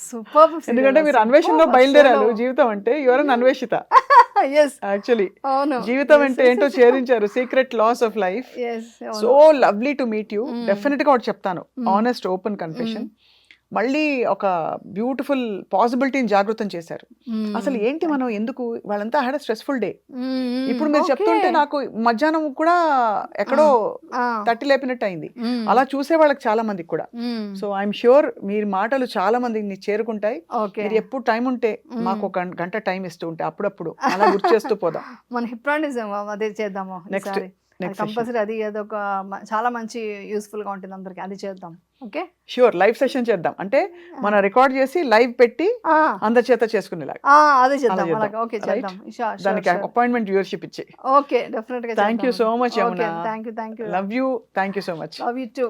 [SPEAKER 2] సూపర్.
[SPEAKER 1] ఎందుకంటే మీరు అన్వేషణలో బయలుదేరారు. జీవితం అంటే యువర్ అన్వేషిత. యాక్చువల్లీ జీవితం అంటే ఏంటో ఛేదించారు, secret laws of life. So lovely to meet you. Definite గా ఒకటి చెప్తాను, ఆనెస్ట్ ఓపెన్ కన్ఫెషన్. మళ్ళీ ఒక బ్యూటిఫుల్ పాసిబిలిటీని జాగృతం చేశారు. అసలు ఏంటి మనం ఎందుకు, వాళ్ళంతా హ్యాడ్ స్ట్రెస్ఫుల్ డే. ఇప్పుడు మీరు చెప్తుంటే నాకు మధ్యాహ్నం కూడా ఎక్కడో తట్టి లేపినట్టు అయింది. అలా చూసే వాళ్ళకి చాలా మందికి కూడా. సో ఐఎమ్ ష్యూర్ మీరు మాటలు చాలా మందిని చేరుకుంటాయి. మీరు ఎప్పుడు టైం ఉంటే మాకు ఒక గంట టైం ఇస్తూ ఉంటే అప్పుడప్పుడు అలా గుర్తు చేస్తూ పోదాం.
[SPEAKER 2] మన హిప్నాటిజం అదే చేద్దాము నెక్స్ట్ కంపల్సరీ. అది అదొక చాలా మంచి యూస్ఫుల్ గా ఉంటుంది అందరికి, అది చేద్దాం. ఓకే
[SPEAKER 1] ష్యూర్, లైవ్ సెషన్ చేద్దాం. అంటే మనం రికార్డ్ చేసి లైవ్ పెట్టి అందరి చేత చేసుకునేలాగా
[SPEAKER 2] అదే చేద్దాం. ఓకే చేద్దాం.
[SPEAKER 1] దానికి అపాయింట్మెంట్ వ్యూవర్షిప్ ఇచ్చి.
[SPEAKER 2] ఓకే డెఫినెట్ గా.
[SPEAKER 1] Thank you so much Yamuna.
[SPEAKER 2] Thank you.
[SPEAKER 1] Love you. Thank you so much.
[SPEAKER 2] Love you two.